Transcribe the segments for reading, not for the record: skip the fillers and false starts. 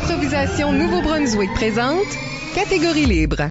Improvisation Nouveau-Brunswick présente Catégorie libre.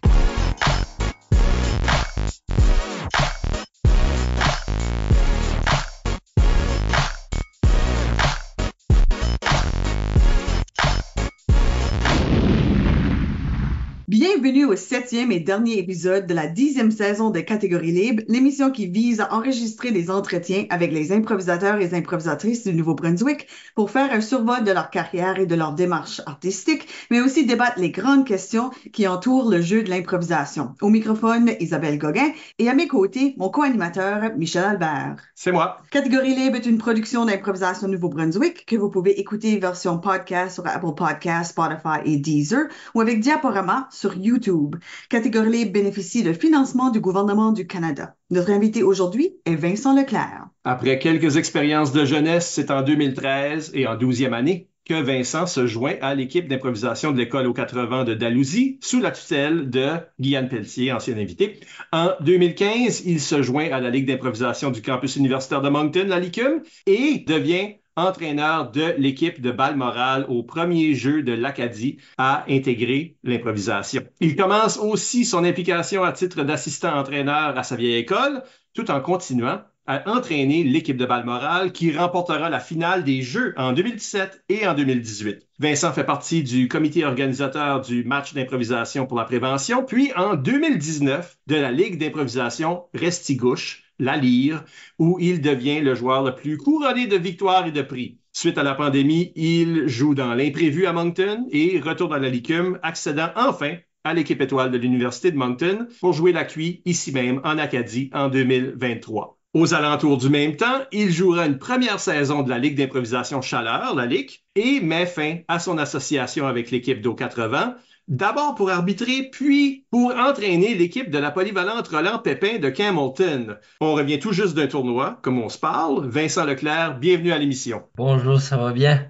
Bienvenue au 7e et dernier épisode de la 10e saison de Catégorie libre, l'émission qui vise à enregistrer des entretiens avec les improvisateurs et les improvisatrices du Nouveau-Brunswick pour faire un survol de leur carrière et de leur démarche artistique, mais aussi débattre les grandes questions qui entourent le jeu de l'improvisation. Au microphone, Isabelle Gauguin et à mes côtés, mon co-animateur, Michel Albert. C'est moi. Catégorie libre est une production d'improvisation Nouveau-Brunswick que vous pouvez écouter version podcast sur Apple Podcasts, Spotify et Deezer ou avec Diaporama sur YouTube. Catégorie libre bénéficie de financement du gouvernement du Canada. Notre invité aujourd'hui est Vincent Leclerc. Après quelques expériences de jeunesse, c'est en 2013 et en 12e année que Vincent se joint à l'équipe d'improvisation de l'École aux 80 de Dalhousie sous la tutelle de Guyane Pelletier, ancien invité. En 2015, il se joint à la Ligue d'improvisation du campus universitaire de Moncton, la LICUM, et devient entraîneur de l'équipe de Balmoral au premier jeu de l'Acadie à intégrer l'improvisation. Il commence aussi son implication à titre d'assistant-entraîneur à sa vieille école, tout en continuant à entraîner l'équipe de Balmoral qui remportera la finale des Jeux en 2017 et en 2018. Vincent fait partie du comité organisateur du match d'improvisation pour la prévention, puis en 2019 de la Ligue d'improvisation Restigouche, la Lyre, où il devient le joueur le plus couronné de victoires et de prix. Suite à la pandémie, il joue dans l'imprévu à Moncton et retourne à la LICUM, accédant enfin à l'équipe étoile de l'Université de Moncton pour jouer la QI ici même en Acadie en 2023. Aux alentours du même temps, il jouera une première saison de la Ligue d'improvisation Chaleur, la LIC, et met fin à son association avec l'équipe d'O 80, d'abord pour arbitrer, puis pour entraîner l'équipe de la polyvalente Roland Pépin de Campbellton. On revient tout juste d'un tournoi, comme on se parle. Vincent Leclerc, bienvenue à l'émission. Bonjour, ça va bien?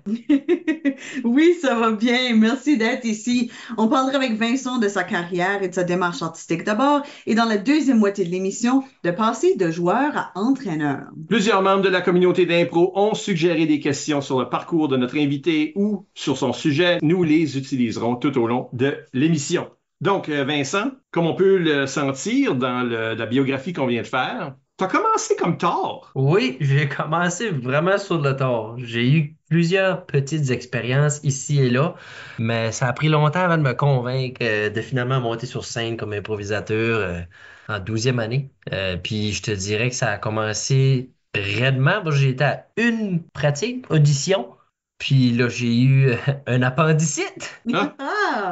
Oui, ça va bien. Merci d'être ici. On parlera avec Vincent de sa carrière et de sa démarche artistique d'abord, et dans la deuxième moitié de l'émission, de passer de joueur à entraîneur. Plusieurs membres de la communauté d'impro ont suggéré des questions sur le parcours de notre invité ou sur son sujet. Nous les utiliserons tout au long de l'émission. Donc, Vincent, comme on peut le sentir dans la biographie qu'on vient de faire, tu as commencé comme Thor. Oui, j'ai commencé vraiment sur le tard. J'ai eu plusieurs petites expériences ici et là, mais ça a pris longtemps avant de me convaincre de finalement monter sur scène comme improvisateur en 12e année. Puis je te dirais que ça a commencé raidement. Moi, j'ai été à une pratique, audition, puis là, j'ai eu un appendicite. Hein?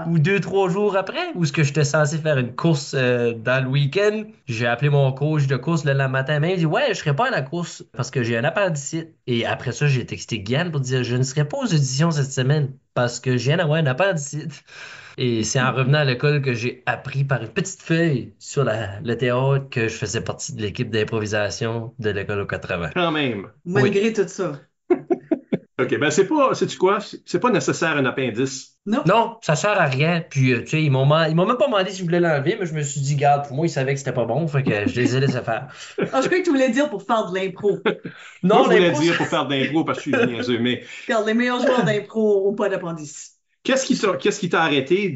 Ou 2, 3 jours après, où ce que j'étais censé faire une course dans le week-end, j'ai appelé mon coach de course le lendemain matin, mais il dit ouais, je serai pas à la course parce que j'ai un appendicite. Et après ça, j'ai texté Guyane pour dire je ne serai pas aux auditions cette semaine parce que je viens d'avoir un appendicite. Et c'est en revenant à l'école que j'ai appris par une petite feuille sur le théâtre que je faisais partie de l'équipe d'improvisation de l'école aux 80. Quand même. Malgré tout ça. OK, ben sais-tu quoi? C'est pas nécessaire un appendice. Non, ça sert à rien. Puis, tu sais, ils m'ont même pas demandé si je voulais l'enlever, mais je me suis dit, garde, pour moi, ils savaient que c'était pas bon, fait que je les ai laissés faire. Ah, je croyais que tu voulais dire pour faire de l'impro. Non, Moi, je voulais l'impro, dire pour faire de l'impro parce que je suis niaiseux, mais Regarde, les meilleurs joueurs d'impro ont pas d'appendice. qu'est-ce qui t'a arrêté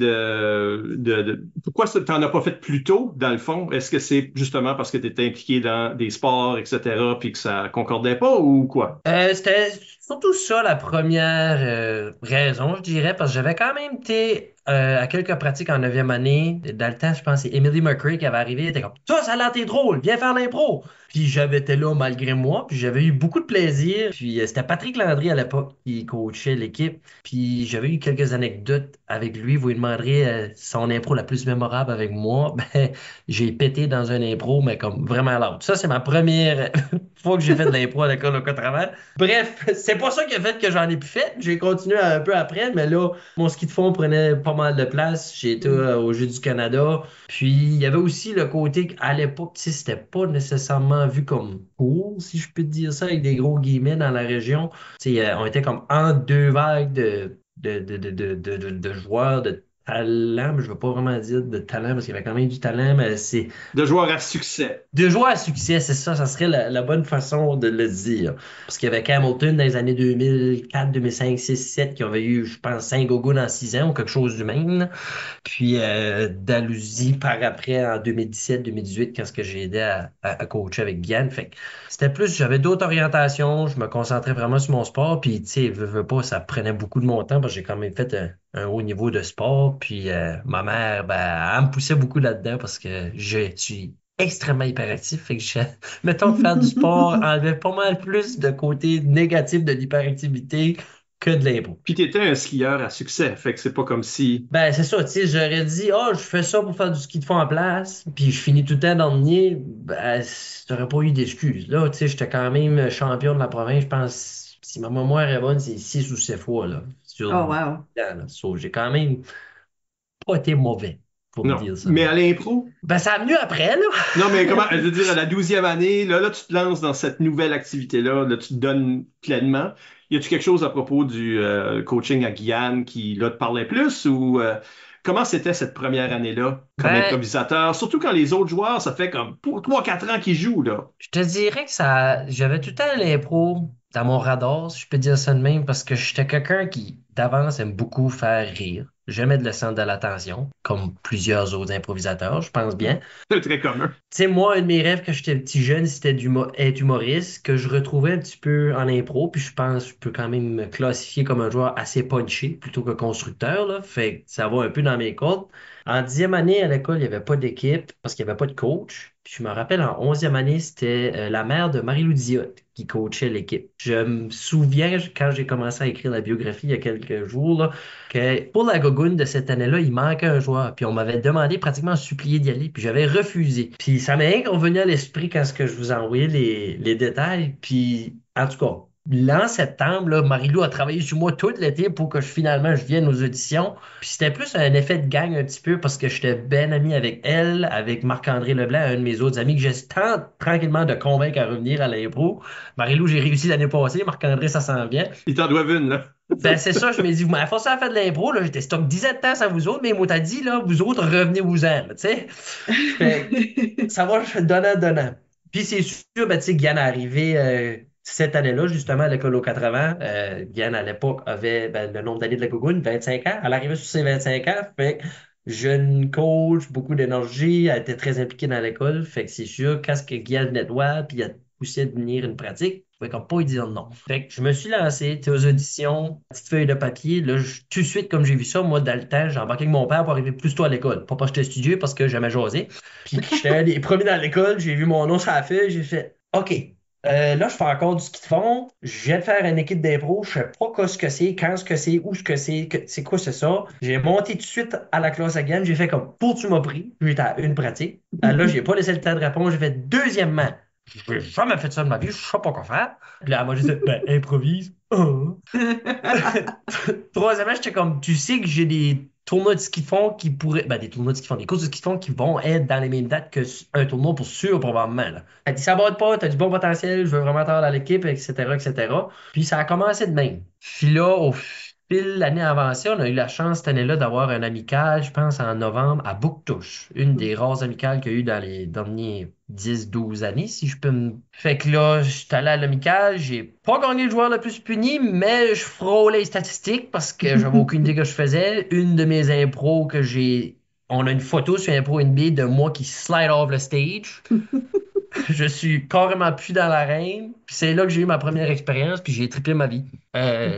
pourquoi t'en as pas fait plus tôt, dans le fond? Est-ce que c'est justement parce que tu étais impliqué dans des sports, etc., puis que ça concordait pas ou quoi? C'était surtout ça la première raison, je dirais, parce que j'avais quand même été à quelques pratiques en 9e année. Dans le temps, je pense que c'est Emily McCray qui avait arrivé. Elle était comme ça a l'air t'es drôle, viens faire l'impro. Puis j'avais été là malgré moi, puis j'avais eu beaucoup de plaisir. Puis c'était Patrick Landry à l'époque qui coachait l'équipe. Puis j'avais eu quelques anecdotes avec lui. Vous lui demanderez son impro la plus mémorable avec moi. Ben, j'ai pété dans un impro, mais comme vraiment loud. Ça, c'est ma première fois que j'ai fait de l'impro à l'école au 80. Bref, c'est pas ça qui a fait que j'en ai plus fait. J'ai continué un peu après, mais là, mon ski de fond prenait pas mal de place. J'ai été au Jeux du Canada. Puis, il y avait aussi le côté qu'à l'époque, tu sais, c'était pas nécessairement vu comme cool, si je peux te dire ça, avec des gros guillemets dans la région. Tu sais, on était comme en deux vagues de joueurs, talent, mais je ne veux pas vraiment dire de talent parce qu'il y avait quand même du talent, mais c'est De joueurs à succès. de joueurs à succès, c'est ça, ça serait la bonne façon de le dire. Parce qu'il y avait Hamilton dans les années 2004, 2005, 6, 7 qui avaient eu, je pense, 5 gogo dans 6 ans ou quelque chose du même. Puis Dalhousie par après en 2017-2018 quand ce que j'ai aidé à coacher avec Guyane. Fait que c'était plus, j'avais d'autres orientations, je me concentrais vraiment sur mon sport. Puis tu sais, veux pas, ça prenait beaucoup de mon temps parce que j'ai quand même fait un haut niveau de sport. Puis ma mère, ben, elle me poussait beaucoup là-dedans parce que je suis extrêmement hyperactif. Fait que mettons que faire du sport enlevait pas mal plus de côté négatif de l'hyperactivité que de l'impro. Puis tu étais un skieur à succès, fait que c'est pas comme si... Ben, c'est ça, tu sais, j'aurais dit, oh, je fais ça pour faire du ski de fond en place, puis je finis tout le temps dans le nier, ben, t'aurais pas eu d'excuses. Là, tu sais, j'étais quand même champion de la province, je pense, si ma mémoire est bonne, c'est 6 ou 7 fois, là, sur Oh, 10 wow. ans, là. So, j'ai quand même pas été mauvais, pour me Non. dire ça. Mais à l'impro, Ben, ça a venu après, là. non, mais comment, je veux dire, à la 12e année, là, tu te lances dans cette nouvelle activité-là, là, tu te donnes pleinement. Y a-tu quelque chose à propos du coaching à Guyane qui, là, te parlait plus ou comment c'était cette première année-là comme Ben, improvisateur? Surtout quand les autres joueurs, ça fait comme pour 3-4 ans qu'ils jouent, là. je te dirais que j'avais tout le temps l'impro dans mon radar, si je peux dire ça de même, parce que j'étais quelqu'un qui, d'avance, aime beaucoup faire rire. Jamais de le centre de l'attention, comme plusieurs autres improvisateurs, je pense bien. C'est très commun. Tu sais, moi, un de mes rêves quand j'étais petit jeune, c'était être humoriste, que je retrouvais un petit peu en impro, puis je pense que je peux quand même me classifier comme un joueur assez punché plutôt que constructeur, là. Fait que ça va un peu dans mes cordes. En 10e année à l'école, il n'y avait pas d'équipe parce qu'il n'y avait pas de coach. Puis je me rappelle, en 11e année, c'était la mère de Marie-Lou Diot qui coachait l'équipe. Je me souviens, quand j'ai commencé à écrire la biographie il y a quelques jours, là, que pour la Gogoune de cette année-là, il manquait un joueur. Puis on m'avait demandé, pratiquement supplié d'y aller, puis j'avais refusé. Puis ça m'est revenu à l'esprit quand ce que je vous ai envoyé les détails. Puis en tout cas, l'an septembre, là, Marie-Lou a travaillé sur moi tout l'été pour que finalement je vienne aux auditions. Puis c'était plus un effet de gang un petit peu parce que j'étais bien ami avec elle, avec Marc-André Leblanc, un de mes autres amis que j'ai tant tranquillement de convaincre à revenir à l'impro. Marie-Lou, j'ai réussi l'année passée. Marc-André, ça s'en vient. Ils t'en doivent une, là. Ben, c'est ça, je me dis, vous m'avez forcé à faire de l'impro, là, j'étais stock 17 ans à vous autres, mais moi, t'as dit, là, vous autres, revenez-vous-en, là, tu sais. Fait que ça va donnant. Puis c'est sûr, ben, tu sais, Guyane est arrivé cette année-là, justement, à l'école aux 80. Guyane, à l'époque, avait ben, le nombre d'années de la Gougoune, 25 ans. Elle arrivait sur ses 25 ans, fait que jeune coach, beaucoup d'énergie, elle était très impliquée dans l'école, fait que c'est sûr, quand ce que Guyane venait de voir, puis il a poussé à devenir une pratique, je pouvais comme pas lui dire non. Fait que je me suis lancé, tu sais, aux auditions, petite feuille de papier, là, tout de suite, comme j'ai vu ça, moi, dans le temps, j'ai embarqué avec mon père pour arriver plus tôt à l'école. Pas parce que j'étais studieux, parce que j'aimais jaser. Puis j'étais un des premiers dans l'école, j'ai vu mon nom sur la feuille, j'ai fait OK. Là, je fais encore du ski de fond. Je viens de faire une équipe d'impro. Je sais pas quoi ce que c'est, quand ce que c'est, où ce que c'est quoi c'est ça. J'ai monté tout de suite à la classe à Guyane. J'ai fait comme pour tu m'as pris. J'étais à une pratique. Là, j'ai pas laissé le temps de répondre. J'ai fait deuxièmement. J'ai jamais fait ça de ma vie. Je sais pas quoi faire. Puis là, elle m'a juste dit, ben, improvise. Oh. Troisièmement, j'étais comme, tu sais que j'ai des tournois de ski de fond qui pourraient. Ben, des tournois de ski de fond, des courses de ski de fond qui vont être dans les mêmes dates qu'un tournoi pour sûr, probablement. Là. Elle dit, ça va pas, t'as du bon potentiel, je veux vraiment t'avoir dans l'équipe, etc., etc. Puis ça a commencé de même. Puis là, au fil l'année avancée, on a eu la chance cette année-là d'avoir un amical, je pense, en novembre, à Bouctouche. Une des rares amicales qu'il y a eu dans les derniers 10-12 années, si je peux me... Fait que là, je suis allé à l'amical, j'ai pas gagné le joueur le plus puni, mais je frôlais les statistiques parce que j'avais aucune idée que je faisais. Une de mes impros que j'ai... On a une photo sur Impro NBA de moi qui slide off le stage. Je suis carrément plus dans l'arène. Puis c'est là que j'ai eu ma première expérience, puis j'ai triplé ma vie.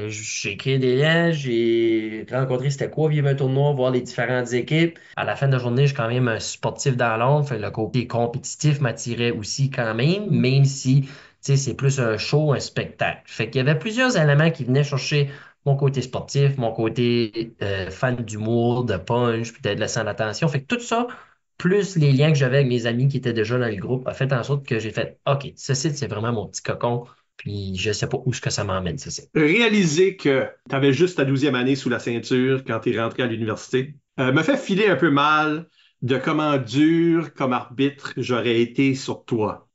J'ai créé des liens, j'ai rencontré c'était quoi vivre un tournoi, voir les différentes équipes. À la fin de la journée, je suis quand même un sportif dans l'ombre. Fait que le côté compétitif m'attirait aussi quand même si tu sais, c'est plus un show, un spectacle. Fait qu'il y avait plusieurs éléments qui venaient chercher mon côté sportif, mon côté fan d'humour, de punch, puis d'être laissant l'attention. Fait que tout ça plus les liens que j'avais avec mes amis qui étaient déjà dans le groupe, a fait en sorte que j'ai fait OK, ce site, c'est vraiment mon petit cocon, puis je sais pas où est-ce que ça m'emmène, ce site. Réaliser que tu avais juste ta 12e année sous la ceinture quand tu es rentré à l'université me fait filer un peu mal de comment dur comme arbitre j'aurais été sur toi.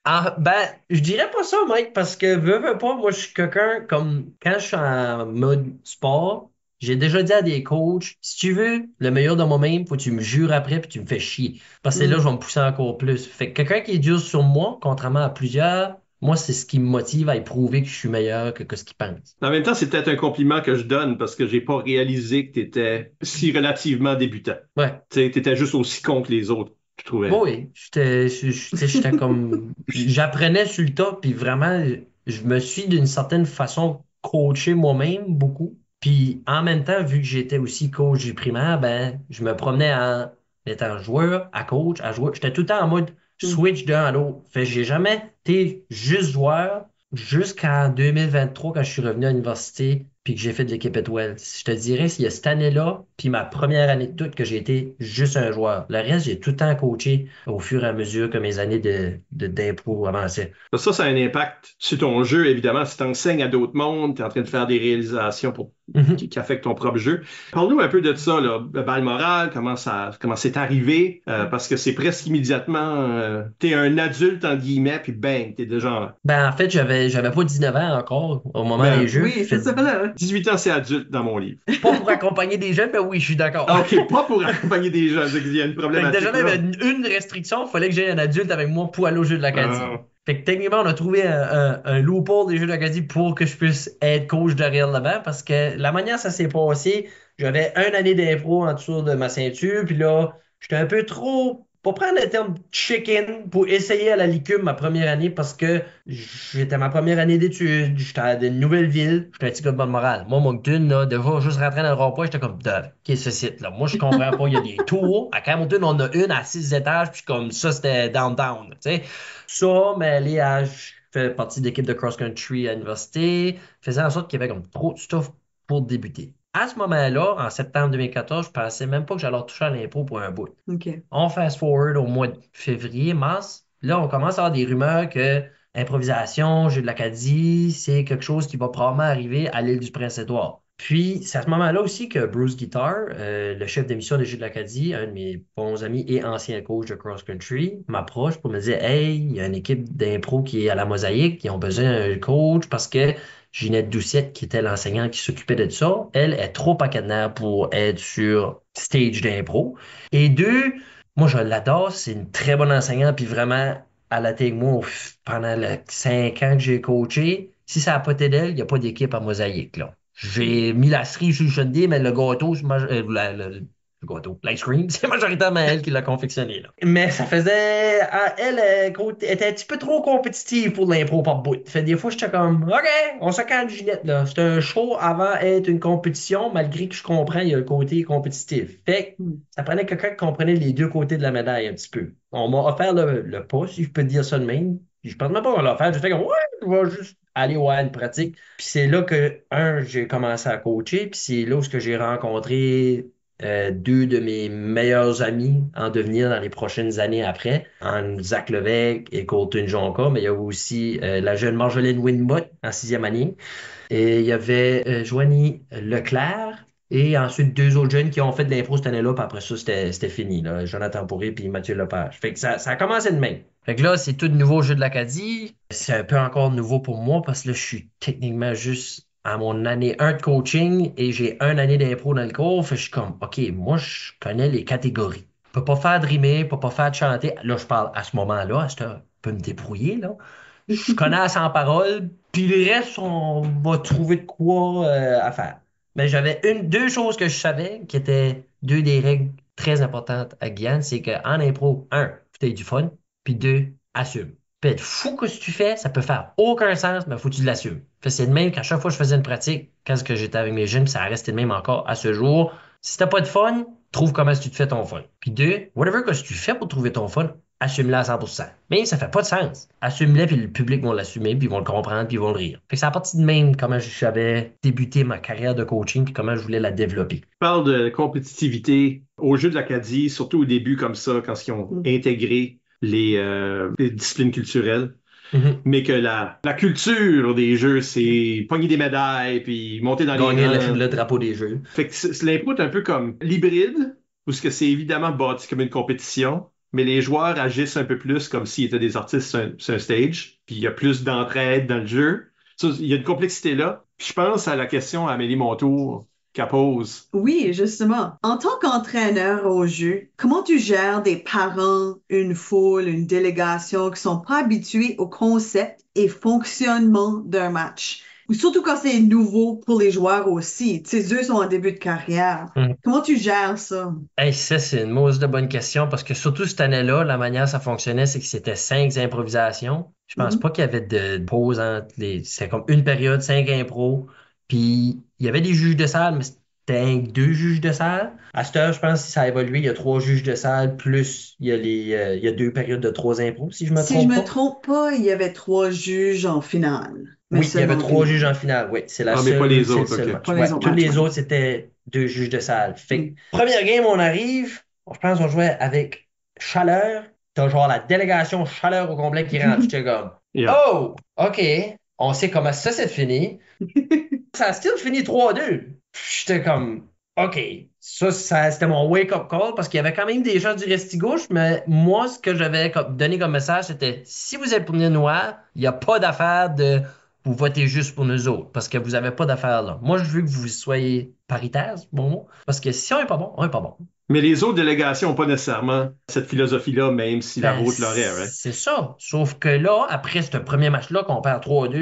Ah, ben, je dirais pas ça, Mike, parce que veux pas, moi, je suis quelqu'un comme quand je suis en mode sport, J'ai déjà dit à des coachs, si tu veux le meilleur de moi-même, faut que tu me jures après puis tu me fais chier. Parce que c'est là que je vais me pousser encore plus. Fait que quelqu'un qui est dur sur moi, contrairement à plusieurs, moi, c'est ce qui me motive à prouver que je suis meilleur que ce qu'il pense. En même temps, c'est peut-être un compliment que je donne parce que j'ai pas réalisé que tu étais si relativement débutant. Ouais. Tu étais juste aussi con que les autres, je trouvais. Bon, oui, j'étais comme, j'apprenais sur le tas, puis vraiment, je me suis d'une certaine façon coaché moi-même beaucoup. Puis en même temps, vu que j'étais aussi coach du primaire, ben, je me promenais en étant joueur, à coach, à joueur. J'étais tout le temps en mode switch d'un à l'autre. Fait que j'ai jamais été juste joueur jusqu'en 2023 quand je suis revenu à l'université puis que j'ai fait de l'équipe étoile. Je te dirais, s'il y a cette année-là, puis ma première année de toute, que j'ai été juste un joueur. Le reste, j'ai tout le temps coaché au fur et à mesure que mes années d'impro avançaient. Ça a un impact sur ton jeu, évidemment. Si tu enseignes à d'autres mondes, tu es en train de faire des réalisations qui affectent ton propre jeu. Parle-nous un peu de ça, là. Balmoral, comment c'est arrivé, parce que c'est presque immédiatement, t'es un adulte, en guillemets, puis bang, t'es déjà... Ben, en fait, j'avais pas 19 ans encore au moment des jeux. Oui, c'est ça, là. 18 ans, c'est adulte dans mon livre. Pas pour accompagner des jeunes, mais oui, je suis d'accord. OK, pas pour accompagner des jeunes, il y a une Fait que problématique déjà, il y là. avait une restriction, il fallait que j'aie un adulte avec moi pour aller au jeu de l'Acadie. Fait que techniquement, on a trouvé un loophole des jeux de l'Acadie pour que je puisse être coach derrière là-bas parce que la manière ça s'est passé, j'avais une année d'impro en dessous de ma ceinture, puis là, j'étais un peu trop, pour prendre le terme chicken, pour essayer à la licume ma première année parce que j'étais ma première année d'études, j'étais à une nouvelle ville, j'étais un petit gars de bonne morale. Moi, Moncton, là, déjà, juste rentrer dans le rond-point, j'étais comme, qu'est-ce que c'est là? Moi, je comprends pas, il y a des tours. À Campbellton, on a une à 6 étages, puis comme ça, c'était downtown, tu sais. Ça, mais aller à, je fais partie de l'équipe de cross-country à l'université, faisait en sorte qu'il y avait comme trop de stuff pour débuter. À ce moment-là, en septembre 2014, je pensais même pas que j'allais toucher à l'impro pour un bout. OK. On fast forward au mois de février, mars. Là, on commence à avoir des rumeurs que improvisation, jeu de l'Acadie, c'est quelque chose qui va probablement arriver à l'île du Prince-Édouard. Puis, c'est à ce moment-là aussi que Bruce Guitar, le chef d'émission des Jeux de l'Acadie, un de mes bons amis et ancien coach de cross-country, m'approche pour me dire, Hey, il y a une équipe d'impro qui est à la Mosaïque, qui ont besoin d'un coach parce que Ginette Doucette, qui était l'enseignante qui s'occupait de ça, elle est trop à cadenas pour être sur stage d'impro. Et deux, moi, je l'adore, c'est une très bonne enseignante, puis vraiment, elle a été avec moi pendant les 5 ans que j'ai coaché. Si ça n'a pas été d'elle, il n'y a pas d'équipe à Mosaïque, là. J'ai mis la cerise sur le chaudier, mais le gâteau, le gâteau, l'ice cream, c'est majoritairement elle qui l'a confectionné, là. Mais ça faisait, elle était un petit peu trop compétitive pour l'impro par bout. Fait des fois, j'étais comme, OK, on se calme, Ginette, là. C'est un show avant d'être une compétition, malgré que je comprends, il y a le côté compétitif. Fait que ça prenait quelqu'un qui comprenait les deux côtés de la médaille un petit peu. On m'a offert le pas, si je peux dire ça de même. Puis je pense même pas qu'on l'a offert, j'ai fait comme, ouais, je vais juste aller voir une pratique. Puis c'est là que, j'ai commencé à coacher, puis c'est là où j'ai rencontré deux de mes meilleurs amis en devenir dans les prochaines années après, en Zach Levesque et Colton Jonca, mais il y a aussi la jeune Marjolaine Winmott en 6e année. Et il y avait Joanie Leclerc et ensuite deux autres jeunes qui ont fait de l'impro cette année-là, puis après ça, c'était fini, là, Jonathan Pourré puis Mathieu Lepage. Fait que ça a commencé de même. Fait que là, c'est tout nouveau jeu de l'Acadie. C'est un peu encore nouveau pour moi parce que là, je suis techniquement juste à mon année 1 de coaching et j'ai une année d'impro dans le cours. Fait que je suis comme, OK, moi, je connais les catégories. Je peux pas faire de rimer, je peux pas faire de chanter. Là, je parle à ce moment-là, à cette heure, je peux me débrouiller, là. Je connais à 100 paroles, puis le reste, on va trouver de quoi à faire. Mais j'avais deux choses que je savais qui étaient deux des règles très importantes à Guyane, c'est qu'en impro, un, faut que tu aies du fun, puis deux, assume. Peut être fou que ce que tu fais, ça peut faire aucun sens, mais faut que tu l'assumes. C'est de même qu'à chaque fois que je faisais une pratique, quand j'étais avec mes jeunes, puis ça a resté de même encore à ce jour. Si t'as pas de fun, trouve comment tu te fais ton fun. Puis deux, whatever que tu fais pour trouver ton fun, assume-le à 100%. Mais ça fait pas de sens. Assume-le, puis le public va l'assumer, puis ils vont le comprendre, puis ils vont le rire. Fait que c'est à partir de même comment j'avais débuté ma carrière de coaching, puis comment je voulais la développer. Tu parles de compétitivité au jeu de l'Acadie, surtout au début comme ça, quand ils ont intégré les disciplines culturelles. Mais que la culture des jeux, c'est pogner des médailles, puis monter dans Gagner les rangs. le drapeau des jeux. Fait que l'impro est un peu comme l'hybride, où ce que c'est évidemment bâti comme une compétition, mais les joueurs agissent un peu plus comme s'ils étaient des artistes sur un stage, puis il y a plus d'entraide dans le jeu. Ça, il y a une complexité là. Puis je pense à la question à Amélie Montour, qu'elle pose. Oui, justement. En tant qu'entraîneur au jeu, comment tu gères des parents, une foule, une délégation qui sont pas habitués au concept et fonctionnement d'un match? Ou surtout quand c'est nouveau pour les joueurs aussi. Tu sais, eux sont en début de carrière. Comment tu gères ça? Hey, ça, c'est une mauvaise de bonne question parce que surtout cette année-là, la manière ça fonctionnait, c'est que c'était 5 improvisations. Je pense pas qu'il y avait de pause entre les. C'était comme une période, 5 impros. Puis il y avait des juges de salle, mais c'était un que 2 juges de salle. À cette heure, je pense que ça a évolué. Il y a 3 juges de salle, plus il y a 2 périodes de 3 impros, si je me Si je trompe me pas. trompe pas, il y avait 3 juges en finale. Mais Oui, il y avait seulement 3 juges finale. en finale. Oui, c'est Ah, mais pas les c'est le autres, seul OK. match. Pas les Ouais, autres tous matchs, les ouais. autres, c'était 2 juges de salle. Fait que, première game, on arrive. Je pense qu'on jouait avec Chaleur. T'as genre la délégation Chaleur au complet qui rentre. J'étais comme, Yeah. oh, OK. On sait comment ça s'est fini. Ça a still fini 3-2. J'étais comme, OK. C'était mon wake-up call parce qu'il y avait quand même des gens du Restigouche, mais moi, ce que j'avais donné comme message, c'était si vous êtes pour venir noir, il n'y a pas d'affaire de vous votez juste pour nous autres parce que vous n'avez pas d'affaire là. Moi, je veux que vous soyez paritaires, c'est bon mot, parce que si on n'est pas bon, on n'est pas bon. Mais les autres délégations n'ont pas nécessairement cette philosophie-là, même si la Ben, vôtre l'aurait, right? c'est ça. Sauf que là, après ce premier match-là, qu'on perd 3-2,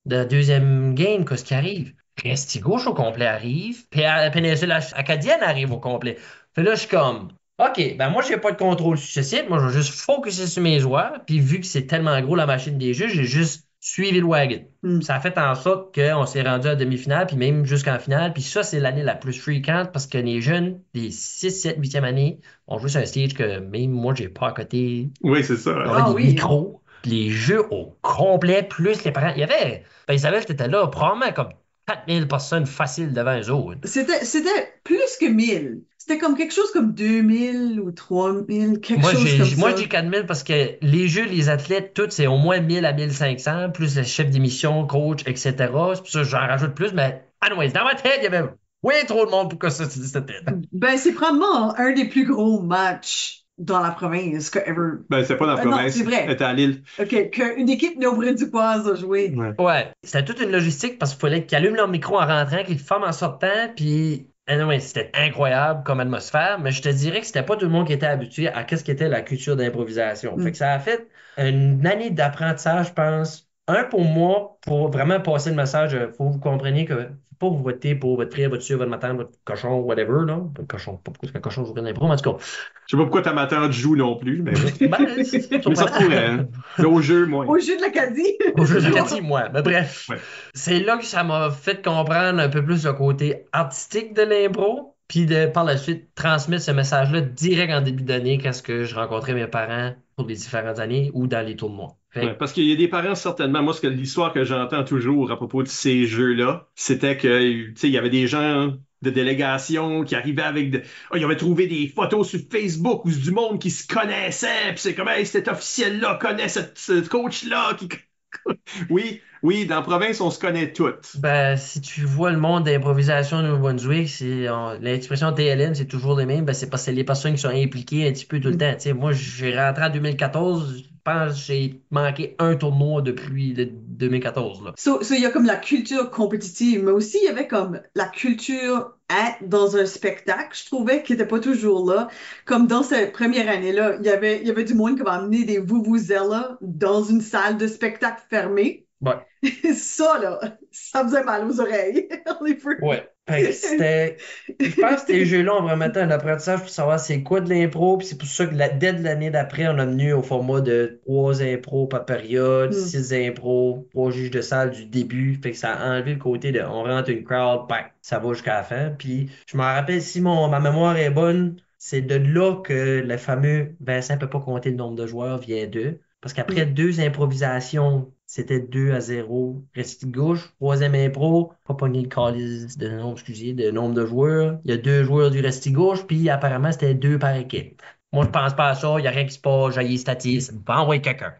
de la deuxième game, qu'est-ce qui arrive? Restigouche au complet arrive, puis la péninsule acadienne arrive au complet. Fait là, je suis comme, OK, ben moi, j'ai pas de contrôle sur ce site. Moi, je vais juste focuser sur mes joueurs. Puis vu que c'est tellement gros la machine des jeux, j'ai juste suivi le wagon. Ça a fait en sorte qu'on s'est rendu à demi-finale, puis même jusqu'en finale. Puis ça, c'est l'année la plus fréquente parce que les jeunes des 6, 7, 8e année ont joué sur un stage que même moi, j'ai pas à côté. Oui, c'est ça. On Right? avait Ah des oui. micros, les jeux au complet, plus les parents. Il y avait, ben Isabelle, t'étais là, probablement comme 4000 personnes faciles devant eux autres. C'était plus que 1000. C'était comme quelque chose comme 2000 ou 3000, quelque chose comme Moi, ça. je dis 4000 parce que les jeux, les athlètes, tout, c'est au moins 1000 à 1500, plus le chef d'émission, coach, etc. C'est pour ça que j'en rajoute plus, mais anyways, dans ma tête, il y avait oui trop de monde pour que ça se dise cette tête. Ben, c'est probablement un des plus gros matchs dans la province que ever. Ben, c'est pas dans la Non, province. c'est vrai. C'était à Lille. OK, qu'une équipe néo-brunswickoise a joué. Ouais. Ouais, c'était toute une logistique parce qu'il fallait qu'ils allument leur micro en rentrant, qu'ils le forment en sortant, puis anyway, c'était incroyable comme atmosphère, mais je te dirais que c'était pas tout le monde qui était habitué à qu'est-ce qu'était la culture d'improvisation. Fait que ça a fait une année d'apprentissage, je pense. Un pour moi, pour vraiment passer le message, faut que vous compreniez que faut pas vous voter pour votre frère, votre soeur, votre matin, votre cochon, whatever, non? Pas cochon, pas pourquoi c'est qu'un cochon jouerait d'impro, mais en tout cas. Je sais pas pourquoi ta matin joue non plus, mais Ben, mais ça se pourrait. Hein. Mais au jeu, moi. Au jeu de l'Acadie. Au jeu d'Acadie, moi. Mais bref, Ouais. c'est là que ça m'a fait comprendre un peu plus le côté artistique de l'impro, puis de par la suite transmettre ce message-là direct en début d'année quand je rencontrais mes parents pour les différentes années ou dans les tournois. Fait Ouais, parce qu'il y a des parents, certainement, moi, l'histoire que j'entends toujours à propos de ces jeux-là, c'était que, tu sais, il y avait des gens de délégation qui arrivaient avec ils avaient trouvé des photos sur Facebook ou du monde qui se connaissait, puis c'est comme, hey, cet officiel-là connaît ce coach-là qui... Oui, oui, dans la province, on se connaît toutes. ben, si tu vois le monde d'improvisation au Nouveau-Brunswick, l'expression TLN, c'est toujours les mêmes. Ben, c'est parce que c'est les personnes qui sont impliquées un petit peu tout le temps. Tu sais, moi, j'ai rentré en 2014, je pense que j'ai manqué un tournoi depuis le 2014. Là. Il y a comme la culture compétitive, mais aussi il y avait comme la culture être dans un spectacle, je trouvais, qui n'était pas toujours là. Comme dans cette première année-là, il y avait du monde qui va amener des vuvuzelas dans une salle de spectacle fermée. Ouais. Ça, là, ça faisait mal aux oreilles. Ouais. Fait que je pense que ces jeux-là ont vraiment été un apprentissage pour savoir c'est quoi de l'impro. Puis c'est pour ça que dès l'année d'après, on a venu au format de 3 impros par période, 6 impros, 3 juges de salle du début. Fait que ça a enlevé le côté de on rentre une crowd, bang, ça va jusqu'à la fin. Puis je me rappelle, si ma mémoire est bonne, c'est de là que le fameux Vincent peut pas compter le nombre de joueurs vient d'eux. Parce qu'après 2 improvisations, c'était 2-0. Restigouche, 3e impro, pas pogné le calice de nombre, excusez, de nombre de joueurs. Il y a 2 joueurs du Restigouche, puis apparemment, c'était 2 par équipe. Moi, je pense pas à ça, il n'y a rien qui se passe, j'ai les statistiques, va envoyer quelqu'un.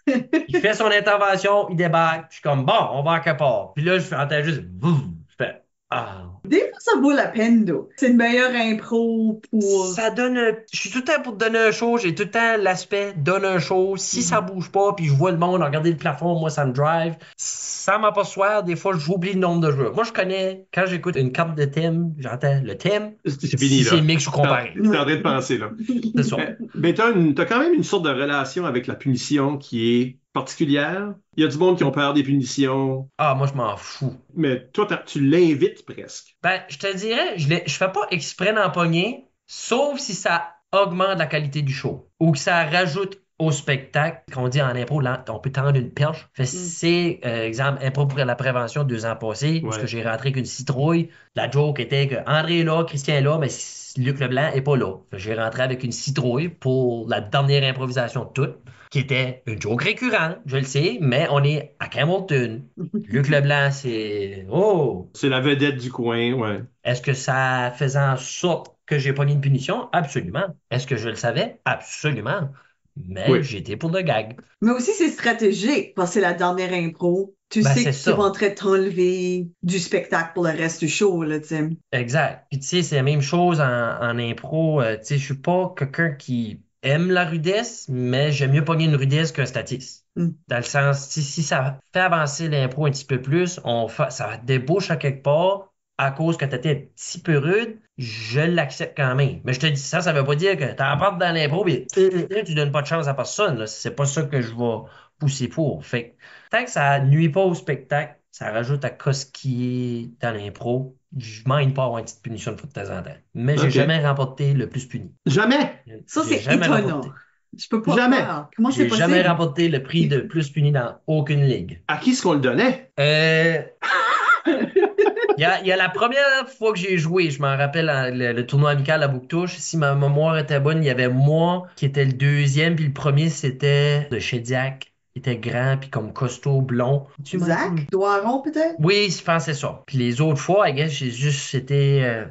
Il fait son intervention, il débarque, puis je suis comme, bon, on va à quelque part. Puis là, je fais juste, boum, je fais, Ah. Des fois, ça vaut la peine, d'eau. C'est une meilleure impro pour... Ça donne. Je suis tout le temps pour te donner un show. J'ai tout le temps l'aspect donne un show. Si ça bouge pas, puis je vois le monde regarder le plafond, moi, ça me drive. Ça m'a pas soir. Des fois, j'oublie le nombre de joueurs. Moi, je connais, quand j'écoute une carte de thème, j'entends le thème. C'est fini, Si là. c'est mix ou comparé. T'es en train de penser, là. C'est ça. Mais t'as quand même une sorte de relation avec la punition qui est particulière. Il y a du monde qui ont peur des punitions, Ah, moi, je m'en fous. mais toi, tu l'invites presque. Ben, je te dirais, je fais pas exprès d'en pogner, sauf si ça augmente la qualité du show ou que ça rajoute au spectacle. Qu'on dit en impro, là, on peut tendre une perche. Fait, c'est, exemple, impro pour la prévention 2 ans passés, où ce que Ouais. j'ai rentré avec une citrouille. La joke était que André est là, Christian est là, mais Luc Leblanc est pas là. Fait, j'ai rentré avec une citrouille pour la dernière improvisation de toute, qui était une joke récurrente, je le sais, mais on est à Hamilton. Luc Leblanc, c'est... Oh! C'est la vedette du coin, ouais. Est-ce que ça faisait en sorte que j'ai pogné une punition? Absolument. Est-ce que je le savais? Absolument. Mais Oui. j'étais pour le gag. Mais aussi, c'est stratégique, parce que c'est la dernière impro. Tu Ben, sais c'est que ça. tu vas en train de t'enlever du spectacle pour le reste du show, là, tu sais. Exact. Puis tu sais, c'est la même chose en impro. Tu sais, je suis pas quelqu'un qui aime la rudesse, mais j'aime mieux pogner une rudesse qu'un statiste. Dans le sens, si ça fait avancer l'impro un petit peu plus, ça débouche à quelque part à cause que tu étais un petit peu rude, je l'accepte quand même. Mais je te dis ça veut pas dire que t'emportes dans l'impro et tu donnes pas de chance à personne, là. C'est pas ça que je vais pousser pour. Fait que, tant que ça nuit pas au spectacle, ça rajoute à ce qui est dans l'impro, je m'en pas avoir une petite punition de fois de temps en temps. Mais j'ai Ok. jamais remporté le plus puni. Jamais! Ça, J'ai c'est jamais étonnant. remporté. Je peux pas Jamais. croire. Comment c'est J'ai jamais possible? remporté le prix de plus puni dans aucune ligue. À qui est-ce qu'on le donnait? Il y a la première fois que j'ai joué, je m'en rappelle, le tournoi amical à Bouctouche. Si ma mémoire était bonne, il y avait moi qui était le deuxième, puis le premier, c'était de Chédiac. Il était grand, puis comme costaud, blond. Tu m'as dit? Zach? Doiron, peut-être? Oui, je pensais ça. Puis les autres fois, I guess, j'ai juste, c'était...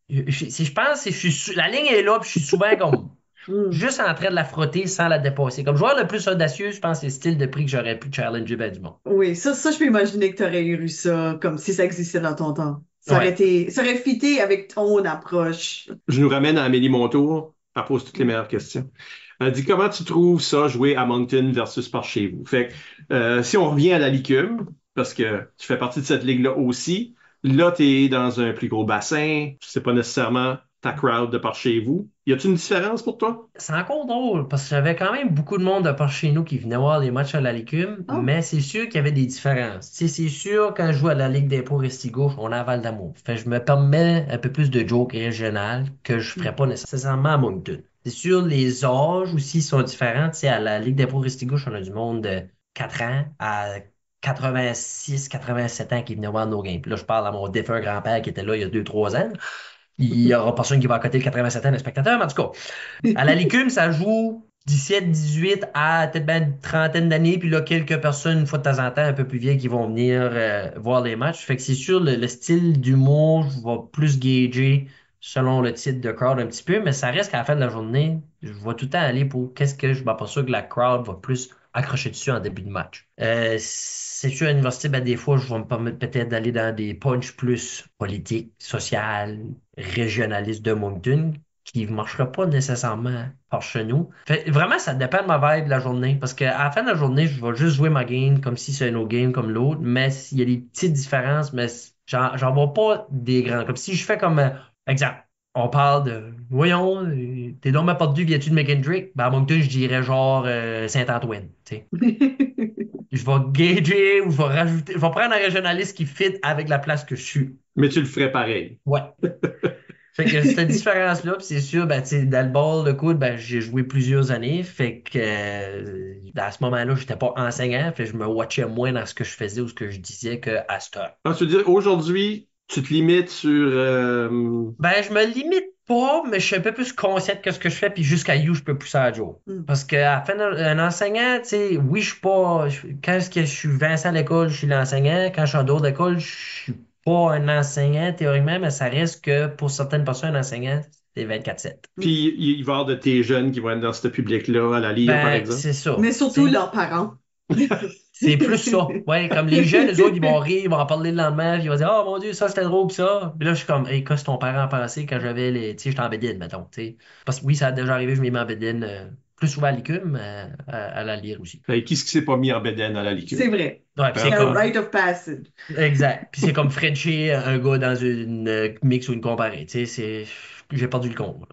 je pense que la ligne est là, puis je suis souvent comme... Juste en train de la frotter sans la dépasser. Comme joueur le plus audacieux, je pense que c'est le style de prix que j'aurais pu challenger ben du monde. Oui, ça, je peux imaginer que tu aurais eu ça comme si ça existait dans ton temps. Ça aurait fité avec ton approche. Je nous ramène à Amélie Montour. Elle pose toutes les meilleures questions. Elle dit comment tu trouves ça jouer à Moncton versus par chez vous? Fait que si on revient à la licume, parce que tu fais partie de cette ligue-là aussi, là, tu es dans un plus gros bassin, c'est pas nécessairement ta crowd de par chez vous. Y a-t-il une différence pour toi? C'est encore drôle parce que j'avais quand même beaucoup de monde de par chez nous qui venait voir les matchs à la Lécume, mais c'est sûr qu'il y avait des différences. Tu sais, c'est sûr, quand je joue à la Ligue d'impro Restigouche, on a Val d'Amour. Fait que je me permets un peu plus de jokes régionales que je ferais pas nécessairement à Moncton. C'est sûr, les âges aussi sont différents. Tu sais, à la Ligue d'impro Restigouche, on a du monde de 4 ans à 86, 87 ans qui venaient voir nos games. Puis là, je parle à mon défunt grand-père qui était là il y a 2, 3 ans. Il y aura personne qui va à côté de 87 ans de spectateurs, mais en tout cas, à la Licume, ça joue 17, 18 à peut-être bien une trentaine d'années, puis là, quelques personnes, une fois de temps en temps, un peu plus vieilles, qui vont venir voir les matchs. Fait que c'est sûr, le style d'humour, je vais plus gager selon le titre de crowd un petit peu, mais ça reste qu'à la fin de la journée, je vais tout le temps aller pour qu'est-ce que je vais pas sûr que la crowd va plus accrocher dessus en début de match. C'est sûr, à l'université, ben, des fois, je vais me permettre peut-être d'aller dans des punchs plus politiques, sociales, régionalistes de Moncton, qui ne marchera pas nécessairement par chez nous. Fait, vraiment, ça dépend de ma vibe de la journée. Parce qu'à la fin de la journée, je vais juste jouer ma game comme si c'était un autre game comme l'autre. Mais il y a des petites différences, mais j'en vois pas des grands. Comme si je fais comme... exemple, on parle de... Voyons, t'es donc ma porte du viens-tu de McKendrick? Ben à Moncton, je dirais genre Saint-Antoine. Tu sais. Je vais gager ou je vais rajouter... Je vais prendre un régionaliste qui fit avec la place que je suis. Mais tu le ferais pareil. Ouais. Fait que cette différence-là, puis c'est sûr, ben, tu sais, dans le ball, le coude, ben, j'ai joué plusieurs années. Fait que à ce moment-là, j'étais pas enseignant. Fait que je me watchais moins dans ce que je faisais ou ce que je disais qu'à cette heure. Tu veux dire, aujourd'hui, tu te limites sur... Ben, je me limite pas, mais je suis un peu plus conscient de ce que je fais, puis jusqu'à où je peux pousser à Joe. Parce qu'à la fin d'un enseignant, tu sais, oui, je suis pas... Quand je suis Vincent à l'école, je suis l'enseignant. Quand je suis en dehors d'école, je suis pas un enseignant théoriquement, mais ça reste que pour certaines personnes, un enseignant, c'est 24/7. Puis il va y avoir de tes jeunes qui vont être dans ce public-là à la lire, par exemple. C'est ça. Mais surtout leurs parents. C'est plus ça. Ouais, comme les jeunes, eux autres, ils vont rire, ils vont en parler le lendemain, puis ils vont dire, oh mon Dieu, ça c'était drôle, pis ça. Puis là, je suis comme, hey, qu'est-ce que ton parent pensait quand j'avais les. Tu sais, j'étais en bédine, mettons, tu sais. Parce que oui, ça a déjà arrivé, je m'y mets en bédine, plus souvent à l'écume, mais à la lire aussi. Fait, qui est-ce qui s'est pas mis en bedaine à la liqueur? C'est vrai. Ouais, puis C'est c'est un comme. rite of passage. Exact. Puis c'est comme Frencher un gars dans une mix ou une comparée. Tu sais, c'est. J'ai perdu le compte.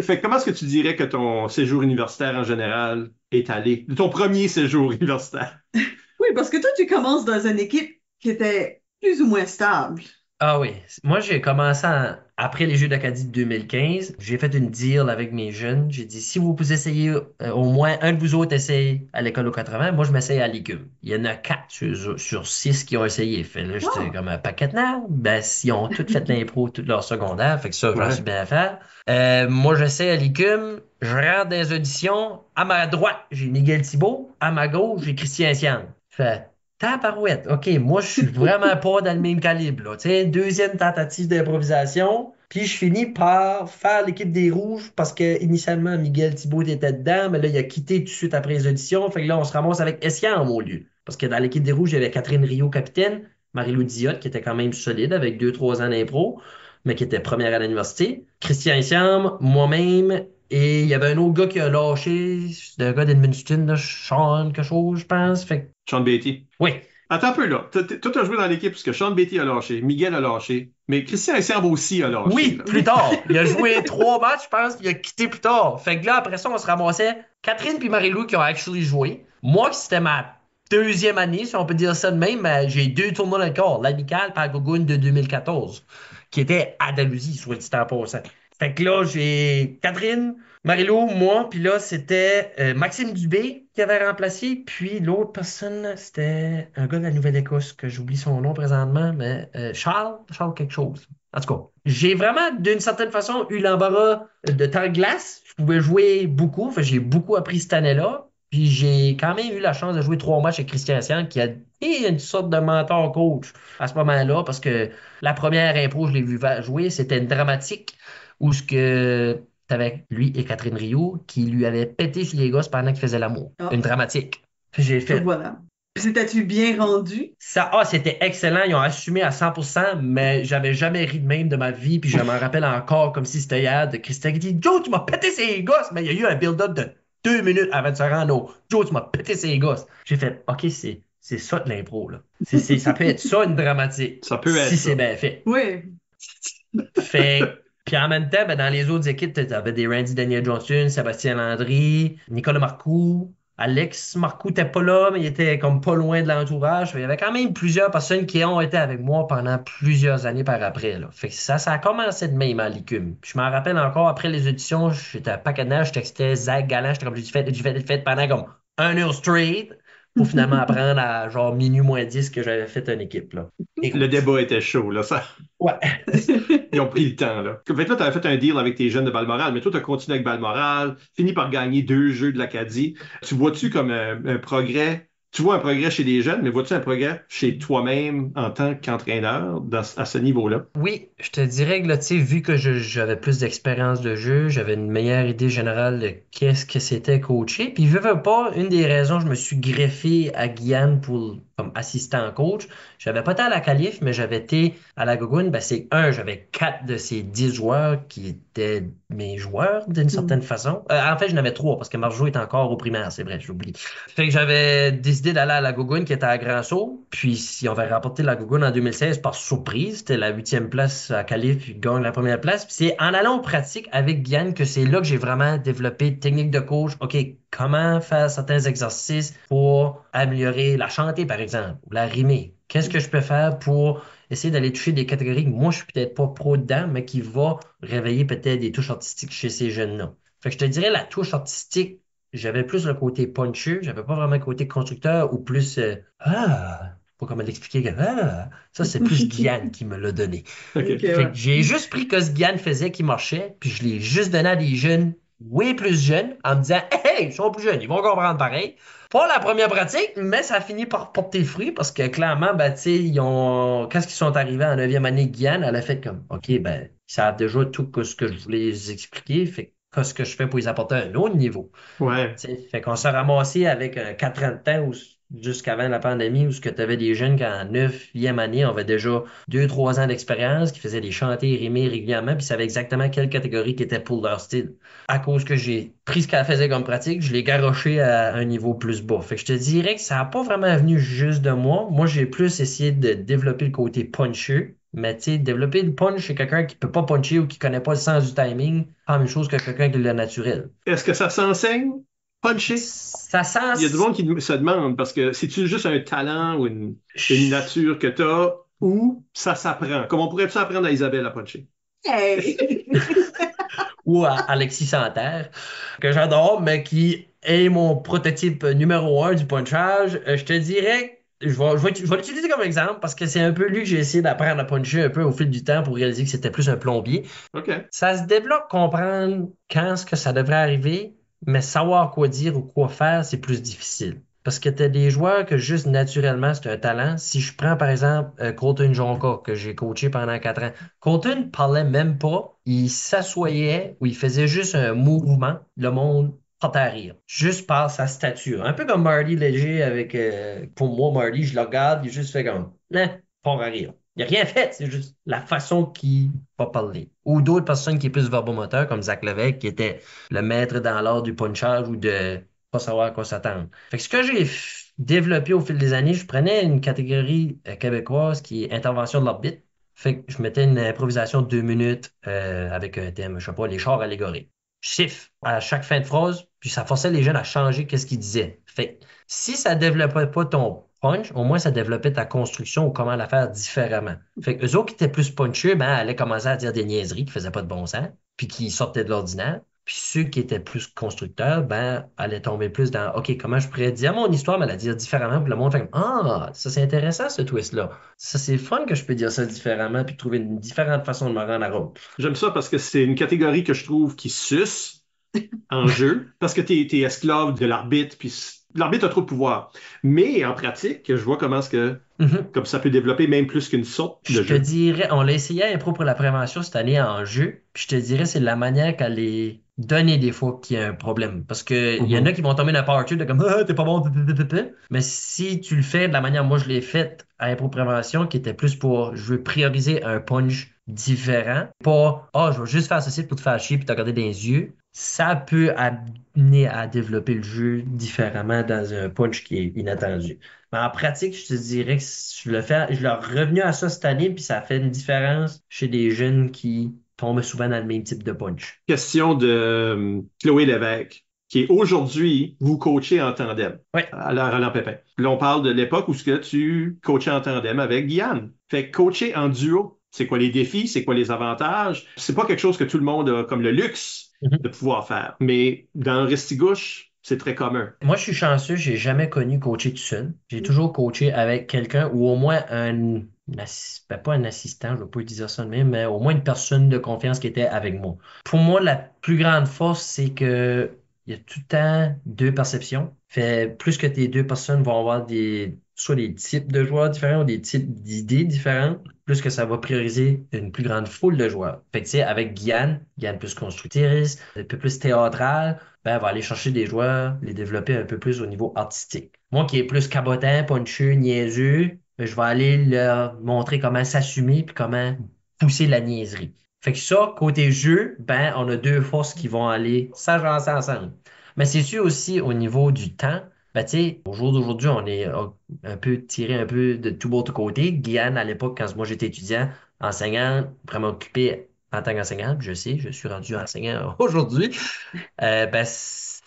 Fait que comment est-ce que tu dirais que ton séjour universitaire en général est allé? Ton premier séjour universitaire? Oui, parce que toi, tu commences dans une équipe qui était plus ou moins stable. Ah oui. Moi, j'ai commencé après les Jeux d'Acadie de 2015. J'ai fait une deal avec mes jeunes. J'ai dit, si vous essayez, au moins un de vous autres essaye à l'école aux 80, moi, je m'essaye à l'écume. Il y en a 4 sur 6 qui ont essayé. Fait là, j'étais Oh. comme un paquet de nerfs. Ben, ils ont tous fait l'impro toute leur secondaire. Fait que ça, j'en Ouais. suis bien à faire. Moi, j'essaie à l'écume. Je rentre dans les auditions. À ma droite, j'ai Miguel Thibault. À ma gauche, j'ai Christian Siam. Fait tabarouette, OK, moi, je suis vraiment pas dans le même calibre, là. Tu sais, deuxième tentative d'improvisation, puis je finis par faire l'équipe des Rouges parce que initialement, Miguel Thibault était dedans, mais là, il a quitté tout de suite après les auditions. Fait que là, on se ramasse avec Essiam au lieu. Parce que dans l'équipe des Rouges, il y avait Catherine Rio, capitaine, Marie-Lou Diotte, qui était quand même solide avec 2-3 ans d'impro, mais qui était première à l'université, Christian Essiam, moi-même, et il y avait un autre gars qui a lâché, c'était un gars d'Edmundston, là, Sean, quelque chose, je pense. Fait que, Sean Beatty. oui. Attends un peu là. Toi, t'as joué dans l'équipe parce que Sean Beatty a lâché, Miguel a lâché, mais Christian Essierbe aussi a lâché. Oui, Là. plus tard. Il a joué 3 matchs, je pense, puis il a quitté plus tard. Fait que là, après ça, on se ramassait Catherine puis Marie-Lou qui ont actually joué. Moi, c'était ma deuxième année, si on peut dire ça de même, mais j'ai 2 tournois dans le corps, l'amical par Gogun de 2014, qui était à Dalhousie, soit dit en passant. Fait que là, j'ai Catherine, Marie-Lou, moi, puis là, c'était Maxime Dubé qui avait remplacé, puis l'autre personne, c'était un gars de la Nouvelle-Écosse, que j'oublie son nom présentement, mais Charles quelque chose. En tout cas, j'ai vraiment, d'une certaine façon, eu l'embarras de temps de glace. Je pouvais jouer beaucoup, fait que j'ai beaucoup appris cette année-là. Puis j'ai quand même eu la chance de jouer 3 matchs avec Christian Sian, qui a été une sorte de mentor coach à ce moment-là, parce que la première impro, je l'ai vu jouer, c'était une dramatique où ce que t'avais lui et Catherine Rio qui lui avaient pété sur les gosses pendant qu'ils faisaient l'amour. Ah. Une dramatique. Puis j'ai Donc fait voilà. C'était-tu bien rendu? ça. Ah, c'était excellent. Ils ont assumé à 100%, mais j'avais jamais ri de même de ma vie. Puis je m'en rappelle encore comme si c'était hier de Christian qui dit Joe, tu m'as pété ses gosses. Mais il y a eu un build-up de 2 minutes avant de se rendre au Joe, tu m'as pété ses gosses. J'ai fait OK, c'est ça de l'impro, là. Ça peut être ça une dramatique. Ça peut être si ça. c'est bien fait. Oui. Puis en même temps, ben, dans les autres équipes, tu avais des Randy Daniel Johnson, Sébastien Landry, Nicolas Marcoux, Alex Marcoux n'était pas là, mais il était comme pas loin de l'entourage. Il y avait quand même plusieurs personnes qui ont été avec moi pendant plusieurs années par après. Là. Fait que ça a commencé de même à l'écume. Puis je m'en rappelle encore, après les auditions, j'étais à Pacanage, je textais Zach Galland, j'étais comme j'ai fait pendant comme 1 heure straight pour finalement apprendre à genre minuit moins 10 que j'avais fait une équipe. Là. Le débat était chaud, là. Ça... Ouais. Ils ont pris le temps, là. Fait que là, tu avais fait un deal avec tes jeunes de Balmoral, mais toi, tu as continué avec Balmoral, fini par gagner 2 jeux de l'Acadie. Tu vois-tu comme un progrès? Tu vois un progrès chez les jeunes, mais vois-tu un progrès chez toi-même en tant qu'entraîneur à ce niveau-là? Oui, je te dirais que là, tu sais, vu que j'avais plus d'expérience de jeu, j'avais une meilleure idée générale de qu'est-ce que c'était coacher. Puis, je veux pas, une des raisons, je me suis greffé à Guyane comme assistant coach. J'avais pas été à la qualif, mais j'avais été à la Gogoune. Ben, j'avais 4 de ces 10 joueurs qui étaient mes joueurs d'une certaine façon. En fait, j'en avais 3 parce que Marjo est encore au primaire, c'est vrai, j'oublie. Fait que j'avais décidé d'aller à la Gogoune qui était à Grand Sault. Puis, si on avait remporté la Gogoune en 2016 par surprise, c'était la 8e place à qualif, puis gagne la première place. Puis c'est en allant aux pratiques avec Guyane que c'est là que j'ai vraiment développé technique de coach. OK, comment faire certains exercices pour améliorer la chantée, par exemple, ou la rimer. Qu'est-ce que je peux faire pour essayer d'aller toucher des catégories que moi, je suis peut-être pas pro dedans, mais qui va réveiller peut-être des touches artistiques chez ces jeunes-là. Fait que je te dirais, la touche artistique, j'avais plus le côté puncher, j'avais pas vraiment le côté constructeur ou plus pas comment l'expliquer. Ça, c'est plus Guyane qui me l'a donné. Okay. Fait que j'ai juste pris que ce Guyane faisait qui marchait, puis je l'ai juste donné à des jeunes way plus jeunes en me disant hey, ils sont plus jeunes, ils vont comprendre pareil. Pas la première pratique, mais ça a fini par porter fruit parce que clairement, ben, tu sais, quand ils sont arrivés en 9e année Guyane, elle a fait comme OK, ben, ça a déjà tout ce que je voulais les expliquer. Fait qu'est-ce que je fais pour les apporter à un autre niveau. Ouais. Tu sais, fait qu'on s'est ramassé avec 4 ans de temps jusqu'avant la pandémie où tu avais des jeunes qui en 9e année avaient déjà 2, 3 ans d'expérience, qui faisaient des chanter et rimer régulièrement, puis savaient exactement quelle catégorie qui était pour leur style. À cause que j'ai pris ce qu'elle faisait comme pratique, je l'ai garoché à un niveau plus bas. Fait que je te dirais que ça n'a pas vraiment venu juste de moi. Moi, j'ai plus essayé de développer le côté puncher. Mais tu sais, développer le punch chez quelqu'un qui peut pas puncher ou qui connaît pas le sens du timing, pas la même chose que quelqu'un qui l'a naturel. Est-ce que ça s'enseigne? Puncher? Ça Il y a du sent. monde qui se demande parce que c'est-tu juste un talent ou une nature que tu as ou ça s'apprend? Comme on pourrait s'apprendre à Isabelle à puncher? Hey! Ou à Alexis Santerre, que j'adore, mais qui est mon prototype numéro un du punchage. Je te dirais, je vais l'utiliser comme exemple parce que c'est un peu lui que j'ai essayé d'apprendre à puncher un peu au fil du temps pour réaliser que c'était plus un plombier. OK. Ça se développe, comprendre quand ce que ça devrait arriver, mais savoir quoi dire ou quoi faire, c'est plus difficile. Parce que tu as des joueurs que juste naturellement, c'est un talent. Si je prends par exemple Colton Jonka, que j'ai coaché pendant 4 ans, Colton parlait même pas, il s'assoyait ou il faisait juste un mouvement, le monde partait à rire, juste par sa stature. Un peu comme Marty Léger avec, pour moi, Marty, je le regarde, il juste fait comme, part à rire. Il n'a rien fait, c'est juste la façon qu'il va parler. Ou d'autres personnes qui est plus verbomoteur, comme Zach Levesque, qui était le maître dans l'art du punchage ou de pas savoir à quoi s'attendre. Fait que ce que j'ai développé au fil des années, je prenais une catégorie québécoise qui est intervention de l'arbitre. Fait que je mettais une improvisation de 2 minutes avec un thème, je sais pas, les chars allégoriques. Je siffle à chaque fin de phrase, puis ça forçait les jeunes à changer qu'est-ce qu'ils disaient. Fait que si ça développait pas ton punch, au moins ça développait ta construction ou comment la faire différemment. Fait que eux autres qui étaient plus puncheux, ben, allaient commencer à dire des niaiseries qui faisaient pas de bon sens, puis qui sortaient de l'ordinaire. Puis ceux qui étaient plus constructeurs, ben, allaient tomber plus dans, OK, comment je pourrais dire mon histoire, mais la dire différemment, puis le monde fait comme, ah, ça c'est intéressant ce twist-là. Ça c'est fun que je peux dire ça différemment, puis trouver une différente façon de me rendre à compte. J'aime ça parce que c'est une catégorie que je trouve qui suce en jeu parce que t'es esclave de l'arbitre, puis l'arbitre a trop de pouvoir. Mais en pratique, je vois comment est-ce que comme ça peut développer même plus qu'une sorte de Je te jeu. dirais, on l'a essayé à Impro pour la prévention cette année en jeu, puis je te dirais, c'est la manière qu'elle est donnée des fois qu'il y a un problème. Parce que il y en a qui vont tomber dans la power trip de comme, ah, t'es pas bon, mais si tu le fais de la manière, moi je l'ai fait à Impro prévention, qui était plus pour, je veux prioriser un punch différent, pas, ah, je vais juste faire ceci pour te faire chier puis te regarder dans les yeux. Ça peut amener à développer le jeu différemment dans un punch qui est inattendu. Mais en pratique, je te dirais que je leur revenu à ça cette année, puis ça fait une différence chez des jeunes qui tombent souvent dans le même type de punch. Question de Chloé Lévesque, qui est aujourd'hui, vous coachez en tandem Oui. à la Roland Pépin. Là, on parle de l'époque où ce que tu coachais en tandem avec Guyane. Fait que coacher en duo, c'est quoi les défis, c'est quoi les avantages? C'est pas quelque chose que tout le monde a comme le luxe de pouvoir faire. Mais dans Restigouche, c'est très commun. Moi, je suis chanceux, j'ai jamais connu coacher tout seul. J'ai toujours coaché avec quelqu'un ou au moins pas un assistant, je ne vais pas dire ça de même, mais au moins une personne de confiance qui était avec moi. Pour moi, la plus grande force, c'est que il y a tout le temps 2 perceptions. Fait plus que tes 2 personnes vont avoir soit des types de joueurs différents ou des types d'idées différentes, plus que ça va prioriser une plus grande foule de joueurs. Fait que tu sais, avec Guyane plus constructrice, un peu plus théâtral, ben, elle va aller chercher des joueurs, les développer un peu plus au niveau artistique. Moi qui est plus cabotin, puncheux, niaiseux, ben, je vais aller leur montrer comment s'assumer puis comment pousser la niaiserie. Fait que ça, côté jeu, ben, on a 2 forces qui vont aller s'agencer ensemble. Mais c'est sûr aussi au niveau du temps, ben, tu sais, au jour d'aujourd'hui, on est un peu tiré un peu de tout beau de côté. Guyane, à l'époque, quand moi j'étais étudiant, enseignant, vraiment occupé en tant qu'enseignant, je sais, je suis rendu enseignant aujourd'hui. Ben,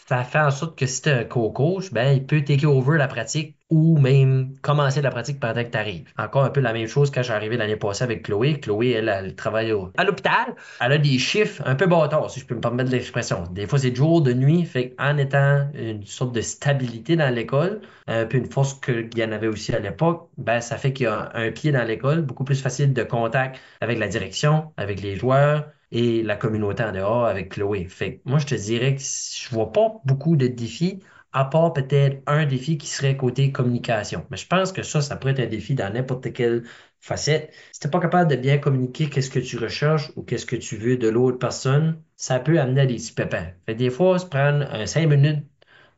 ça fait en sorte que si tu un co-coach, ben, il peut take over la pratique ou même commencer la pratique pendant que tu arrives. Encore un peu la même chose quand j'ai arrivé l'année passée avec Chloé. Chloé, elle travaille à l'hôpital. Elle a des chiffres un peu bâtards, si je peux me permettre l'expression. Des fois, c'est de jour, de nuit. Fait en étant une sorte de stabilité dans l'école, un peu une force qu'il y en avait aussi à l'époque, ben, ça fait qu'il y a un pied dans l'école, beaucoup plus facile de contact avec la direction, avec les joueurs et la communauté en dehors avec Chloé. Fait que moi, je te dirais que je vois pas beaucoup de défis, à part peut-être un défi qui serait côté communication. Mais je pense que ça pourrait être un défi dans n'importe quelle facette. Si t'es pas capable de bien communiquer qu'est-ce que tu recherches ou qu'est-ce que tu veux de l'autre personne, ça peut amener à des petits pépins. Fait que des fois, se prendre 5 minutes,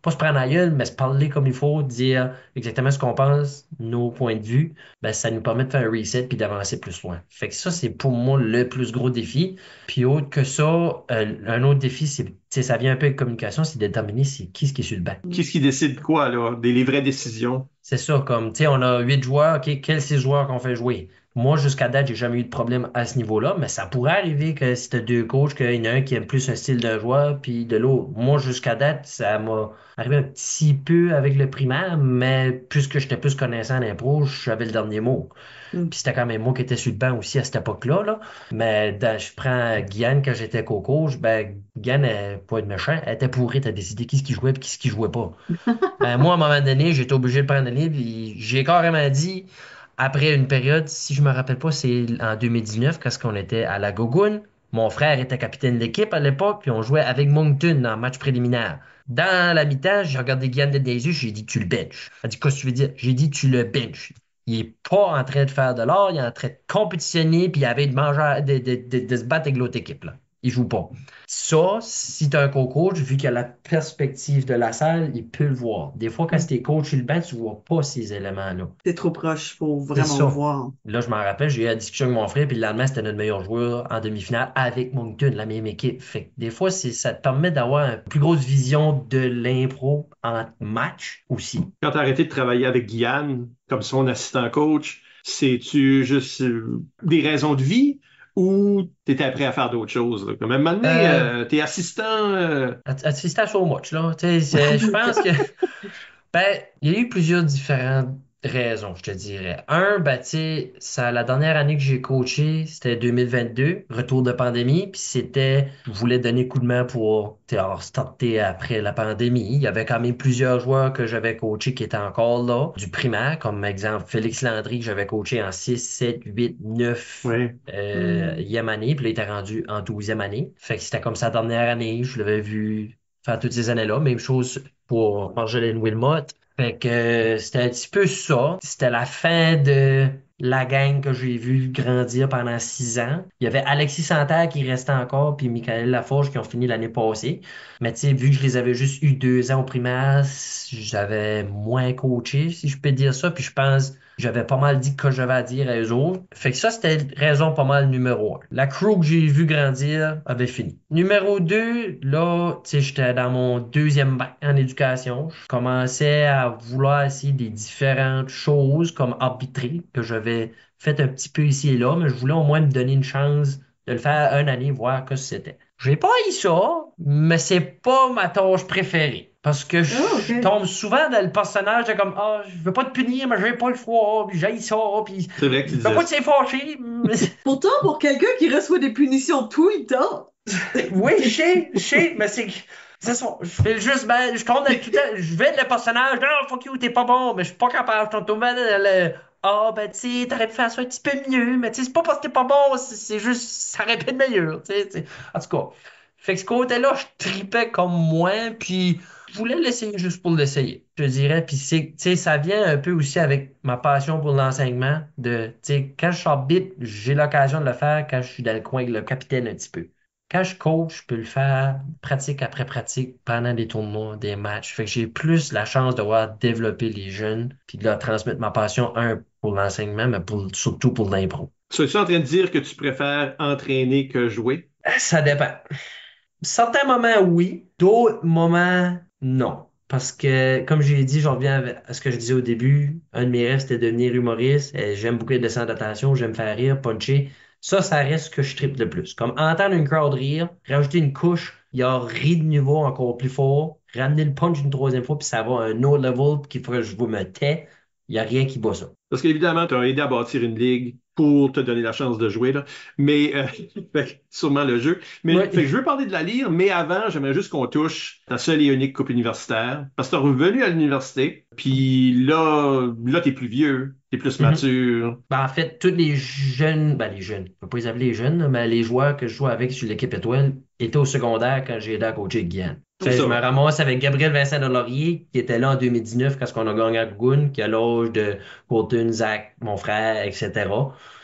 pas se prendre la gueule, mais se parler comme il faut, dire exactement ce qu'on pense, nos points de vue, ben, ça nous permet de faire un reset puis d'avancer plus loin. Fait que ça, c'est pour moi le plus gros défi. Puis autre que ça, un autre défi, c'est, tu sais, ça vient un peu avec communication, c'est de déterminer c'est qui ce qui est sur le banc. Qui est-ce qui décide quoi, là? Les vraies décisions. C'est ça, comme, tu sais, on a 8 joueurs, OK, quels 6 joueurs qu'on fait jouer? Moi, jusqu'à date, j'ai jamais eu de problème à ce niveau-là, mais ça pourrait arriver que si t'as 2 coachs, qu'il y en a un qui aime plus un style d'un joueur, puis de l'autre. Moi, jusqu'à date, ça m'a arrivé un petit peu avec le primaire, mais puisque j'étais plus connaissant en impro, j'avais le dernier mot. Mm. Puis c'était quand même moi qui étais sur le banc aussi à cette époque-là, là. Mais je prends Guyane quand j'étais co-coach, ben, Guyane, pas être méchant, elle était pourrie, t'as décidé qui ce qui jouait et qui ce qui jouait pas. Ben, moi, à un moment donné, j'étais obligé de prendre le livre. Et j'ai carrément dit, après une période, si je me rappelle pas, c'est en 2019, quand on était à la Gogoune. Mon frère était capitaine de l'équipe à l'époque, puis on jouait avec Moncton dans le match préliminaire. Dans la mi-temps, j'ai regardé Guyane dans les yeux, j'ai dit, tu le benches. Elle dit, qu'est-ce que tu veux dire? J'ai dit, tu le benches. Il est pas en train de faire de l'or, il est en train de compétitionner, puis il avait de manger, de se battre avec l'autre équipe, là. Il joue pas. Ça, si tu as un co-coach, vu qu'il a la perspective de la salle, il peut le voir. Des fois, quand t'es coach sur le banc, tu vois pas ces éléments-là. C'est trop proche, faut C'est vraiment ça. le voir. Là, je m'en rappelle, j'ai eu la discussion avec mon frère, puis le lendemain, c'était notre meilleur joueur en demi-finale avec Moncton, la même équipe. Fait que des fois, ça te permet d'avoir une plus grosse vision de l'impro en match aussi. Quand tu as arrêté de travailler avec Guyane comme son assistant coach, c'est-tu juste des raisons de vie ou tu étais prêt à faire d'autres choses? Là? Comme à un moment donné, t'es assistant. Assistant so much, là. Tu sais, je pense que ben, il y a eu plusieurs différentes raisons, je te dirais. Un, ben, tu sais, la dernière année que j'ai coaché, c'était 2022, retour de pandémie, puis je voulais donner coup de main pour, tu sais, starter après la pandémie. Il y avait quand même plusieurs joueurs que j'avais coachés qui étaient encore là, du primaire, comme exemple Félix Landry, que j'avais coaché en 6, 7, 8, 9, Oui. e année, puis là, il était rendu en 12e année. Fait que c'était comme sa dernière année, je l'avais vu faire toutes ces années-là. Même chose pour Marjolaine Wilmot. Fait que c'était un petit peu ça. C'était la fin de la gang que j'ai vu grandir pendant 6 ans. Il y avait Alexis Santerre qui restait encore, puis Michael Laforge qui ont fini l'année passée. Mais tu sais, vu que je les avais juste eu 2 ans au primaire, j'avais moins coaché, si je peux dire ça. Puis je pense j'avais pas mal dit que j'avais à dire à eux autres. Fait que ça, c'était raison pas mal numéro 1. La crew que j'ai vu grandir avait fini. Numéro 2, là, tu sais, j'étais dans mon 2e bac en éducation. Je commençais à vouloir essayer des différentes choses comme arbitrer, que j'avais fait un petit peu ici et là, mais je voulais au moins me donner une chance de le faire une année, voir que c'était. J'ai pas eu ça, mais c'est pas ma tâche préférée. Parce que je tombe souvent dans le personnage de comme ah, je veux pas te punir, mais j'ai pas le choix, puis j'ai ça, puis C'est vrai que tu je veux disais pas te faire fâcher. Pourtant, pour quelqu'un qui reçoit des punitions tout le temps, Oui, je sais, mais c'est ça. Je fais juste, ben, je tombe dans tout le temps, je vais le personnage, non, fuck you, t'es pas bon, mais je suis pas capable, je tombe dans le. Ah, ben, tu sais, t'aurais pu faire ça un petit peu mieux, mais tu sais, c'est pas parce que t'es pas bon, c'est juste, ça aurait pu être meilleur, tu sais. En tout cas. Fait que ce côté-là, je tripais comme moi, puis je voulais l'essayer juste pour l'essayer, je dirais. Puis tu sais, ça vient un peu aussi avec ma passion pour l'enseignement, tu sais, quand je s'arbitre, j'ai l'occasion de le faire quand je suis dans le coin avec le capitaine un petit peu. Quand je coach, je peux le faire pratique après pratique pendant des tournois, des matchs. Fait que j'ai plus la chance de voir développer les jeunes puis de leur transmettre ma passion, pour l'enseignement, mais surtout pour l'impro. Es-tu en train de dire que tu préfères entraîner que jouer? Ça dépend. Certains moments, oui. D'autres moments, non. Parce que, comme j'ai dit, je reviens à ce que je disais au début. Un de mes rêves, c'était de devenir humoriste. J'aime beaucoup être le centre d'attention. J'aime faire rire, puncher. Ça reste ce que je tripe le plus. Comme entendre une crowd rire, rajouter une couche, il y a ri de niveau encore plus fort, ramener le punch une 3e fois, puis ça va à un autre level, qu'il faut que je vous me tais. Il n'y a rien qui bat ça. Parce qu'évidemment, tu as aidé à bâtir une ligue pour te donner la chance de jouer, là. Mais, fait, sûrement le jeu. Mais Ouais. fait que je veux parler de la lyre, mais avant, j'aimerais juste qu'on touche ta seule et unique coupe universitaire. Parce que tu es revenu à l'université, puis là t'es plus vieux, qui est plus Mhm. mature. Ben, en fait, tous les jeunes, ben les jeunes, je ne peux pas les appeler les jeunes, là, mais les joueurs que je joue avec sur l'équipe étoile étaient au secondaire quand j'ai aidé à coacher Guyane. C'est Je me ça. ramasse avec Gabriel Vincent Delaurier, qui était là en 2019 quand on a gagné à Gougoun, qui a l'âge de Colton, Zach, mon frère, etc.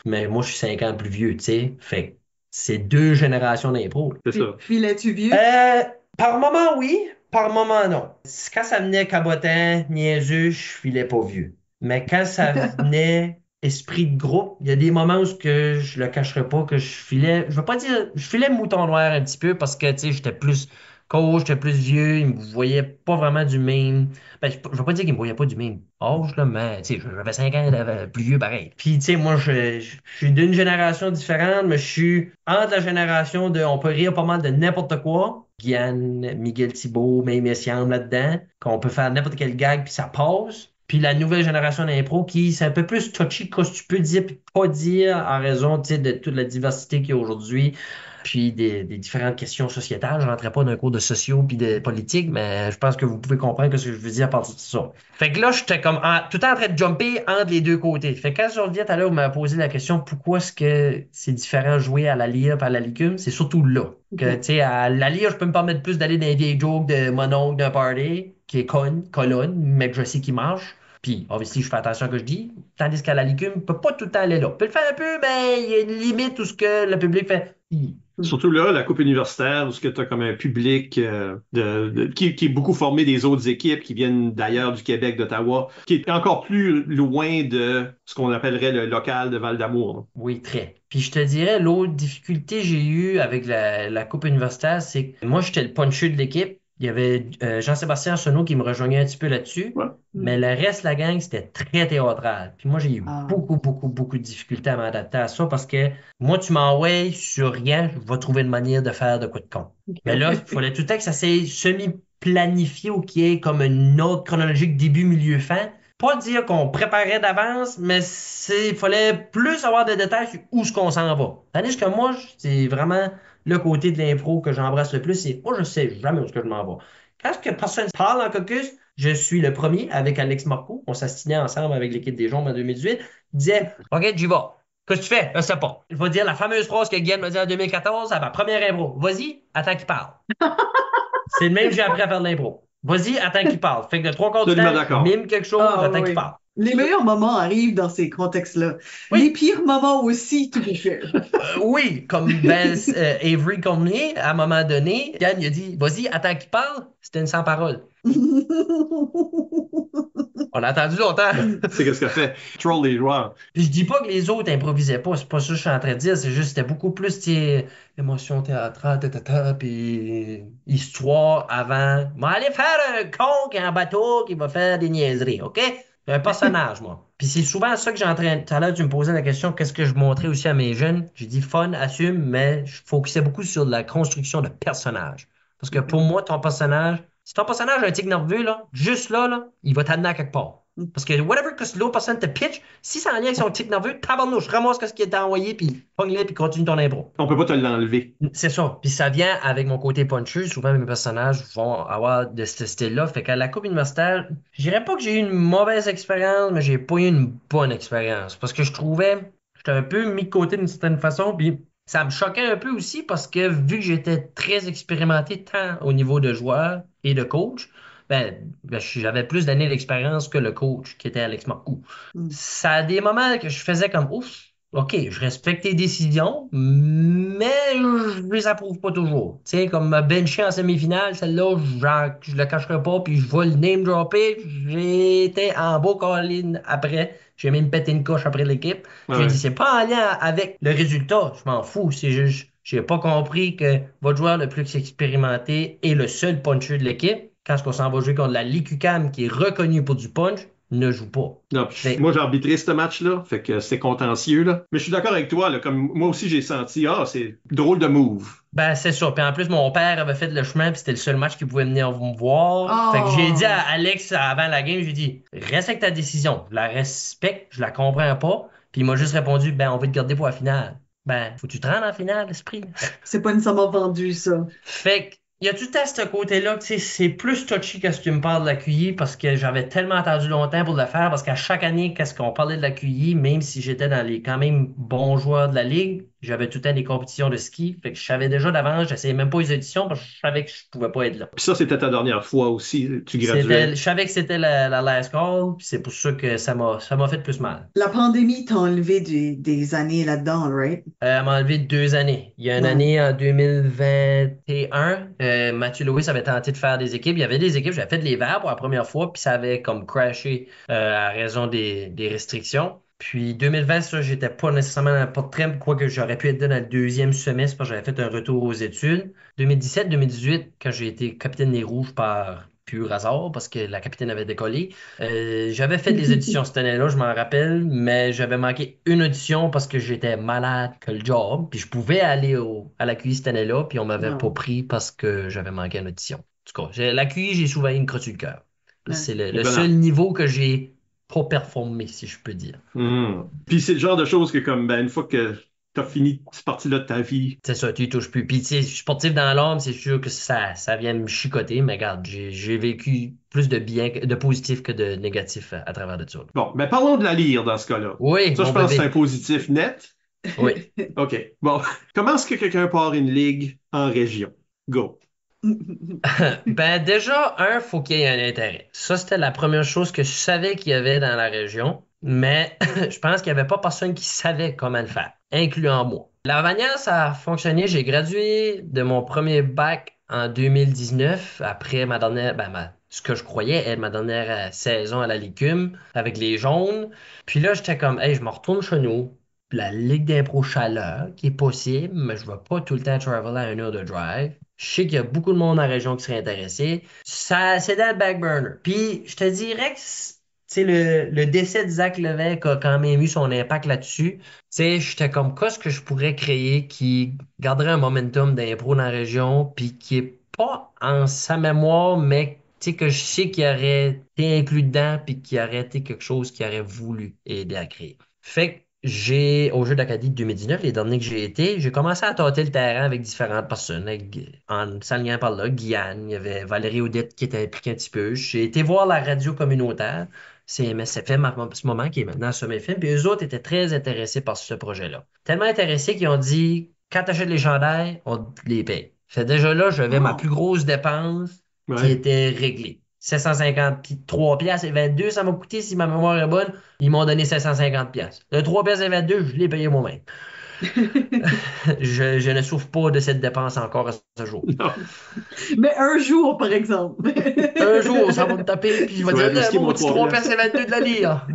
Mais moi, je suis 5 ans plus vieux, tu sais. Fait que c'est 2 générations d'impro. C'est ça. Filais-tu vieux? Euh, Par moment, oui. Par moment, non. Quand ça venait cabotin, niaiseux, je filais pas vieux. Mais quand ça venait esprit de groupe, il y a des moments où je le cacherai pas, que je filais, je veux pas dire, je filais mouton noir un petit peu parce que, tu sais, j'étais plus coach, j'étais plus vieux, ils me voyaient pas vraiment du même. Ben, je veux pas dire qu'ils me voyaient pas du même âge, là, mais, tu sais, j'avais 5 ans plus vieux pareil. Puis, tu sais, moi, je suis d'une génération différente, mais je suis entre la génération de, on peut rire pas mal de n'importe quoi. Guyane, Miguel Thibault, même Messiaen là-dedans, qu'on peut faire n'importe quel gag puis ça passe. Puis la nouvelle génération d'impro qui c'est un peu plus touchy que ce que tu peux dire puis pas dire en raison, tu sais, de toute la diversité qu'il y a aujourd'hui, puis des différentes questions sociétales. Je rentrais pas dans un cours de sociaux puis de politique, mais je pense que vous pouvez comprendre ce que je veux dire à partir de ça. Fait que là, j'étais comme tout le temps en train de jumper entre les deux côtés. Fait que quand je reviens tout à l'heure, vous m'avez posé la question pourquoi est-ce que c'est différent jouer à la lyre et à la licume, c'est surtout là. Que, tu sais, à la lyre, je peux me permettre plus d'aller dans les vieilles jokes de mon oncle d'un party, qui est colonne, mais que je sais qu'il marche. Puis, obviously, je fais attention à ce que je dis. Tandis qu'à la licume, je peux pas tout le temps aller là. Je peux le faire un peu, mais il y a une limite où ce que le public fait. Surtout là, la Coupe universitaire, où tu as comme un public qui est beaucoup formé des autres équipes qui viennent d'ailleurs du Québec, d'Ottawa, qui est encore plus loin de ce qu'on appellerait le local de Val-d'Amour. Oui, très. Puis je te dirais, l'autre difficulté que j'ai eue avec la Coupe universitaire, c'est que moi, j'étais le puncheux de l'équipe. Il y avait Jean-Sébastien Arsenault qui me rejoignait un petit peu là-dessus. Ouais. Mais le reste de la gang, c'était très théâtral. Puis moi, j'ai eu Ah. beaucoup de difficultés à m'adapter à ça parce que moi, tu m'envoies sur rien, je vais trouver une manière de faire de quoi de con. Mais là, il fallait tout le temps que ça s'est semi-planifié ou qu'il y ait comme une autre chronologique début, milieu, fin. Pas dire qu'on préparait d'avance, mais il fallait plus avoir de détails sur où ce qu'on s'en va. Tandis que moi, c'est vraiment le côté de l'impro que j'embrasse le plus, c'est moi, je sais jamais où ce que je m'en vais. Quand que personne parle en caucus, je suis le premier avec Alex Marco. On s'astinait ensemble avec l'équipe des Jaunes en 2018. Il disait, OK, j'y vais. Qu'est-ce que tu fais? Je sais pas. Je vais dire la fameuse phrase que Guillaume m'a dit en 2014 à ma première impro. Vas-y, attends qu'il parle. C'est le même que j'ai appris à faire de l'impro. Vas-y, attends qu'il parle. Fait que de 3/4 du Absolument temps, d'accord. mime quelque chose, Ah, attends oui. qu'il parle. Les meilleurs moments arrivent dans ces contextes-là. Oui. Les pires moments aussi, tout à fait. Oui, comme Avery Cormier, à un moment donné, Yann il a dit, vas-y, attends qu'il parle. C'était une sans parole. On a attendu longtemps. C'est ce qu'a fait. Troll les joueurs. Puis je dis pas que les autres improvisaient pas, c'est pas ça que je suis en train de dire, c'est juste c'était beaucoup plus émotion théâtrale, puis histoire avant. Mais allez faire un con qui a un bateau qui va faire des niaiseries, OK? Un personnage, moi. Puis c'est souvent ça que j'ai en train. Tout à l'heure, tu me posais la question, qu'est-ce que je montrais aussi à mes jeunes? J'ai dit fun, assume, mais je focusais beaucoup sur la construction de personnage. Parce que pour moi, ton personnage, si ton personnage a un tic nerveux, là, juste là, il va t'amener à quelque part. Parce que whatever que l'autre personne te pitch, si ça en lien avec son tic nerveux, tabarnouche, ramasse ce qui est envoyé, puis pogne-le, puis continue ton impro. On peut pas te l'enlever. C'est ça. Puis ça vient avec mon côté puncher. Souvent, mes personnages vont avoir de ce style-là. Fait qu'à la Coupe universitaire, je dirais pas que j'ai eu une mauvaise expérience, mais j'ai pas eu une bonne expérience. Parce que je trouvais, j'étais un peu mis de côté d'une certaine façon, puis ça me choquait un peu aussi parce que vu que j'étais très expérimenté tant au niveau de joueur et de coach, j'avais plus d'années d'expérience que le coach qui était Alex Marcoux. Ça a des moments que je faisais comme ouf, OK, je respecte tes décisions, mais je les approuve pas toujours. Tu sais, comme ma bencher en semi-finale, celle-là, je le cacherai pas, puis je vais le name dropper. J'étais en beau call-in après. J'ai même pété une coche après l'équipe. J'ai dit, c'est pas en lien avec le résultat. Je m'en fous. C'est juste, j'ai pas compris que votre joueur le plus expérimenté est le seul puncher de l'équipe. Quand on s'en va jouer contre la LICUQAM, qui est reconnue pour du punch, ne joue pas. Non, moi, j'ai arbitré ce match-là, fait que c'est contentieux, là. Mais je suis d'accord avec toi, là, comme moi aussi, j'ai senti, c'est drôle de move. Ben, c'est ça. Puis en plus, mon père avait fait le chemin, puis c'était le seul match qu'il pouvait venir me voir. Oh. Fait que j'ai dit à Alex avant la game, j'ai dit, respecte ta décision. Je la respecte, je la comprends pas. Puis il m'a juste répondu, ben, on va te garder pour la finale. Ben, faut que tu te rendes en finale, l'esprit. C'est pas nécessairement vendu, ça. Fait que il y a tout à ce côté-là, tu sais, c'est plus touchy que ce que tu me parles de la QI parce que j'avais tellement attendu longtemps pour le faire parce qu'à chaque année, qu'est-ce qu'on parlait de la QI, même si j'étais dans les quand même bons joueurs de la ligue, j'avais tout le temps des compétitions de ski. Fait que je savais déjà d'avance, j'essayais même pas les auditions parce que je savais que je pouvais pas être là. Puis ça, c'était ta dernière fois aussi, tu graduais. Je savais que c'était la last call, puis c'est pour ça que ça m'a fait plus mal. La pandémie t'a enlevé des années là-dedans, right? Elle m'a enlevé 2 années. Il y a une Ouais. année en 2021, Mathieu Lewis avait tenté de faire des équipes. Il y avait des équipes, j'avais fait de l'hiver pour la première fois, puis ça avait comme crashé à raison des restrictions. Puis 2020, ça, j'étais pas nécessairement dans le portrait, quoique j'aurais pu être dans le deuxième semestre parce que j'avais fait un retour aux études. 2017-2018, quand j'ai été capitaine des Rouges par pur hasard, parce que la capitaine avait décollé, j'avais fait des auditions cette année-là, je m'en rappelle, mais j'avais manqué une audition parce que j'étais malade que le job. Puis je pouvais aller à la QI cette année-là, puis on m'avait pas Non. pris parce que j'avais manqué une audition. En tout cas, la QI, j'ai souvent eu une crotte sur le cœur. Ouais. C'est Et le voilà. seul niveau que j'ai pas performé, si je peux dire. Puis c'est le genre de choses que, comme, ben, une fois que t'as fini cette partie-là de ta vie, C'est ça, tu y touches plus. Puis, tu sais, je suis sportif dans l'âme, c'est sûr que ça vient me chicoter, mais regarde, j'ai vécu plus de bien, de positif que de négatif à travers de ça. bon, ben parlons de la lyre dans ce cas-là. Oui, Ça, je mon pense que c'est un bébé. positif net. Oui. OK. Bon, comment est-ce que quelqu'un part une ligue en région? Go. Ben déjà, faut qu'il y ait un intérêt. Ça, c'était la première chose que je savais qu'il y avait dans la région, mais je pense qu'il n'y avait pas personne qui savait comment le faire, incluant moi. La manière ça a fonctionné, j'ai gradué de mon premier bac en 2019, après ma dernière, ce que je croyais être ma dernière saison à la Licume avec les jaunes. Puis là, j'étais comme, hey, je me retourne chez nous. La Ligue d'impro chaleur, qui est possible, mais je ne vais pas tout le temps travel à 1 heure de drive. Je sais qu'il y a beaucoup de monde dans la région qui serait intéressé. Ça, c'est dans le back burner. Puis, je te dirais que le décès de Zach Levesque a quand même eu son impact là-dessus. Tu sais, j'étais comme, qu'est-ce que je pourrais créer qui garderait un momentum d'impro dans la région, puis qui est pas en sa mémoire, mais tu sais, que je sais qu'il aurait été inclus dedans, puis qui aurait été quelque chose qu'il aurait voulu aider à créer. Fait que au jeu d'Acadie de 2019, les derniers que j'ai été, j'ai commencé à tâter le terrain avec différentes personnes, en s'alignant par là. Guyane, il y avait Valérie Audette qui était impliquée un petit peu. J'ai été voir la radio communautaire, c'est MSFM à ce moment, qui est maintenant Sommet FM, puis eux autres étaient très intéressés par ce projet-là. Tellement intéressés qu'ils ont dit, quand tu achètes les chandails, on te les paye. Fait déjà là, j'avais ma Oh. plus grosse dépense qui Ouais. était réglée. 753 piastres et 22, ça m'a coûté, si ma mémoire est bonne, ils m'ont donné 750 piastres. Le 3 piastres et 22, je l'ai payé moi-même. Je ne souffre pas de cette dépense encore à ce jour. Non. Mais un jour, par exemple. Un jour, ça va me taper, puis je vais Ouais, dire, risquer mon mon petit 3 3 piastres et 22 de la lire.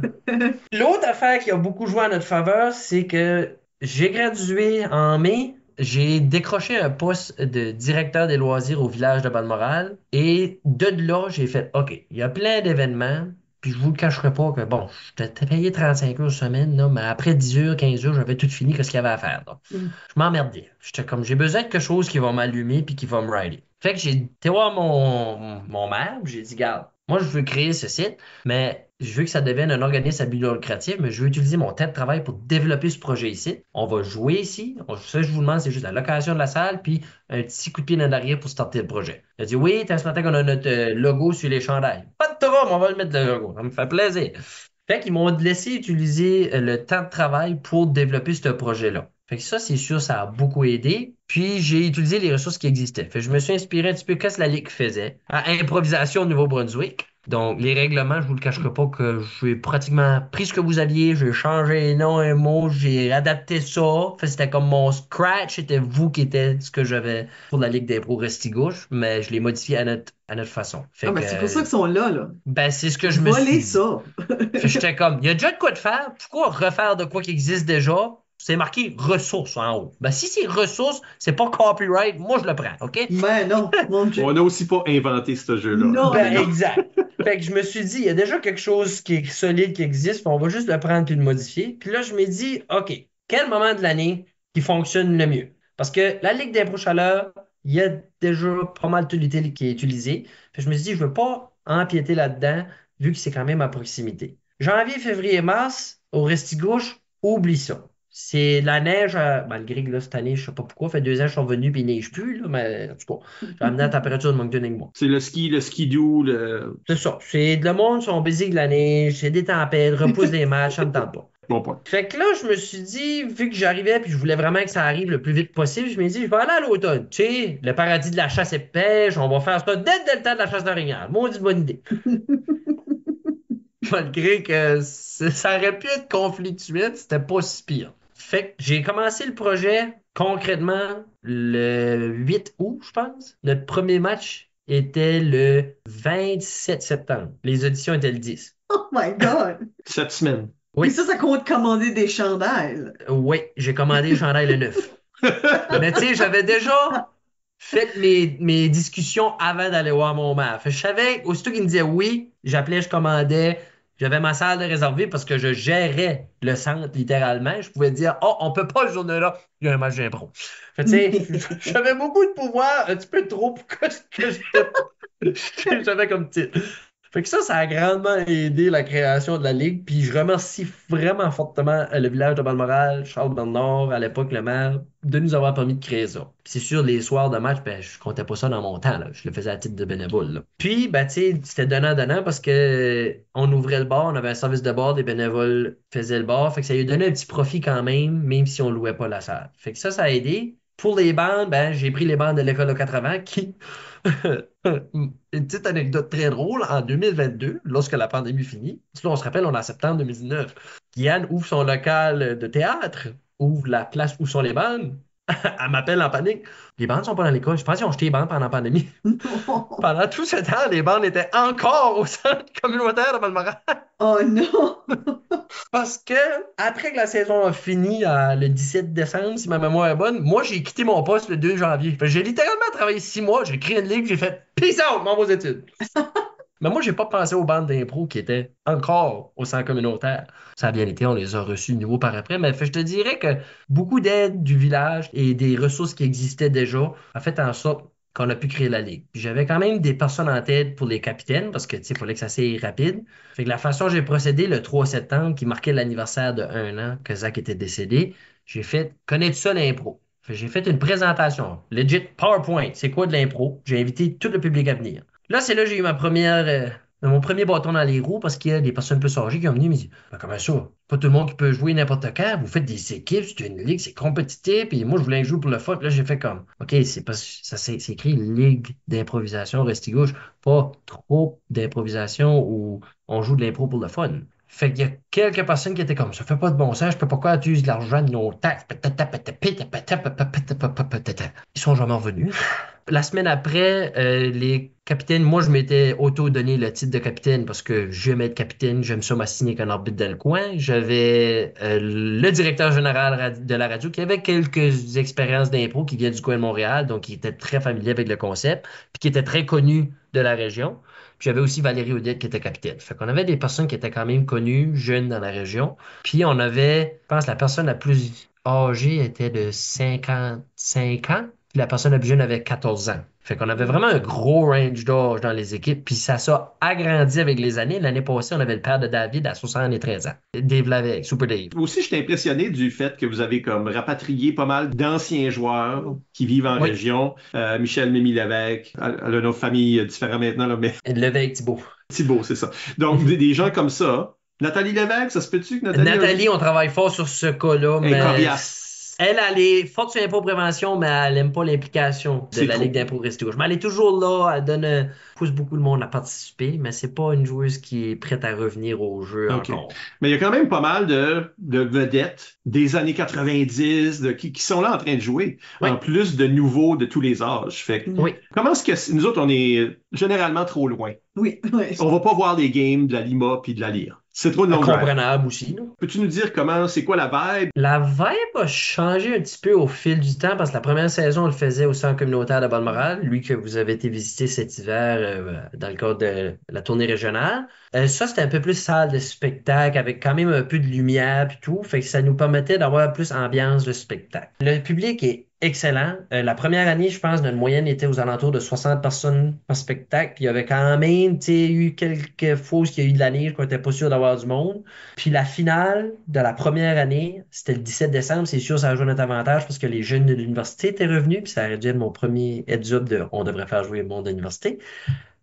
L'autre affaire qui a beaucoup joué en notre faveur, c'est que j'ai gradué en mai. J'ai décroché un poste de directeur des loisirs au village de Balmoral. Et de là, j'ai fait, OK, il y a plein d'événements. Puis je vous le cacherai pas que, bon, je t'ai payé 35 heures semaine, là, mais après 10 heures, 15 heures, j'avais tout fini, qu'est-ce qu'il y avait à faire, là. Mm. Je m'emmerdais. J'étais comme, j'ai besoin de quelque chose qui va m'allumer puis qui va me rider. Fait que j'ai été voir mon maire, puis j'ai dit, garde, moi, je veux créer ce site, mais je veux que ça devienne un organisme à but non lucratif, mais je veux utiliser mon temps de travail pour développer ce projet ici. On va jouer ici. Ce que je vous demande, c'est juste la location de la salle, puis un petit coup de pied dans l'arrière pour starter le projet. Il a dit, oui, t'as ce matin qu'on a notre logo sur les chandails. Pas de trouble, on va le mettre le logo. Ça me fait plaisir. Fait qu'ils m'ont laissé utiliser le temps de travail pour développer ce projet-là. Fait que ça, c'est sûr, ça a beaucoup aidé. Puis, j'ai utilisé les ressources qui existaient. Fait que je me suis inspiré un petit peu qu'est-ce que la Ligue faisait à improvisation au Nouveau-Brunswick. Donc, les règlements, je vous le cacherai pas que j'ai pratiquement pris ce que vous aviez, j'ai changé un nom, un mot, j'ai adapté ça. Fait que c'était comme mon scratch, c'était vous qui était ce que j'avais pour la Ligue d'impro Restigouche, mais je l'ai modifié à notre façon. Fait Ah, ben, que, c'est pour ça qu'ils sont là, là. ben, c'est ce que je me suis Voler dit. ça. Fait que j'étais comme, il y a déjà de quoi de faire, pourquoi refaire de quoi qui existe déjà? C'est marqué ressources en haut. Ben, si c'est ressources, c'est pas copyright, moi je le prends, OK? Mais non, mon Dieu. On n'a aussi pas inventé ce jeu-là. Non. Ben, non. exact. Fait que je me suis dit, il y a déjà quelque chose qui est solide, qui existe, puis on va juste le prendre puis le modifier. Puis là, je me dis, OK, quel moment de l'année qui fonctionne le mieux? Parce que la Ligue d'impro chaleur, il y a déjà pas mal de l'utilité qui est utilisée. Fait que je me suis dit, je veux pas empiéter là-dedans, vu que c'est quand même à proximité. Janvier, février, mars, au Restigouche, oublie ça. C'est la neige, malgré que là, cette année, je sais pas pourquoi, ça fait 2 ans que je suis revenu puis il neige plus, là, mais en tout cas, j'ai amené la température de Moncton avec moi. C'est le skidoo, le... C'est ça. C'est le monde sont busy avec la neige, c'est des tempêtes, repousse des matchs, ça me tente pas. Bon point. Fait que là, je me suis dit, vu que j'arrivais puis je voulais vraiment que ça arrive le plus vite possible, je me dis, je vais aller à l'automne. Tu sais, le paradis de la chasse et pêche, on va faire ça dès le temps de la chasse d'orignal. Maudite bonne idée. Malgré que ça aurait pu être conflictuel, c'était pas si pire. Fait que j'ai commencé le projet concrètement le 8 août, je pense. Notre premier match était le 27 septembre. Les auditions étaient le 10. Oh my God! Cette semaine. Oui. Et ça compte commander des chandails. Oui, j'ai commandé le chandail le 9. Mais tu sais, j'avais déjà fait mes discussions avant d'aller voir mon maire. Fait que je savais, aussitôt qu'il me disait oui, j'appelais, je commandais. J'avais ma salle de réservée parce que je gérais le centre littéralement. Je pouvais dire, oh, on peut pas ce journée-là, il y a un match d'impro. Fait que, tu sais, j'avais beaucoup de pouvoir, un petit peu trop pour que j'avais comme titre. Fait que ça a grandement aidé la création de la Ligue. Puis je remercie vraiment fortement le village de Balmoral, Charles Bernard, à l'époque le maire, de nous avoir permis de créer ça. Puis c'est sûr, les soirs de match, ben, je comptais pas ça dans mon temps, là. Je le faisais à titre de bénévole, là. Puis, ben, tu sais, c'était donnant-donnant parce que on ouvrait le bar, on avait un service de bar, des bénévoles faisaient le bar. Fait que ça lui donnait un petit profit quand même si on louait pas la salle. Fait que ça a aidé. Pour les bandes, ben, j'ai pris les bandes de l'école de 80 qui, une petite anecdote très drôle, en 2022, lorsque la pandémie finit, là, on se rappelle, on est en septembre 2019, Guyane ouvre son local de théâtre, ouvre la place où sont les bandes, elle m'appelle en panique. Les bandes sont pas dans l'école. Je pense qu'ils ont jeté les bandes pendant la pandémie. Pendant tout ce temps, les bandes étaient encore au centre communautaire de Balmoral. Oh non! Parce que, après que la saison a fini le 17 décembre, si ma mémoire est bonne, moi, j'ai quitté mon poste le 2 janvier. Fait que j'ai littéralement travaillé 6 mois, j'ai créé une ligue, j'ai fait peace out, m'en vais aux études. Mais moi, j'ai pas pensé aux bandes d'impro qui étaient encore au centre communautaire. Ça a bien été, on les a reçus de nouveau par après, mais je te dirais que beaucoup d'aide du village et des ressources qui existaient déjà a fait en sorte qu'on a pu créer la ligue. Puis j'avais quand même des personnes en tête pour les capitaines parce que, tu sais, il fallait que ça soit rapide. Fait que la façon dont j'ai procédé le 3 septembre, qui marquait l'anniversaire de 1 an que Zach était décédé, j'ai fait connaître ça l'impro. Fait que j'ai fait une présentation, legit PowerPoint, c'est quoi de l'impro? J'ai invité tout le public à venir. Là, c'est là que j'ai eu mon premier bâton dans les roues parce qu'il y a des personnes plus âgées qui ont venu et m'ont dit ben, comment ça? Pas tout le monde qui peut jouer n'importe quand. Vous faites des équipes, c'est une ligue, c'est compétitif. Et moi, je voulais jouer pour le fun. Puis là, j'ai fait comme OK, c'est écrit Ligue d'improvisation Restigouche, pas trop d'improvisation où on joue de l'impro pour le fun. Fait qu'il y a quelques personnes qui étaient comme ça fait pas de bon sens, je peux pas quoi tu uses de l'argent de nos taxes. Ils sont jamais revenus. La semaine après, les capitaines, moi, je m'étais auto-donné le titre de capitaine parce que j'aime être capitaine, j'aime ça m'assigner qu'un arbitre dans le coin. J'avais le directeur général de la radio qui avait quelques expériences d'impro qui vient du coin de Montréal, donc qui était très familier avec le concept, puis qui était très connu de la région. Puis j'avais aussi Valérie Audette qui était capitaine. Fait qu'on avait des personnes qui étaient quand même connues, jeunes dans la région. Puis on avait, je pense, la personne la plus âgée était de 55 ans. Puis la personne la plus jeune avait 14 ans. Fait qu'on avait vraiment un gros range d'âge dans les équipes. Puis ça s'est agrandi avec les années. L'année passée, on avait le père de David à 73 ans. Dave Lavec, Super Dave. Aussi, je suis impressionné du fait que vous avez comme rapatrié pas mal d'anciens joueurs qui vivent en Oui. région. Michel Mimi Lévesque, elle a nos familles différentes maintenant, là, mais Lévesque, Thibault. Thibault, c'est ça. Donc, des gens comme ça. Nathalie Lévesque, ça se peut-tu que Nathalie, on travaille fort sur ce cas-là, Elle est mais coriace. elle est forte sur l'impro-prévention, mais elle n'aime pas l'implication de C'est la trop. Ligue d'impro Restigouche. Mais elle est toujours là, elle pousse beaucoup de monde à participer, mais c'est pas une joueuse qui est prête à revenir au jeu OK. encore. Mais il y a quand même pas mal de vedettes des années 90 qui sont là en train de jouer, Oui. en plus de nouveaux de tous les âges. Fait que, Oui. comment est-ce que nous autres, on est généralement trop loin? Oui, oui. On va pas voir les games de la Lima puis de la Lyre. C'est trop de long drive. Comprenable aussi, là. Peux-tu nous dire c'est quoi la vibe? La vibe a changé un petit peu au fil du temps parce que la première saison, on le faisait au centre communautaire de Balmoral, lui que vous avez été visiter cet hiver dans le cadre de la tournée régionale. Ça, c'était un peu plus salle de spectacle avec quand même un peu de lumière et tout, fait que ça nous permettait d'avoir plus ambiance de spectacle. Le public est excellent. La première année, je pense, notre moyenne était aux alentours de 60 personnes par spectacle. Puis il y avait quand même, tu sais, eu quelques fois où il y a eu de la neige qu'on n'était pas sûr d'avoir du monde. Puis la finale de la première année, c'était le 17 décembre. C'est sûr, ça a joué notre avantage parce que les jeunes de l'université étaient revenus. Puis ça aurait dû être mon premier heads-up de on devrait faire jouer le monde de l'université.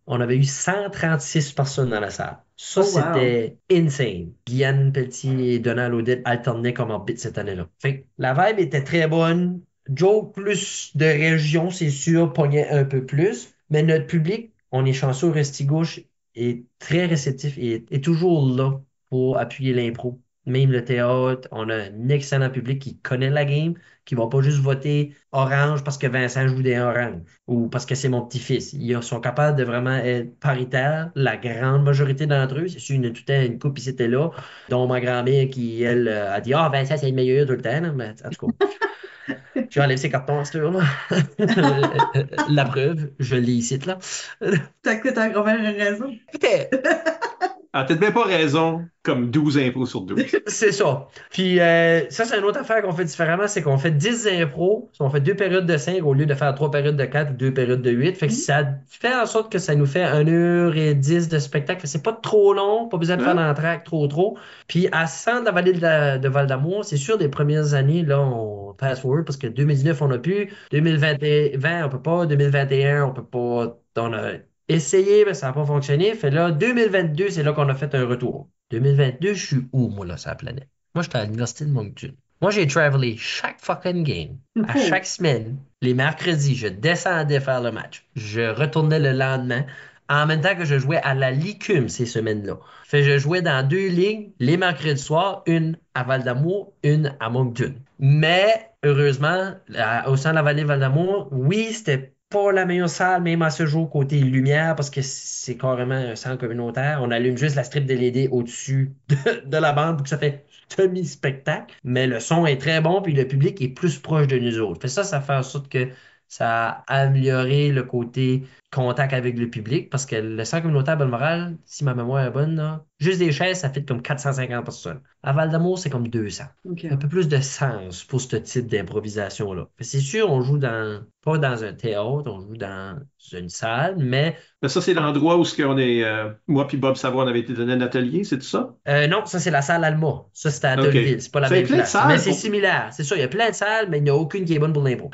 On avait eu 136 personnes dans la salle. Ça, Oh, wow. c'était insane. Guyane Pelletier et Donald Audette alternaient comme arbitre cette année-là. Fait que la vibe était très bonne. Joe, plus de régions, c'est sûr, pognait un peu plus. Mais notre public, on est chanceux au Restigouche, est très réceptif et est toujours là pour appuyer l'impro. Même le théâtre, on a un excellent public qui connaît la game, qui va pas juste voter orange parce que Vincent joue des oranges ou parce que c'est mon petit-fils. Ils sont capables de vraiment être paritaires. La grande majorité d'entre eux, c'est sûr, il y en a tout le temps une couple ici et là, dont ma grand-mère qui, elle, a dit Ah, Vincent, c'est le meilleur tout le temps. Là. Mais, en tout cas, je vais enlever ces cartons à cette heure-là. La preuve, je l'ai ici, là. T'as que ta grand-mère a raison. Peut-être. Ah, peut-être même pas raison, comme 12 impôts sur 12. C'est ça. Puis ça, c'est une autre affaire qu'on fait différemment, c'est qu'on fait 10 impros, on fait 2 périodes de 5 au lieu de faire 3 périodes de 4 ou 2 périodes de 8. Fait que Mhm. ça fait en sorte que ça nous fait 1h10 de spectacle. Fait que c'est pas trop long, pas besoin de faire Hein? d'entraque trop. Puis à 100 de la vallée de Val-d'Amour, c'est sûr, des premières années, là, on pass forward parce que 2019, on n'a plus, 2020, on peut pas, 2021, on peut pas. On a essayé, mais ça n'a pas fonctionné. Fait là, 2022, c'est là qu'on a fait un retour. 2022, je suis où, moi, là, sur la planète? Moi, j'étais à l'université de Moncton. Moi, j'ai travelé chaque fucking game. À Oh. chaque semaine, les mercredis, je descendais faire le match. Je retournais le lendemain, en même temps que je jouais à la Licume ces semaines-là. Fait que je jouais dans 2 ligues, les mercredis soirs, une à Val-d'Amour, une à Moncton. Mais, heureusement, au sein de la vallée de Val-d'Amour, oui, c'était pas la meilleure salle, même à ce jour, côté lumière, parce que c'est carrément un centre communautaire. On allume juste la strip de LED au-dessus de la bande pour que ça fait semi-spectacle. Mais le son est très bon, puis le public est plus proche de nous autres. Fait ça, ça fait en sorte que ça a amélioré le côté contact avec le public, parce que le centre communautaire Belmoral, si ma mémoire est bonne, là, juste des chaises, ça fait comme 450 personnes. À Val-d'Amour, c'est comme 200. OK. Un peu plus de sens pour ce type d'improvisation-là. C'est sûr, on joue pas dans un théâtre, on joue dans une salle, mais Mais ça, c'est l'endroit où moi puis Bob Savoie, on avait été donné un atelier, c'est tout ça? non, ça c'est la salle Alma. Ça c'était à OK. Tolville, c'est pas la Ça fait même plein de place. Mais salles c'est pour... similaire, c'est ça. Il y a plein de salles, mais il n'y a aucune qui est bonne pour l'impro.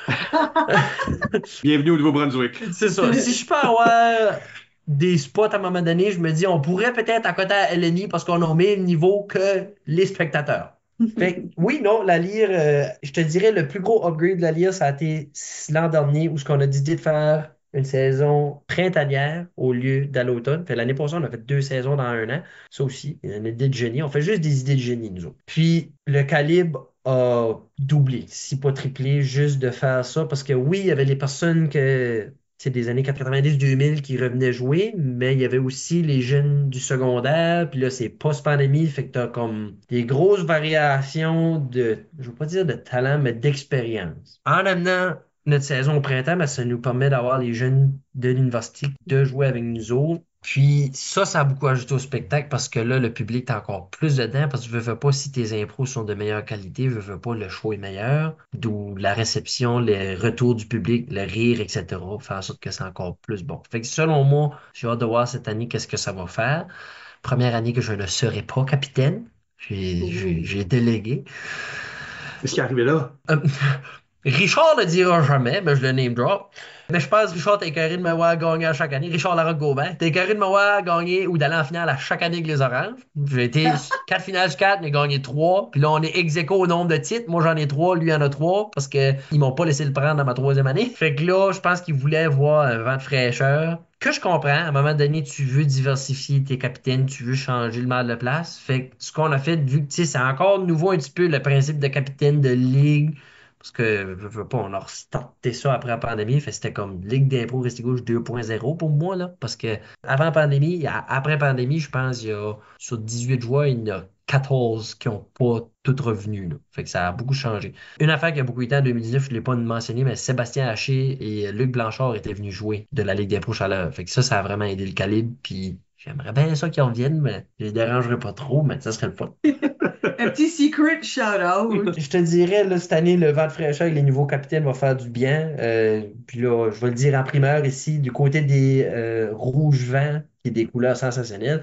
Bienvenue au Nouveau-Brunswick. C'est ça. Si je peux avoir des spots à un moment donné, je me dis, on pourrait peut-être accoter à LNI parce qu'on a au même niveau que les spectateurs. Fait que, oui, non, la lyre, je te dirais, le plus gros upgrade de la lyre, ça a été l'an dernier où ce qu'on a décidé de faire une saison printanière au lieu d'à l'automne. Fait l'année passée, on a fait 2 saisons dans un an. Ça aussi, une idée de génie. On fait juste des idées de génie, nous autres. Puis le calibre a doublé, si pas triplé, juste de faire ça. Parce que oui, il y avait les personnes que c'est des années 90-2000 qui revenaient jouer, mais il y avait aussi les jeunes du secondaire, puis là, c'est post-pandémie, fait que t'as comme des grosses variations je veux pas dire de talent, mais d'expérience. En amenant notre saison au printemps, ben, ça nous permet d'avoir les jeunes de l'université de jouer avec nous autres. Puis ça a beaucoup ajouté au spectacle parce que là, le public est encore plus dedans parce que je veux pas si tes impros sont de meilleure qualité, je veux pas le show est meilleur, d'où la réception, les retours du public, le rire, etc. Faire en sorte que c'est encore plus bon. Fait que selon moi, j'ai hâte de voir cette année qu'est-ce que ça va faire. Première année que je ne serai pas capitaine. J'ai délégué. Qu'est-ce qui est arrivé là? Richard ne le dira jamais, mais je le name drop. Mais je pense que Richard t'es écœuré de me voir gagner à chaque année. Richard Larocque-Gauvin. T'es écœuré de me voir gagner ou d'aller en finale à chaque année avec les Oranges. J'ai été 4 finales, 4, mais gagné 3. Puis là, on est ex aequo au nombre de titres. Moi, j'en ai 3, lui en a 3, parce qu'ils m'ont pas laissé le prendre dans ma 3e année. Fait que là, je pense qu'ils voulaient voir un vent de fraîcheur. Que je comprends, à un moment donné, tu veux diversifier tes capitaines, tu veux changer le mal de place. Fait que ce qu'on a fait, vu que c'est encore nouveau un petit peu le principe de capitaine de ligue, parce que, je veux pas, on a restarté ça après la pandémie. Fait que c'était comme Ligue d'impro Restigouche 2.0 pour moi, là. Parce que avant pandémie, après pandémie, je pense, il y a, sur 18 joueurs, il y en a 14 qui n'ont pas tout revenu, là. Fait que ça a beaucoup changé. Une affaire qui a beaucoup été en 2019, je ne l'ai pas mentionné, mais Sébastien Haché et Luc Blanchard étaient venus jouer de la Ligue d'impro Chaleur. Fait que ça a vraiment aidé le calibre. Puis J'aimerais bien ça qu'ils reviennent, mais je les dérangerai pas trop, mais ça serait le fun. Un petit secret shout-out. Je te dirais, là, cette année, le vent de fraîcheur avec les nouveaux capitaines va faire du bien. Puis là, je vais le dire en primeur ici, du côté des rouges vents, qui est des couleurs sensationnelles,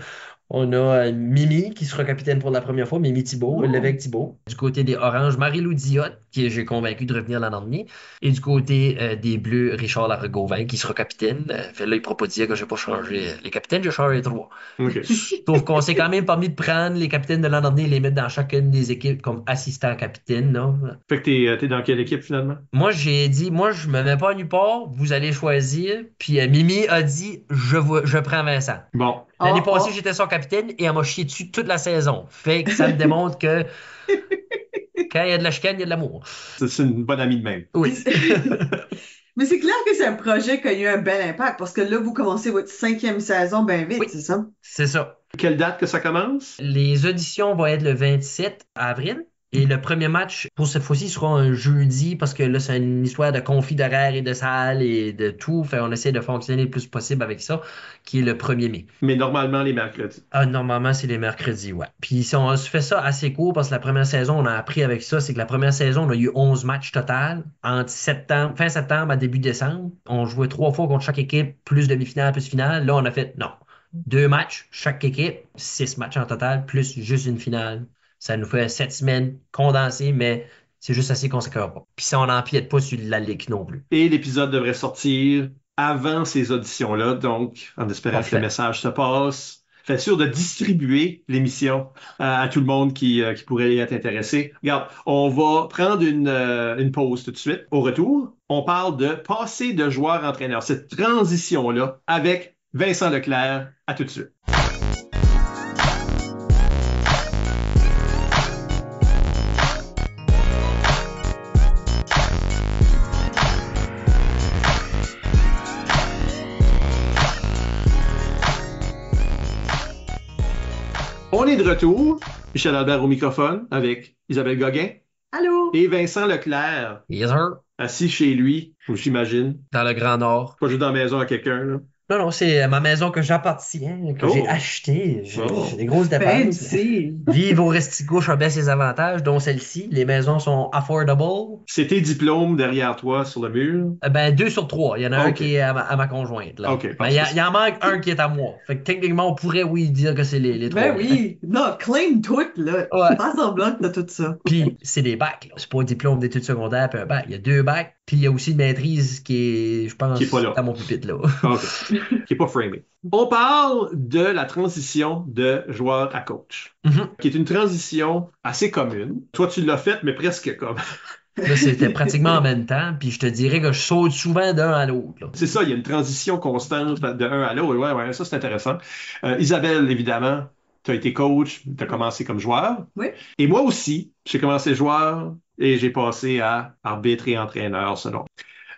on a Mimi qui sera capitaine pour la première fois, Mimi Thibault, Oh. l'évêque Thibault. Du côté des oranges, Marie-Lou Diotte, qui j'ai convaincu de revenir l'an dernier. Et du côté des bleus, Richard Laragauvin, qui sera capitaine. Fait là, il ne pourra pas dire que je n'ai pas changé les capitaines, j'ai changé les trois. OK. Sauf qu'on s'est quand même permis de prendre les capitaines de l'an dernier et les mettre dans chacune des équipes comme assistant capitaine, là. Fait que t'es dans quelle équipe finalement? Moi, j'ai dit, moi, je me mets pas à nulle part, vous allez choisir. Puis Mimi a dit, je prends Vincent. Bon. L'année Oh, passée, oh. j'étais son capitaine et elle m'a chié dessus toute la saison. Fait que ça me démontre que quand il y a de la chicane, il y a de l'amour. C'est une bonne amie de même. Oui. Mais c'est clair que c'est un projet qui a eu un bel impact parce que là, vous commencez votre 5e saison bien vite, Oui. c'est ça? C'est ça. Quelle date que ça commence? Les auditions vont être le 27 avril. Et le premier match, pour cette fois-ci, sera un jeudi parce que là, c'est une histoire de conflit d'horaire et de salle et de tout. Fait on essaie de fonctionner le plus possible avec ça, qui est le 1er mai. Mais normalement les mercredis. Ah, normalement, c'est les mercredis, ouais. Puis si on se fait ça assez court, parce que la première saison, on a appris avec ça, c'est que la première saison, on a eu 11 matchs total entre fin septembre à début décembre. On jouait 3 fois contre chaque équipe, plus demi-finale, plus finale. Là, on a fait, non, 2 matchs, chaque équipe, 6 matchs en total, plus juste une finale. Ça nous fait 7 semaines condensées, mais c'est juste assez qu'on s'écœure pas. Puis ça, on n'empiète pas sur la ligue non plus. Et l'épisode devrait sortir avant ces auditions-là, donc en espérant que Parfait. le message se passe. Faites sûr de distribuer l'émission à tout le monde qui pourrait y être intéressé. Regarde, on va prendre une pause tout de suite. Au retour, on parle de passer de joueur-entraîneur, cette transition-là avec Vincent Leclerc. À tout de suite. On est de retour. Michel Albert au microphone avec Isabelle Gauguin Allô? et Vincent Leclerc, Yes, sir. assis chez lui, j'imagine. Dans le Grand Nord. Pas juste dans la maison à quelqu'un, là. Non, c'est ma maison que j'appartiens, que j'ai Oh. achetée. J'ai Oh. j'ai des grosses dépenses. Fancy. Vivre au Restigouche a bien ses avantages, dont celle-ci. Les maisons sont affordable. C'est tes diplômes derrière toi sur le mur. Ben, 2 sur 3. Il y en a un Ok. qui est à ma conjointe. Là. Ok, Mais il parfait. y en manque un qui est à moi. Fait que techniquement, on pourrait, oui, dire que c'est les 3. Ben oui. Non, claim tout, là. Ouais. Pas semblant que t'as tout ça. Puis, c'est des bacs. Là. C'est pas un diplôme d'études secondaires puis un bac. Il y a 2 bacs. Puis, il y a aussi une maîtrise qui est, je pense, Qui est pas là. à mon pupitre. Là. OK. Qui est pas framé. On parle de la transition de joueur à coach, Mhm. qui est une transition assez commune. Toi, tu l'as faite, mais presque comme. Là, c'était pratiquement en même temps. Puis, je te dirais que je saute souvent d'un à l'autre. Là. C'est ça, il y a une transition constante de un à l'autre. Ouais, ça c'est intéressant. Isabelle, évidemment, tu as été coach, tu as commencé comme joueur. Oui. Et moi aussi, j'ai commencé joueur et j'ai passé à arbitre et entraîneur, selon.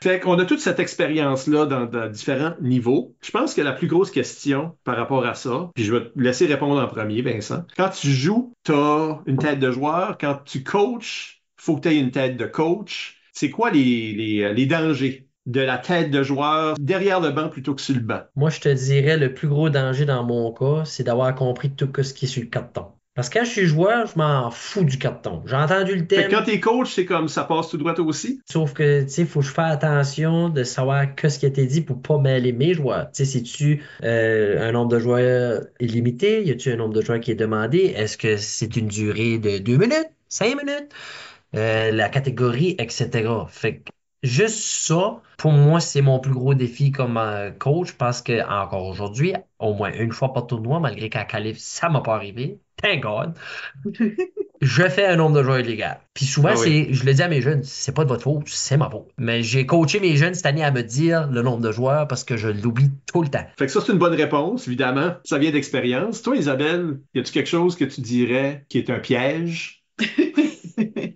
Fait qu'on a toute cette expérience-là dans différents niveaux. Je pense que la plus grosse question par rapport à ça, puis je vais te laisser répondre en premier, Vincent. Quand tu joues, tu as une tête de joueur. Quand tu coaches, faut que tu aies une tête de coach. C'est quoi les dangers de la tête de joueur derrière le banc plutôt que sur le banc? Moi, je te dirais, le plus gros danger dans mon cas, c'est d'avoir compris tout ce qui est sur le carton. Parce que quand je suis joueur, je m'en fous du carton. J'ai entendu le Fait que thème, quand t'es coach, c'est comme ça passe tout droit aussi. sauf que, tu sais, il faut que je fasse attention de savoir que ce qui a été dit pour pas mêler mes joueurs. Tu sais, c'est-tu un nombre de joueurs illimité? Y a-tu un nombre de joueurs qui est demandé? Est-ce que c'est une durée de 2 minutes, 5 minutes? La catégorie, etc. Fait que juste ça, pour moi, c'est mon plus gros défi comme coach parce que encore aujourd'hui, au moins une fois par tournoi, malgré qu'à Calif, ça m'a pas arrivé. Thank God. Je fais un nombre de joueurs illégal. Puis souvent, Ah oui. je le dis à mes jeunes, c'est pas de votre faute, c'est ma faute. Mais j'ai coaché mes jeunes cette année à me dire le nombre de joueurs parce que je l'oublie tout le temps. Fait que ça, c'est une bonne réponse, évidemment. Ça vient d'expérience. Toi, Isabelle, y a-tu quelque chose que tu dirais qui est un piège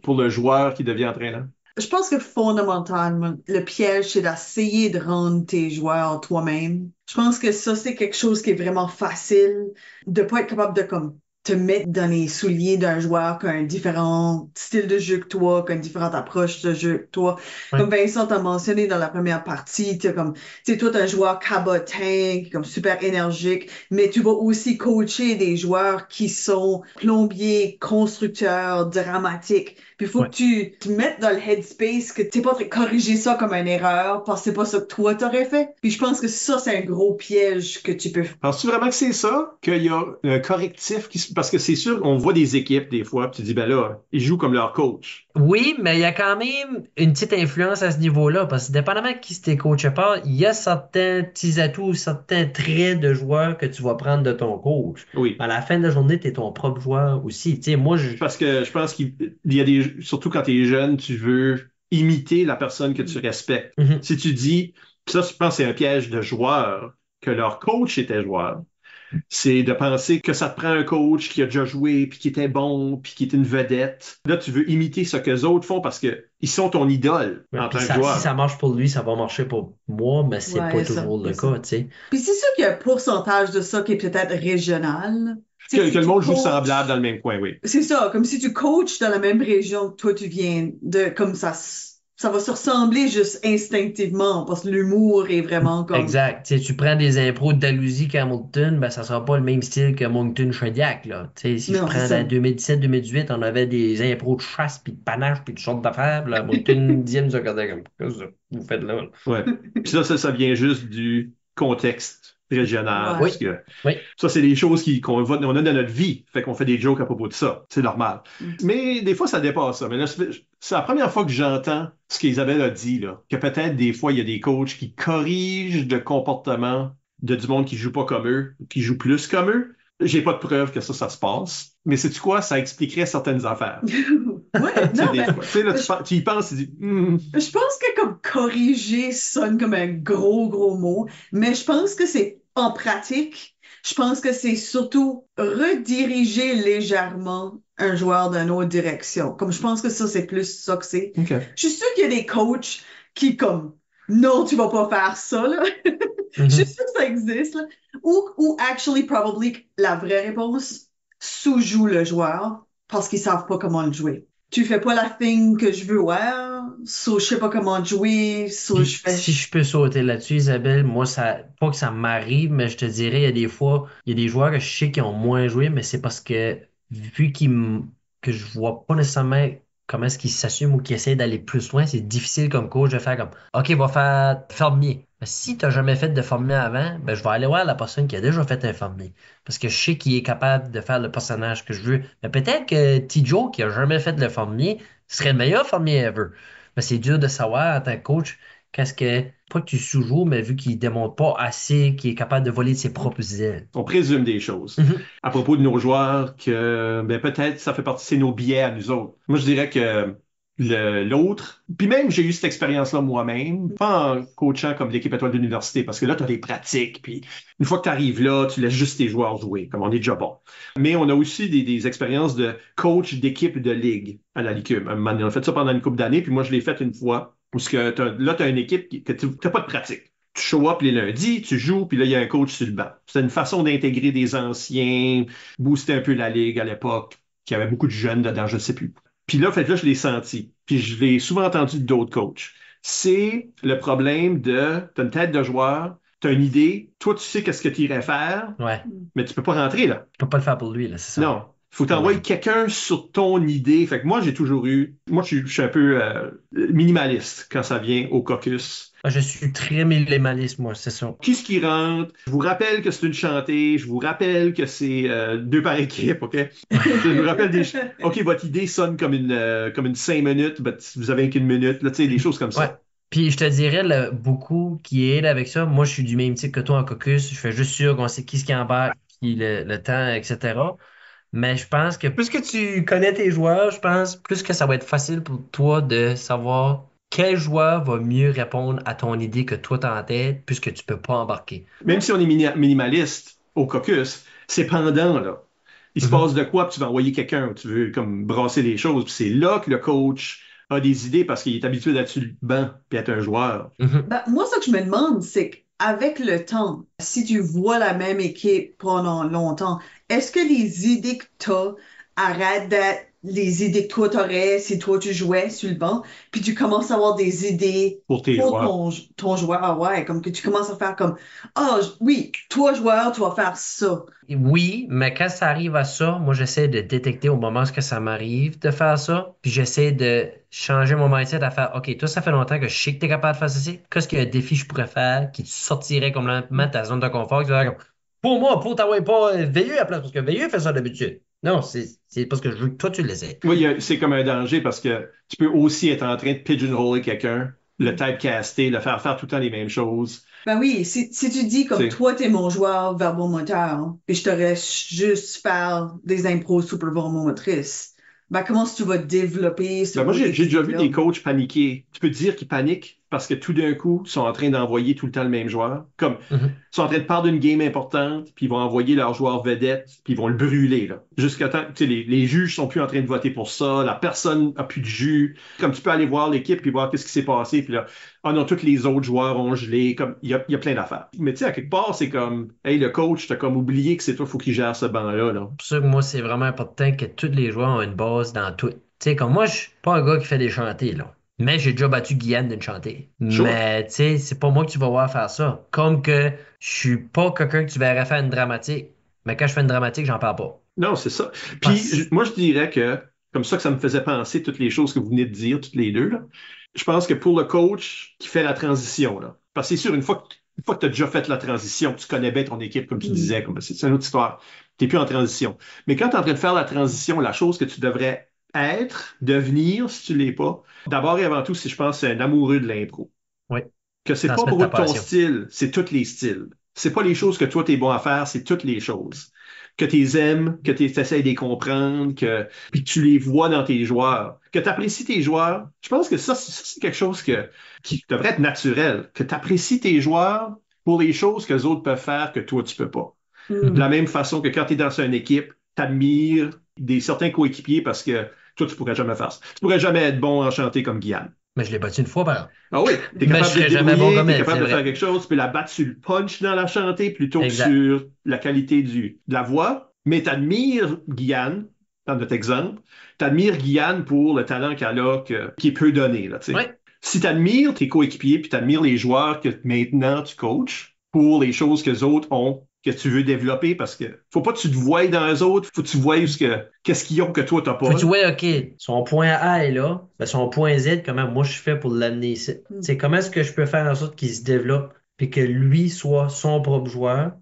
pour le joueur qui devient entraîneur? Je pense que fondamentalement, le piège, c'est d'essayer de rendre tes joueurs toi-même. Je pense que ça, c'est quelque chose qui est vraiment facile, de pas être capable de comme te mettre dans les souliers d'un joueur qui a un différent style de jeu que toi, qui a une différente approche de jeu que toi. Ouais. Comme Vincent t'a mentionné dans la première partie, toi, t'es un joueur cabotin, comme super énergique, mais tu vas aussi coacher des joueurs qui sont plombiers, constructeurs, dramatiques. Puis il faut Ouais. que tu te mettes dans le headspace que t'es pas en train de corriger ça comme une erreur parce que c'est pas ça que toi t'aurais fait. Puis je pense que ça, c'est un gros piège que tu peux. Penses-tu vraiment que c'est ça? Qu'il y a un correctif parce que c'est sûr, on voit des équipes des fois, puis tu dis, ben là, ils jouent comme leur coach. Oui, mais il y a quand même une petite influence à ce niveau-là, parce que dépendamment de qui t'es coach part, il y a certains petits atouts, certains traits de joueur que tu vas prendre de ton coach. Oui. À la fin de la journée, t'es ton propre joueur aussi. Tu sais, moi, Parce que je pense qu'il y a surtout quand tu es jeune, tu veux imiter la personne que tu respectes. Mhm. Si tu dis, ça, je pense que c'est un piège de joueurs, que leur coach était joueur. C'est de penser que ça te prend un coach qui a déjà joué, puis qui était bon, puis qui est une vedette. Là, tu veux imiter ce que les autres font parce que ils sont ton idole Ouais, en puis tant que joueur. si ça marche pour lui, ça va marcher pour moi, mais c'est Ouais, pas ça, toujours le c'est ça. cas, tu sais. Puis c'est sûr qu'il y a un pourcentage de ça qui est peut-être régional. Tu sais, Que si le tu monde joue coaches- semblable dans le même coin, oui. C'est ça, comme si tu coaches dans la même région que toi tu viens de, comme ça va se ressembler juste instinctivement parce que l'humour est vraiment comme. Exact. Tu sais, tu prends des impros de Dalhousie qu'Hamilton, ben, ça sera pas le même style que Moncton-Chaudiac, là. Tu sais, si je Non, prends c'est ça. la 2017-2018, on avait des impros de chasse, puis de panache, puis de sortes d'affaires. Là, Moncton, dixième, se regardait comme, qu'est-ce que vous faites là? Ouais. Puis ça vient juste du contexte régional. Ouais. Parce que Oui. ça, c'est des choses on a dans notre vie. Fait qu'on fait des jokes à propos de ça. C'est normal. Mais des fois, ça dépasse ça. Mais là, c'est la première fois que j'entends ce qu'Isabelle a dit, là. Que peut-être des fois, il y a des coachs qui corrigent le comportement de du monde qui joue pas comme eux, qui joue plus comme eux. J'ai pas de preuve que ça se passe. Mais sais-tu quoi? Ça expliquerait certaines affaires. Ouais, Tu sais, non, des mais fois. Tu sais, là, tu y penses, tu dis, je pense que comme corriger sonne comme un gros mot, mais je pense que c'est en pratique, je pense que c'est surtout rediriger légèrement un joueur dans une autre direction. Comme je pense que ça, c'est plus ça que c'est. OK. Je suis sûre qu'il y a des coachs qui comme non, tu vas pas faire ça, là. Je suis sûre que ça existe, là. Ou actually, probably, la vraie réponse, sous-joue le joueur parce qu'ils savent pas comment le jouer. Tu fais pas la thing que je veux, ouais, so je sais pas comment jouer, so Puis, je fais. si je peux sauter là-dessus, Isabelle, moi, pas que ça m'arrive, mais je te dirais, il y a des fois, il y a des joueurs que je sais qui ont moins joué, mais c'est parce que, vu que je vois pas nécessairement comment est-ce qu'ils s'assument ou qu'ils essaient d'aller plus loin, c'est difficile comme coach de faire comme, OK, va faire fermier. Mais si tu n'as jamais fait de fermier avant, ben, je vais aller voir la personne qui a déjà fait un fermier. Parce que je sais qu'il est capable de faire le personnage que je veux. Mais peut-être que T-Joe, qui a jamais fait de fermier, serait le meilleur fermier ever. Mais c'est dur de savoir en tant que coach pas que tu sous-joues, mais vu qu'il ne démontre pas assez, qu'il est capable de voler de ses propres ailes. On présume des choses à propos de nos joueurs que ben, peut-être ça fait partie, c'est nos biais à nous autres. Moi, je dirais que l'autre, puis même j'ai eu cette expérience-là moi-même, pas en coachant comme l'équipe étoile d'université, parce que là, tu as des pratiques, puis une fois que tu arrives là, tu laisses juste tes joueurs jouer, comme on est déjà bon. Mais on a aussi des expériences de coach d'équipe de ligue à la LICUM. On a fait ça pendant une couple d'années, puis moi, je l'ai fait une fois, parce que là, tu as une équipe que tu n'as pas de pratique. Tu show up les lundis, tu joues, puis là, il y a un coach sur le banc. C'est une façon d'intégrer des anciens, booster un peu la ligue à l'époque, qui avait beaucoup de jeunes dedans, je ne sais plus. Puis là, fait là, je l'ai senti. Puis je l'ai souvent entendu d'autres coachs. C'est le problème t'as une tête de joueur, t'as une idée, toi, tu sais qu'est-ce que tu irais faire, Ouais. mais tu peux pas rentrer, là. Je peux pas le faire pour lui, là, c'est ça. Non. Faut t'envoyer quelqu'un sur ton idée. Fait que moi, je suis un peu minimaliste quand ça vient au caucus. Je suis très minimaliste, moi, c'est ça. Qui ce qui rentre? Je vous rappelle que c'est une chantée. Je vous rappelle que c'est 2 par équipe, OK? Je vous rappelle OK, votre idée sonne comme une 5 minutes, ben, vous avez qu'une minute, là, tu sais, des choses comme ça. Ouais. Puis je te dirais, là, beaucoup qui aident avec ça. Moi, je suis du même type que toi en caucus. Je fais juste sûr qu'on sait qui ce qui embarque, puis le temps, etc. Mais je pense que plus que tu connais tes joueurs, je pense plus que ça va être facile pour toi de savoir quel joueur va mieux répondre à ton idée que toi t'as en tête, puisque tu peux pas embarquer. Même si on est minimaliste au caucus, c'est pendant, là. Il se passe de quoi, puis tu vas envoyer quelqu'un, tu veux comme brasser les choses, puis c'est là que le coach a des idées parce qu'il est habitué d'être sur le banc puis être un joueur. Ben, moi, ce que je me demande, c'est qu'avec le temps, si tu vois la même équipe pendant longtemps, est-ce que les idées que t'as arrêtent d'être les idées que toi t'aurais si toi tu jouais sur le banc, puis tu commences à avoir des idées pour tes pour joueurs. ton joueur, ah ouais, comme que tu commences à faire comme, ah oui, toi joueur, tu vas faire ça. Oui, mais quand ça arrive à ça, moi j'essaie de détecter au moment où ça m'arrive de faire ça, puis j'essaie de changer mon mindset à faire, OK, toi ça fait longtemps que je sais que tu es capable de faire ceci, qu'est-ce qu'il y a un défi que je pourrais faire qui te sortirait complètement de ta zone de confort, qui te dirait comme, pour moi, pour t'envoyer pas Veilleux à la place, parce que Veilleux fait ça d'habitude. Non, c'est parce que je veux que toi tu l'essaies. Oui, c'est comme un danger parce que tu peux aussi être en train de pigeonholer quelqu'un, le typecaster, le faire faire tout le temps les mêmes choses. Ben oui, si tu dis Tu comme sais. toi, t'es mon joueur verbomoteur, hein, puis je te laisse juste faire des impros super verbomotrices, ben comment est-ce que tu vas développer ce Ben moi, côté j'ai déjà vu physique-là? des coachs paniquer. Tu peux te dire qu'ils paniquent parce que tout d'un coup, ils sont en train d'envoyer tout le temps le même joueur. Comme, Mhm. ils sont en train de parler d'une game importante, puis ils vont envoyer leur joueur vedette, puis ils vont le brûler, là. Jusqu'à temps, tu sais, les juges sont plus en train de voter pour ça, la personne a plus de jus. Comme tu peux aller voir l'équipe, puis voir qu'est-ce qui s'est passé, puis là, ah non, tous les autres joueurs ont gelé, comme, il y a plein d'affaires. Mais tu sais, à quelque part, c'est comme, hey, le coach, t'as comme oublié que c'est toi, faut qu'il gère ce banc-là, là. Pour ça que moi, c'est vraiment important que tous les joueurs ont une base dans tout. Tu sais, comme moi, je suis pas un gars qui fait des chantés, là. Mais j'ai déjà battu Guyane d'une chantée. Sure. Mais, tu sais, c'est pas moi que tu vas voir faire ça. Comme que je suis pas quelqu'un que tu verrais faire une dramatique. Mais quand je fais une dramatique, j'en parle pas. Non, c'est ça. Puis Parce... moi, je dirais que, comme ça que ça me faisait penser toutes les choses que vous venez de dire, toutes les deux, là, je pense que pour le coach qui fait la transition, là, parce que c'est sûr, une fois que tu as déjà fait la transition, tu connais bien ton équipe, comme tu Hmm. disais, comme c'est une autre histoire. Tu n'es plus en transition. Mais quand tu es en train de faire la transition, la chose que tu devrais être, devenir, si tu l'es pas, d'abord et avant tout, si je pense, c'est un amoureux de l'impro. Oui, Que c'est pas transmettre ta pour ton passion. style, c'est tous les styles. C'est pas les choses que toi t'es bon à faire, c'est toutes les choses. Que tu aimes, que tu essaies de les comprendre, puis que tu les vois dans tes joueurs, que tu apprécies tes joueurs. Je pense que ça, c'est quelque chose qui devrait être naturel, que tu apprécies tes joueurs pour les choses que les autres peuvent faire que toi tu peux pas. De Hmm. la même façon que quand tu es dans une équipe, tu admires certains coéquipiers parce que toi tu pourrais jamais faire ça. Tu pourrais jamais être bon en chanter comme Guyane. Mais je l'ai battu une fois, par exemple. Ah oui, t'es Mais je capable de te serais jamais bon débrouiller, comme t'es elle, capable c'est de faire vrai. quelque chose, tu peux la battre sur le punch dans la chantée plutôt que Exact. sur la qualité de la voix. Mais t'admires Guyane, dans notre exemple, t'admires Guyane pour le talent qu'elle a, qu'il peut donner, là, tu Oui. sais. Si t'admires tes coéquipiers, puis t'admires les joueurs que maintenant tu coaches pour les choses que les autres ont, que tu veux développer, parce que faut pas que tu te voies dans les autres, faut que tu voies qu'est-ce qu'ils ont que toi t'as Faut que pas, tu là. vois, OK, son point A est là, ben son point Z, comment moi je fais pour l'amener ici? Hmm. C'est comment est-ce que je peux faire en sorte qu'il se développe, puis que lui soit son propre joueur,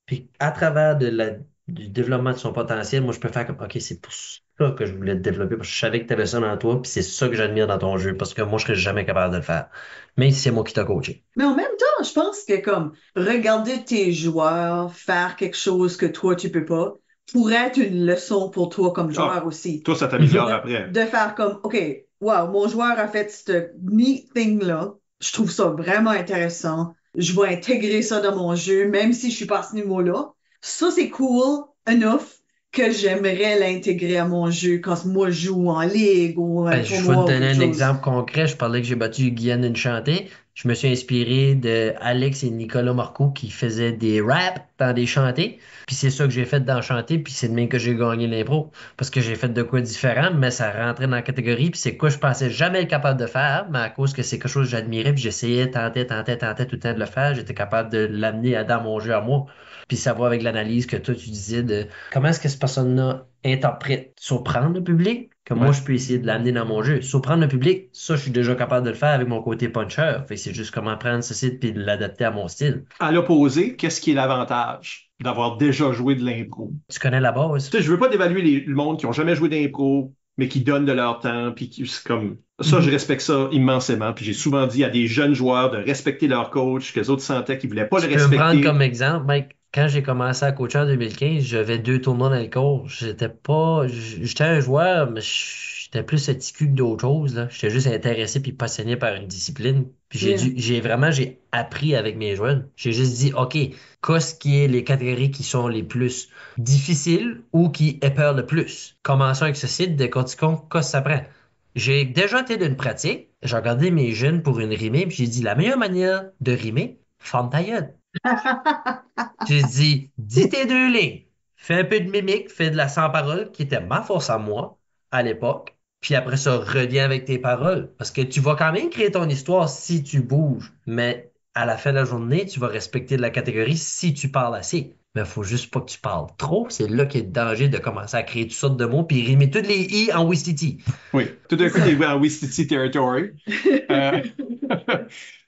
puis à travers du développement de son potentiel, moi je peux faire comme, OK, c'est pour ça que je voulais te développer, parce que je savais que tu avais ça dans toi, puis c'est ça que j'admire dans ton jeu, parce que moi je serais jamais capable de le faire. Même si c'est moi qui t'ai coaché. Mais en même temps, je pense que comme regarder tes joueurs faire quelque chose que toi tu peux pas pourrait être une leçon pour toi comme Ah, joueur aussi. toi, ça t'améliore Mhm. après. De faire comme, OK, wow, mon joueur a fait ce neat thing-là. Je trouve ça vraiment intéressant. Je vais intégrer ça dans mon jeu, même si je suis pas à ce niveau-là. Ça, c'est cool enough que j'aimerais l'intégrer à mon jeu quand moi je joue en ligue ou un Ben, je vais te tournoi ou donner quelque un chose. exemple concret. Je parlais que j'ai battu Guyane Enchanté. Je me suis inspiré de Alex et Nicolas Marcoux qui faisaient des raps dans des chantés. Puis c'est ça que j'ai fait dans chanté. Puis c'est de même que j'ai gagné l'impro. Parce que j'ai fait de quoi différent, mais ça rentrait dans la catégorie. Puis c'est quoi je pensais jamais être capable de faire, mais à cause que c'est quelque chose que j'admirais. Puis j'essayais, tentais tout le temps de le faire. J'étais capable de l'amener dans mon jeu à moi. Puis ça va avec l'analyse que toi tu disais de comment est-ce que cette personne-là interprète, surprendre le public, que moi Ouais. je peux essayer de l'amener dans mon jeu. Surprendre le public, ça je suis déjà capable de le faire avec mon côté puncher. Fait que c'est juste comment prendre ceci puis de l'adapter à mon style. À l'opposé, qu'est-ce qui est l'avantage d'avoir déjà joué de l'impro? Tu connais la base? Tu sais, je veux pas dévaluer le monde qui ont jamais joué d'impro, mais qui donnent de leur temps, puis qui, c'est comme, ça, je Mhm. respecte ça immensément. Puis j'ai souvent dit à des jeunes joueurs de respecter leur coach, que les autres sentaient qu'ils voulaient pas le Tu peux me prendre respecter. comme exemple, mec. Quand j'ai commencé à coacher en 2015, j'avais 2 tournois dans le cours. J'étais un joueur, mais j'étais plus étiqué que d'autres choses, là. J'étais juste intéressé puis passionné par une discipline. Puis Yeah. j'ai appris avec mes joueurs. J'ai juste dit, OK, qu'est-ce qui est les catégories qui sont les plus difficiles ou qui épeurent le plus? Commençons avec ce site de qu'est-ce que ça prend. J'ai déjà été d'une pratique. J'ai regardé mes jeunes pour une rimée, puis j'ai dit, la meilleure manière de rimer, ferme ta gueule. J'ai dit, dis tes 2 lignes, fais un peu de mimique, fais de la sans-parole, qui était ma force à moi, à l'époque. Puis après ça, reviens avec tes paroles. Parce que tu vas quand même créer ton histoire si tu bouges. Mais à la fin de la journée, tu vas respecter de la catégorie si tu parles assez. Mais il faut juste pas que tu parles trop. C'est là qu'il y a le danger de commencer à créer toutes sortes de mots puis rimer toutes les i en Wistiti. Oui, tout d'un coup, t'es en Wistiti Territory. Euh,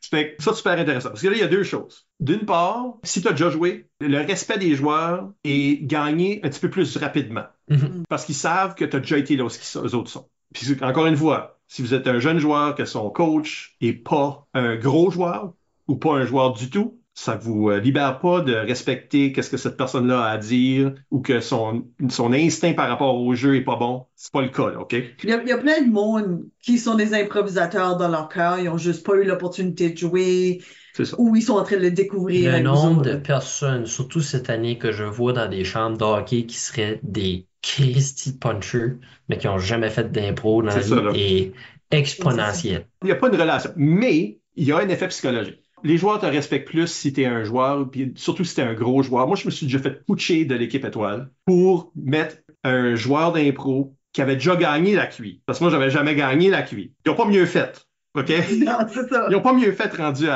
fait que ça, super intéressant. Parce que là, il y a deux choses. D'une part, si tu as déjà joué, le respect des joueurs est gagné un petit peu plus rapidement. Mhm. Parce qu'ils savent que tu as déjà été là où les autres sont. Puis encore une fois, si vous êtes un jeune joueur, que son coach est pas un gros joueur ou pas un joueur du tout, ça vous libère pas de respecter qu'est-ce que cette personne-là a à dire ou que son instinct par rapport au jeu est pas bon. C'est pas le cas, là, OK? Il y a plein de monde qui sont des improvisateurs dans leur cœur. Ils ont juste pas eu l'opportunité de jouer C'est ça. ou ils sont en train de le découvrir Le avec vous nombre autres. de personnes, surtout cette année, que je vois dans des chambres de hockey qui seraient des Christy punchers, mais qui n'ont jamais fait d'impro dans la C'est ça, là. vie, est exponentiel. Il n'y a pas de relation, mais il y a un effet psychologique. Les joueurs te respectent plus si tu es un joueur, puis surtout si tu es un gros joueur. Moi, je me suis déjà fait putcher de l'équipe étoile pour mettre un joueur d'impro qui avait déjà gagné la QI. Parce que moi, j'avais jamais gagné la QI. Ils n'ont pas mieux fait, OK? Non, c'est ça. Ils n'ont pas mieux fait rendu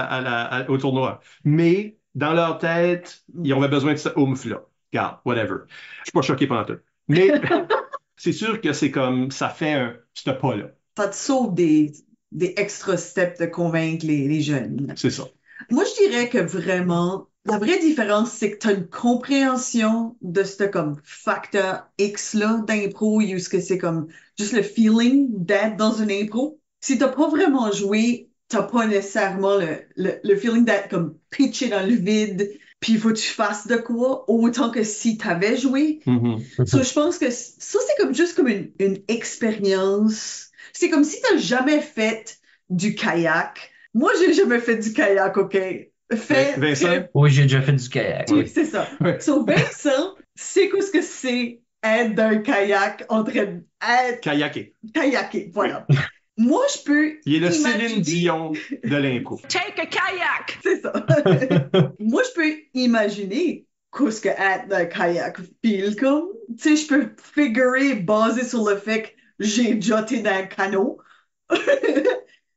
au tournoi. Mais dans leur tête, ils avaient besoin de ce oomph-là. Regarde, whatever. Je suis pas choqué pendant tout. Mais c'est sûr que c'est comme, ça fait ce pas-là. Ça te sauve des extra steps de convaincre les jeunes. C'est ça. Moi, je dirais que vraiment, la vraie différence, c'est que tu as une compréhension de ce comme facteur X-là d'impro, ou ce que c'est comme juste le feeling d'être dans une impro. Si t'as pas vraiment joué, t'as pas nécessairement le feeling d'être comme pitché dans le vide, puis il faut que tu fasses de quoi, autant que si t'avais joué. Mhm. So, je pense que ça, c'est comme juste comme une expérience. C'est comme si t'as jamais fait du kayak. Moi, j'ai jamais fait du kayak, OK? Vincent? Oui, j'ai déjà fait du kayak. Oui, c'est ça. Ouais. So, Vincent, c'est quoi ce que c'est être dans un kayak en train d'être Kayaké. kayaké. Voilà. Moi, je peux Il est le imaginer- Céline Dion de l'impro. Take a kayak! C'est ça. Moi, je peux imaginer qu'est-ce que être dans un kayak feel comme. Tu sais, je peux figurer basé sur le fait que j'ai déjà été dans un canot.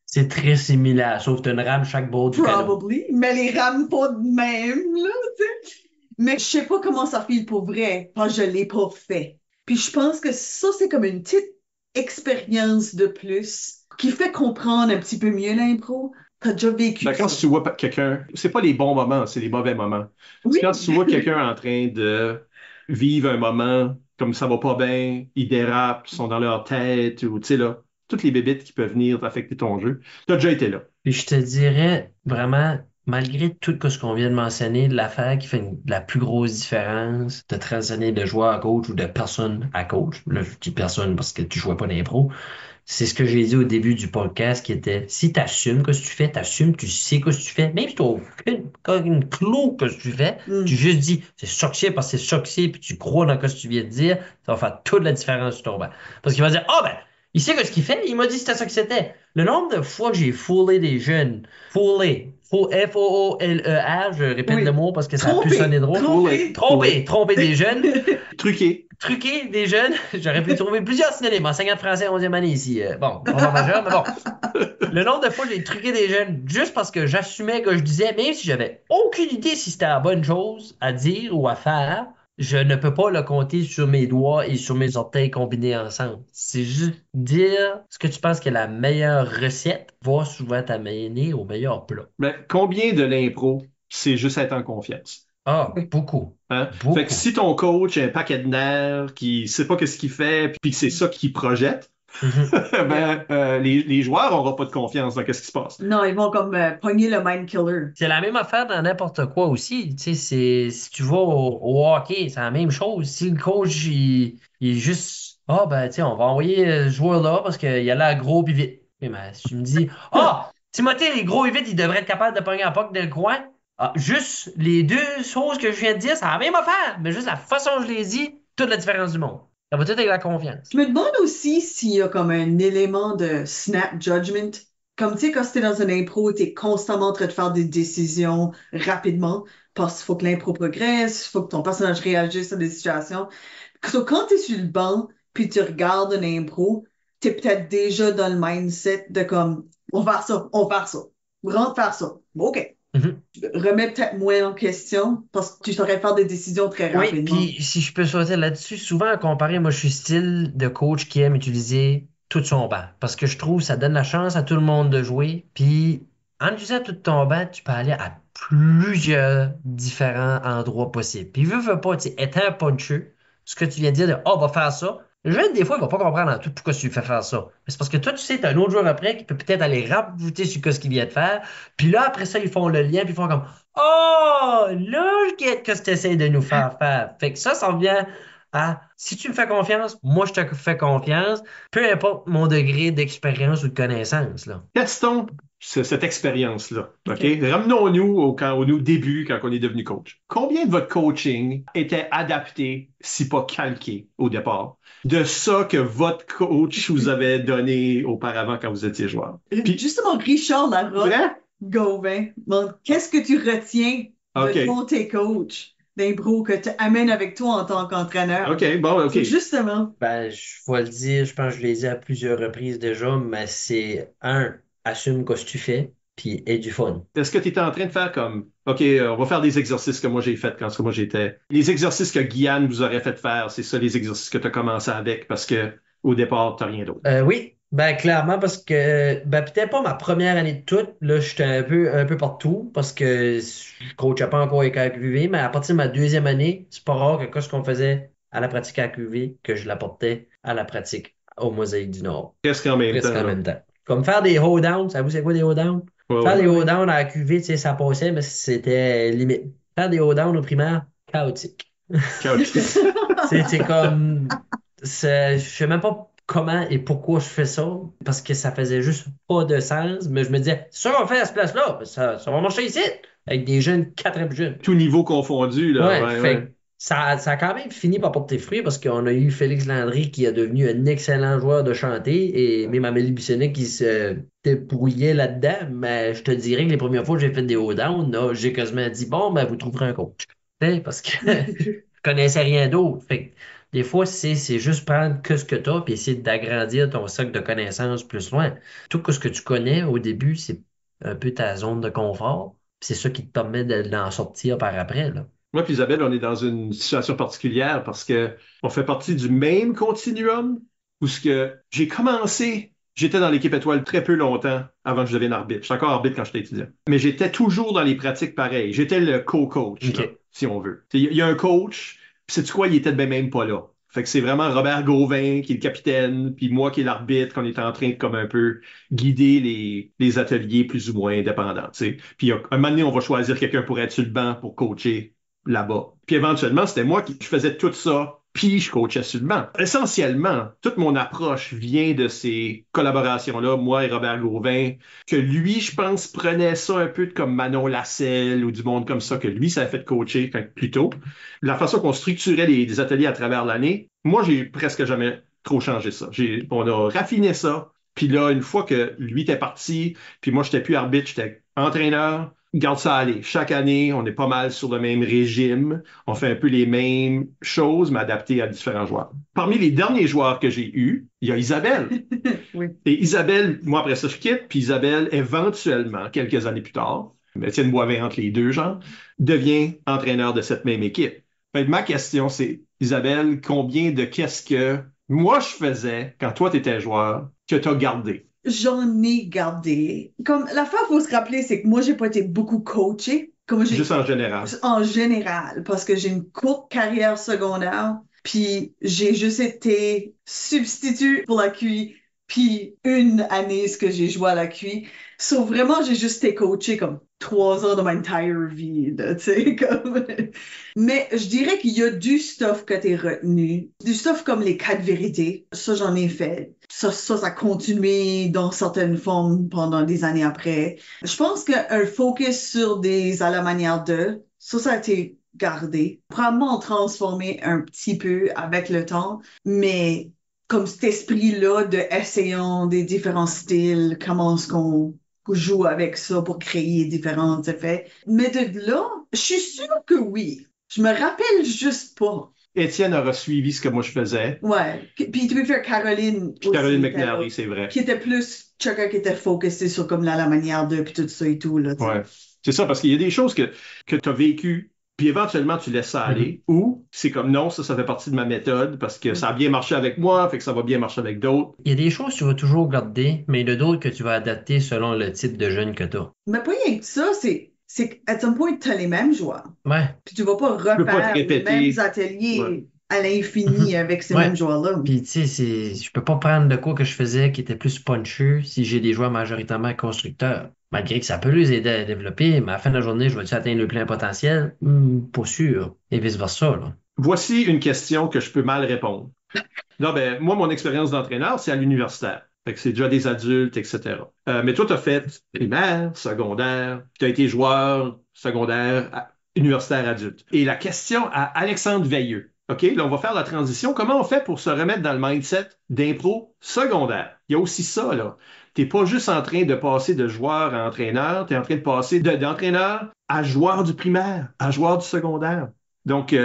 C'est très similaire, sauf que tu as une rame chaque bord du canot. Probably. Mais les rames pas de même, là, tu sais. Mais je sais pas comment ça file pour vrai, parce que je l'ai pas fait. Puis je pense que ça, c'est comme une petite expérience de plus qui fait comprendre un petit peu mieux l'impro. T'as déjà vécu Ben, quand ça. tu vois quelqu'un, c'est pas les bons moments, c'est les mauvais moments. Oui. C'est quand tu vois quelqu'un en train de vivre un moment comme ça va pas bien, ils dérapent, ils sont dans leur tête, ou tu sais là, toutes les bébites qui peuvent venir affecter ton jeu. T'as déjà été là. Puis je te dirais vraiment, malgré tout ce qu'on vient de mentionner, l'affaire qui fait la plus grosse différence de transitionner de joueur à coach ou de personne à coach, là je dis personne parce que tu jouais pas d'impro, c'est ce que j'ai dit au début du podcast qui était, si tu assumes ce que tu fais, t'assumes, tu sais ce que tu fais, même si tu n'as aucune clou que tu fais, tu juste dis, c'est ça que c'est parce que c'est ça que c'est, puis tu crois dans ce que tu viens de dire, ça va faire toute la différence sur ton banc. Parce qu'il va dire, ah ben, il sait ce qu'il fait, il m'a dit que c'était ça que c'était. Le nombre de fois que j'ai foolé des jeunes, F-O-O-L-E-R, je répète Oui. le mot parce que ça a pu Trompé. sonner drôle. Tromper des jeunes, truquer des jeunes. J'aurais pu trouver plusieurs synonymes. Enseignant de français 11e année ici. Bon, pas majeur, mais bon. Le nombre de fois que j'ai truqué des jeunes juste parce que j'assumais que je disais, même si j'avais aucune idée si c'était la bonne chose à dire ou à faire, je ne peux pas le compter sur mes doigts et sur mes orteils combinés ensemble. C'est juste dire ce que tu penses que la meilleure recette va souvent t'amener au meilleur plat. Mais combien de l'impro, c'est juste être en confiance? Ah, beaucoup. Hein? Beaucoup. Fait que si ton coach a un paquet de nerfs, qui sait pas ce qu'il fait, puis que c'est ça qu'il projette, les joueurs n'auront pas de confiance dans ce qui se passe. Non, ils vont comme pogner le mind killer. C'est la même affaire dans n'importe quoi aussi. Tu sais, si tu vas au hockey, c'est la même chose. Si le coach, il est juste, ah, ben, tu sais, on va envoyer ce joueur-là parce qu'il a l'air gros pis vite. Mais si tu me dis, ah, Timothée, les gros et vite, il devrait être capable de pogner un puck dans le coin. Ah, juste les deux choses que je viens de dire, c'est la même affaire. Mais juste la façon dont je les dis, toute la différence du monde. Ça va tout avec la confiance. Je me demande aussi s'il y a comme un élément de snap judgment. Comme tu sais, quand t'es dans un impro, t'es constamment en train de faire des décisions rapidement. parce qu'il faut que l'impro progresse, il faut que ton personnage réagisse à des situations. So, quand tu es sur le banc, puis tu regardes une impro, tu es peut-être déjà dans le mindset de comme, on va faire ça, on va faire ça, rentre faire ça. OK. Mhm. Remets peut-être moins en question parce que tu saurais faire des décisions très Oui, rapidement. puis si je peux sauter là-dessus, souvent comparé, moi je suis style de coach qui aime utiliser tout son banc. Parce que je trouve que ça donne la chance à tout le monde de jouer. Puis en utilisant tout ton banc, tu peux aller à plusieurs différents endroits possibles. Puis veux pas, tu sais, étant un puncher, ce que tu viens de dire de oh, on va faire ça. Le jeune, des fois, il va pas comprendre en tout pourquoi tu lui fais faire ça. Mais c'est parce que toi, tu sais, tu as un autre joueur après qui peut peut-être aller rajouter sur ce qu'il vient de faire. Puis là, après ça, ils font le lien, puis ils font comme oh, là, je guette que tu essaies de nous faire faire. Fait que ça revient à si tu me fais confiance, moi, je te fais confiance, peu importe mon degré d'expérience ou de connaissance, là. Testons cette expérience-là. OK? Ramenons-nous au début, quand on est devenu coach. Combien de votre coaching était adapté, si pas calqué, au départ, de ça que votre coach vous avait donné auparavant quand vous étiez joueur? Puis, Justement, Richard Larocque, vrai? Gauvin, bon, qu'est-ce que tu retiens OK. de tes coachs d'impro que tu amènes avec toi en tant qu'entraîneur? OK, bon, OK. Justement. Ben, je vais le dire, je pense que je l'ai dit à plusieurs reprises déjà, mais c'est assume ce que tu fais, puis aie du fun. Est-ce que tu étais en train de faire comme, OK, on va faire des exercices que moi j'ai fait quand moi j'étais. Les exercices que Guyane vous aurait fait faire, c'est ça les exercices que tu as commencé avec parce que au départ, tu n'as rien d'autre. Oui, ben clairement parce que ben peut-être pas ma première année de toute, là j'étais un peu partout parce que je coachais pas encore avec AQV, mais à partir de ma deuxième année, c'est pas rare que ce qu'on faisait à la pratique AQV, que je l'apportais à la pratique au Mosaïque du Nord, Qu'est-ce qu'en même presque temps, en là? même temps. Comme faire des hold-downs, savez-vous c'est quoi des hold-downs? Ouais, Faire ouais. des hold-downs à AQV, tu sais, ça passait, mais c'était limite. Faire des hold-downs au primaire, chaotique. Chaotique. C'est comme. Je sais même pas comment et pourquoi je fais ça, parce que ça faisait juste pas de sens, mais je me disais, c'est sûr qu'on fait à cette place-là, ça va marcher ici, avec des jeunes 4 jeunes. Tout niveau confondu, là. Ouais, Ouais, fait ouais. que ça a quand même fini par porter fruit parce qu'on a eu Félix Landry qui est devenu un excellent joueur de chanter et même Amélie Bissonnette qui se débrouillait là-dedans, mais je te dirais que les premières fois que j'ai fait des hold-downs, là, j'ai quasiment dit, bon, ben, vous trouverez un coach. Tu sais, parce que je connaissais rien d'autre. Fait que des fois, c'est juste prendre que ce que tu as puis essayer d'agrandir ton socle de connaissances plus loin. Tout ce que tu connais au début, c'est un peu ta zone de confort. Puis c'est ça qui te permet d'en sortir par après, là. Moi puis Isabelle, on est dans une situation particulière parce que on fait partie du même continuum où ce que j'ai commencé, j'étais dans l'équipe étoile très peu longtemps avant que je devienne arbitre. J'étais encore arbitre quand j'étais étudiant. Mais j'étais toujours dans les pratiques pareilles. J'étais le co-coach, OK. là, si on veut. Il y a un coach, puis sais-tu quoi, il était ben même pas là. Fait que c'est vraiment Robert Gauvin qui est le capitaine, puis moi qui est l'arbitre, qu'on est en train de comme un peu guider les ateliers plus ou moins indépendants, tu sais. Puis un moment donné, on va choisir quelqu'un pour être sur le banc pour coacher là-bas. Puis éventuellement, c'était moi qui je faisais tout ça, puis je coachais sur le banc. Essentiellement, toute mon approche vient de ces collaborations-là, moi et Robert Gauvin, que lui, je pense, prenait ça un peu comme Manon Lasselle ou du monde comme ça, que lui, ça a fait coacher plus tôt. La façon qu'on structurait les ateliers à travers l'année, moi, j'ai presque jamais trop changé ça. On a raffiné ça. Puis là, une fois que lui était parti, puis moi, j'étais plus arbitre, j'étais entraîneur, garde ça aller. Chaque année, on est pas mal sur le même régime. On fait un peu les mêmes choses, mais adaptées à différents joueurs. Parmi les derniers joueurs que j'ai eus, il y a Isabelle. Oui. Et Isabelle, moi, après ça, je quitte, puis Isabelle, éventuellement, quelques années plus tard, Étienne Boivin entre les deux, genre, devient entraîneur de cette même équipe. Fait que ma question, c'est, Isabelle, combien de qu'est-ce que moi je faisais quand toi, tu étais joueur, que tu as gardé? J'en ai gardé. Comme l'affaire, faut se rappeler, c'est que moi, j'ai pas été beaucoup coachée. Comme Juste en général. En général, parce que j'ai une courte carrière secondaire, puis j'ai juste été substitut pour la QI, puis une année ce que j'ai joué à la QI. So vraiment, j'ai juste été coachée comme 3 ans de ma entire vie, là, tu sais, comme... Mais je dirais qu'il y a du stuff que t'es retenu. Du stuff comme les 4 vérités. Ça, j'en ai fait. Ça a continué dans certaines formes pendant des années après. Je pense qu'un focus sur des à la manière de, ça a été gardé. Probablement transformé un petit peu avec le temps, mais comme cet esprit-là de essayons des différents styles, comment est-ce qu'on joue avec ça pour créer différents effets. Mais de là, je suis sûre que oui. Je me rappelle juste pas. Étienne aura suivi ce que moi je faisais. Ouais. Puis tu peux faire Caroline Puis Caroline aussi, McNally, c'est vrai. qui était plus chacun qui était focusé sur comme la manière de puis tout ça et tout là. Ouais. C'est ça, parce qu'il y a des choses que tu as vécues, puis éventuellement tu laisses ça aller, ou c'est comme non, ça fait partie de ma méthode parce que ça a bien marché avec moi, fait que ça va bien marcher avec d'autres. Il y a des choses que tu vas toujours garder, mais il y en a d'autres que tu vas adapter selon le type de jeune que tu as. Mais pas rien que ça, c'est à un point tu as les mêmes joueurs. Ouais. Puis tu vas pas peux pas te refaire les répéter. mêmes ateliers à l'infini avec ces Ouais. mêmes joueurs-là. Puis, tu sais, je peux pas prendre le quoi que je faisais qui était plus puncheux si j'ai des joueurs majoritairement constructeurs. Malgré que ça peut les aider à développer, mais à la fin de la journée, je vais-tu atteindre le plein potentiel? Pas sûr. Et vice-versa, là. Voici une question que je peux mal répondre. Non, ben, moi, mon expérience d'entraîneur, c'est à l'universitaire. Fait que c'est déjà des adultes, etc. Mais toi, tu as fait primaire, secondaire, tu as été joueur secondaire, universitaire adulte. Et la question à Alexandre Veilleux. OK, là, on va faire la transition. Comment on fait pour se remettre dans le mindset d'impro secondaire? Il y a aussi ça, là. T'es pas juste en train de passer de joueur à entraîneur, tu es en train de passer d'entraîneur à joueur du primaire, à joueur du secondaire. Donc, il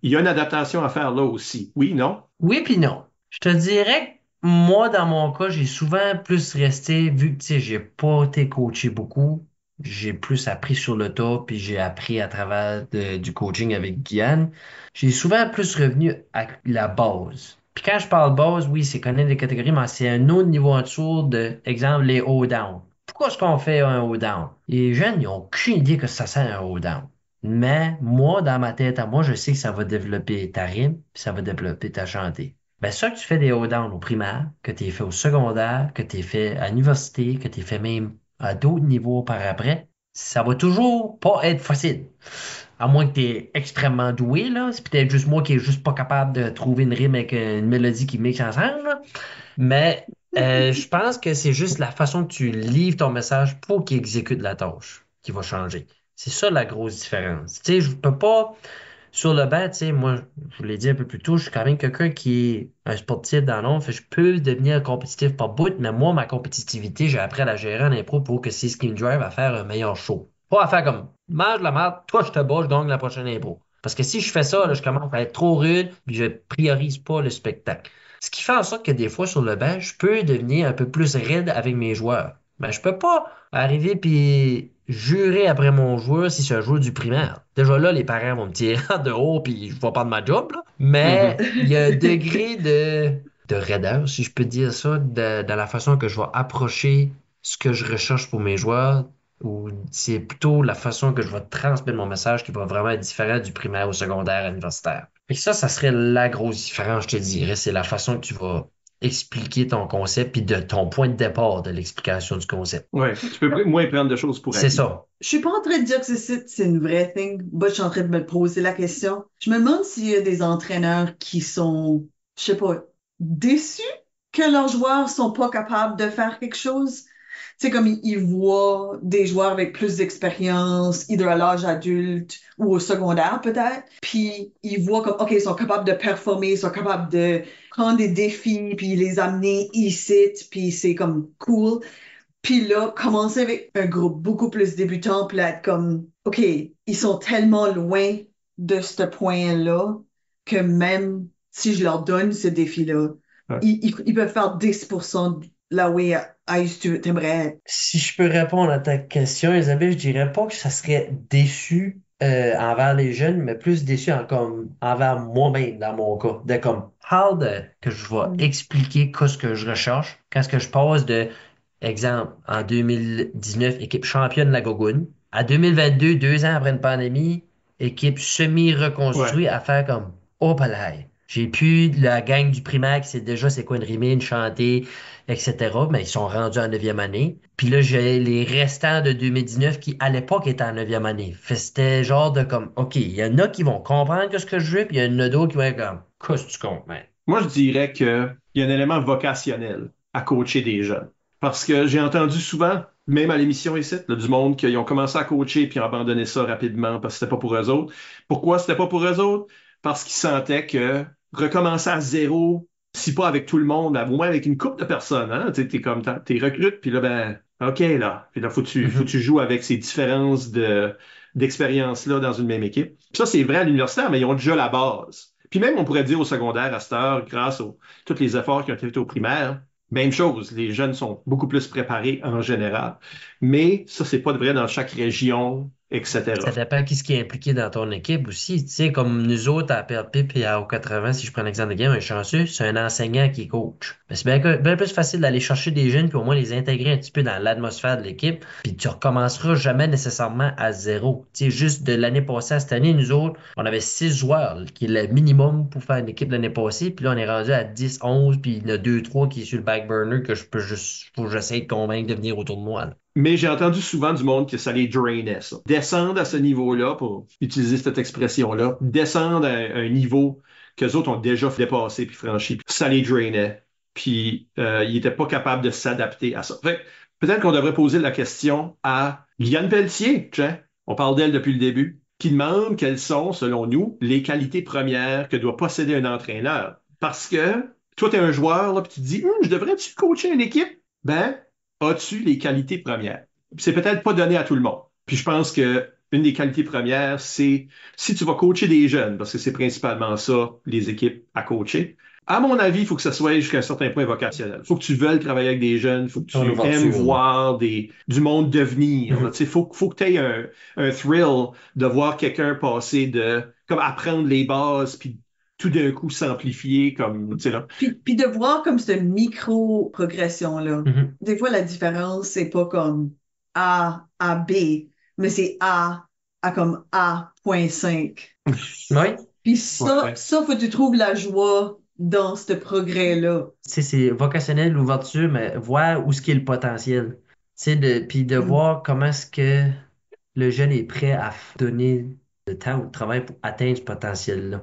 y a une adaptation à faire là aussi. Oui, non? Oui, puis non. Je te dirais que moi, dans mon cas, j'ai souvent plus resté, vu que, tu sais, j'ai pas été coaché beaucoup, j'ai plus appris sur le tas, puis j'ai appris à travers du coaching avec Guyane. J'ai souvent plus revenu à la base. Puis quand je parle base, oui, c'est connaître les catégories, mais c'est un autre niveau en dessous de, exemple, les hold-down. Pourquoi est-ce qu'on fait un hold-down? Les jeunes, ils n'ont aucune idée que ça sert un hold-down. Mais moi, dans ma tête, à moi, je sais que ça va développer ta rime, puis ça va développer ta chantée. Ben ça que tu fais des hold-down au primaire, que tu fait au secondaire, que tu fait à l'université, que tu fait même à d'autres niveaux par après, ça va toujours pas être facile. À moins que tu es extrêmement doué, là. C'est peut-être juste moi qui est juste pas capable de trouver une rime avec une mélodie qui mixe ensemble, là. Mais je pense que c'est juste la façon que tu livres ton message pour qu'il exécute la tâche qui va changer. C'est ça la grosse différence. Tu sais, je peux pas, sur le banc, tu sais, moi, je vous l'ai dit un peu plus tôt, je suis quand même quelqu'un qui est un sportif dans l'ombre. Fait que je peux devenir compétitif par bout, mais moi, ma compétitivité, j'ai appris à la gérer en impro pour que c'est ce qui me drive à faire un meilleur show. Pas à faire comme, mange la merde, toi, je te bats, je gagne la prochaine impro. Parce que si je fais ça, là, je commence à être trop rude, puis je priorise pas le spectacle. Ce qui fait en sorte que des fois, sur le banc, je peux devenir un peu plus raide avec mes joueurs. Mais je peux pas arriver puis jurer après mon joueur si c'est un joueur du primaire. Déjà là, les parents vont me tirer de haut puis je vais perdre ma job, là. Mais il y a un degré de raideur, si je peux dire ça, dans la façon que je vais approcher ce que je recherche pour mes joueurs, ou c'est plutôt la façon que je vais transmettre mon message qui va vraiment être différent du primaire au secondaire à l'universitaire. Fait que ça serait la grosse différence, je te dirais. C'est la façon que tu vas expliquer ton concept puis de ton point de départ de l'explication du concept. Oui, tu peux moins prendre de choses pour C'est acquis. ça. Je suis pas en train de dire que c'est une vraie thing. Moi, je suis en train de me poser la question. Je me demande s'il y a des entraîneurs qui sont, je sais pas, déçus que leurs joueurs sont pas capables de faire quelque chose. C'est comme ils voient des joueurs avec plus d'expérience, either à l'âge adulte ou au secondaire peut-être, puis ils voient comme, OK, ils sont capables de performer, ils sont capables de prendre des défis, puis les amener ici, puis c'est comme cool. Puis là, commencer avec un groupe beaucoup plus débutant, puis là, être comme, OK, ils sont tellement loin de ce point-là que même si je leur donne ce défi-là, Ouais. ils peuvent faire 10% là où I used to, t'aimerais être. Si je peux répondre à ta question, Isabelle, je dirais pas que ça serait déçu envers les jeunes, mais plus déçu envers moi-même dans mon cas. De comme, que je vais expliquer qu'est-ce que je recherche, qu'est-ce que je passe de, exemple, en 2019, équipe championne de la Gogoune, à 2022, 2 ans après une pandémie, équipe semi-reconstruite à faire comme, oh palais. J'ai plus de la gang du primaire qui sait déjà c'est quoi une rimée, une chantée, etc. Mais ils sont rendus en 9e année. Puis là, j'ai les restants de 2019 qui, à l'époque, étaient en 9e année. Fait que c'était genre de comme, OK, il y en a qui vont comprendre ce que je veux, puis il y en a d'autres qui vont être comme, qu'est-ce que tu comptes, man? Moi, je dirais qu'il y a un élément vocationnel à coacher des jeunes. Parce que j'ai entendu souvent, même à l'émission ici, là, du monde qui ont commencé à coacher puis ont abandonné ça rapidement parce que c'était pas pour eux autres. Pourquoi c'était pas pour eux autres? Parce qu'ils sentaient que recommencer à zéro, Si pas avec tout le monde, ben, au moins avec une couple de personnes, hein. Tu sais, t'es recrute, puis là, ben, OK, là. Puis là, faut que tu joues avec ces différences d'expérience-là dans une même équipe. Puis ça, c'est vrai à l'universitaire, mais ils ont déjà la base. Puis même, on pourrait dire au secondaire, à cette heure, grâce à tous les efforts qui ont été faits au primaire, même chose, les jeunes sont beaucoup plus préparés en général. Mais ça, c'est pas vrai dans chaque région, etc. Ça dépend qui ce qui est impliqué dans ton équipe aussi. Tu sais, comme nous autres à PRP et à O80, si je prends l'exemple de game, un chanceux, c'est un enseignant qui est coach. Mais c'est bien plus facile d'aller chercher des jeunes puis au moins les intégrer un petit peu dans l'atmosphère de l'équipe. Puis tu recommenceras jamais nécessairement à zéro. Tu sais, juste de l'année passée à cette année, nous autres, on avait 6 joueurs, qui est le minimum pour faire une équipe l'année passée. Puis là, on est rendu à 10, 11, puis il y en a 2, 3 qui est sur le back burner que je peux juste, faut que j'essaie de convaincre de venir autour de moi, là. Mais j'ai entendu souvent du monde que ça les drainait, ça. Descendre à ce niveau-là, pour utiliser cette expression-là, descendre à un niveau qu'eux autres ont déjà dépassé puis franchi, puis ça les drainait. Puis ils n'étaient pas capables de s'adapter à ça. Fait que peut-être qu'on devrait poser la question à Guyane Pelletier, tiens, on parle d'elle depuis le début, qui demande quelles sont, selon nous, les qualités premières que doit posséder un entraîneur. Parce que toi, tu es un joueur, là, puis tu te dis, je devrais-tu coacher une équipe? Ben, as-tu les qualités premières? C'est peut-être pas donné à tout le monde. Puis je pense que une des qualités premières, c'est si tu vas coacher des jeunes, parce que c'est principalement ça, les équipes à coacher. À mon avis, il faut que ça soit jusqu'à un certain point vocationnel. Il faut que tu veuilles travailler avec des jeunes, il faut que tu aimes voir du monde devenir. Tu sais, faut que tu aies un thrill de voir quelqu'un passer comme apprendre les bases, puis tout d'un coup s'amplifier comme, tu sais là. Puis de voir comme cette micro-progression-là. Des fois, la différence, c'est pas comme A à B, mais c'est A à comme A.5. Oui. Puis ça, faut que tu trouves la joie dans ce progrès-là. Tu sais, c'est vocationnel, l'ouverture, mais voir où ce qu'est le potentiel. Tu sais, puis de voir comment est-ce que le jeune est prêt à donner le temps ou le travail pour atteindre ce potentiel-là.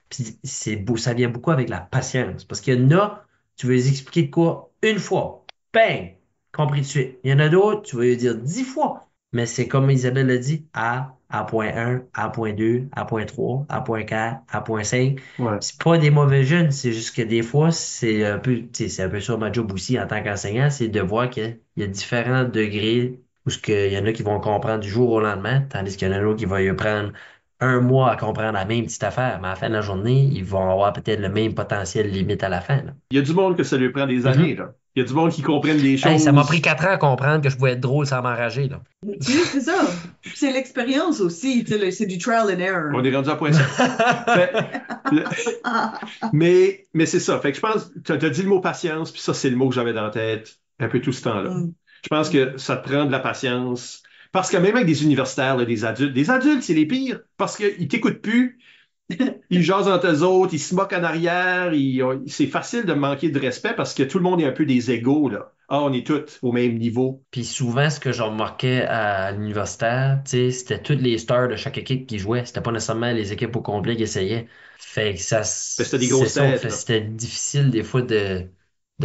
Puis c'est beau, ça vient beaucoup avec la patience. Parce qu'il y en a, tu veux les expliquer de quoi une fois, bang, compris de suite. Il y en a d'autres, tu vas lui dire 10 fois. Mais c'est comme Isabelle l'a dit, A.1, A.2, A.3, A.4, A.5. Ouais. C'est pas des mauvais jeunes, c'est juste que des fois, c'est un peu, tu sais, c'est un peu ça ma job aussi en tant qu'enseignant, c'est de voir qu'il y a différents degrés où il y en a qui vont comprendre du jour au lendemain, tandis qu'il y en a d'autres qui vont y prendre un mois à comprendre la même petite affaire, mais à la fin de la journée, ils vont avoir peut-être le même potentiel limite à la fin, là. Il y a du monde que ça lui prend des années, là. Il y a du monde qui comprennent des choses. Hey, ça m'a pris 4 ans à comprendre que je pouvais être drôle sans m'enrager, là. Tu sais, c'est ça. C'est l'expérience aussi. Tu sais, c'est du trial and error. On est rendu à point 5. mais c'est ça. Fait que je pense, tu as dit le mot patience, puis ça, c'est le mot que j'avais dans la tête un peu tout ce temps-là. Je pense que ça te prend de la patience. Parce que même avec des universitaires, là, des adultes, c'est les pires. Parce qu'ils t'écoutent plus. Ils jasent entre eux autres, ils se moquent en arrière. C'est facile de manquer de respect parce que tout le monde est un peu des égaux, là. Ah, on est tous au même niveau. Puis souvent, ce que je remarquais à l'universitaire, tu sais, c'était toutes les stars de chaque équipe qui jouaient. C'était pas nécessairement les équipes au complet qui essayaient. Fait que c'était des grosses têtes, c'était difficile des fois de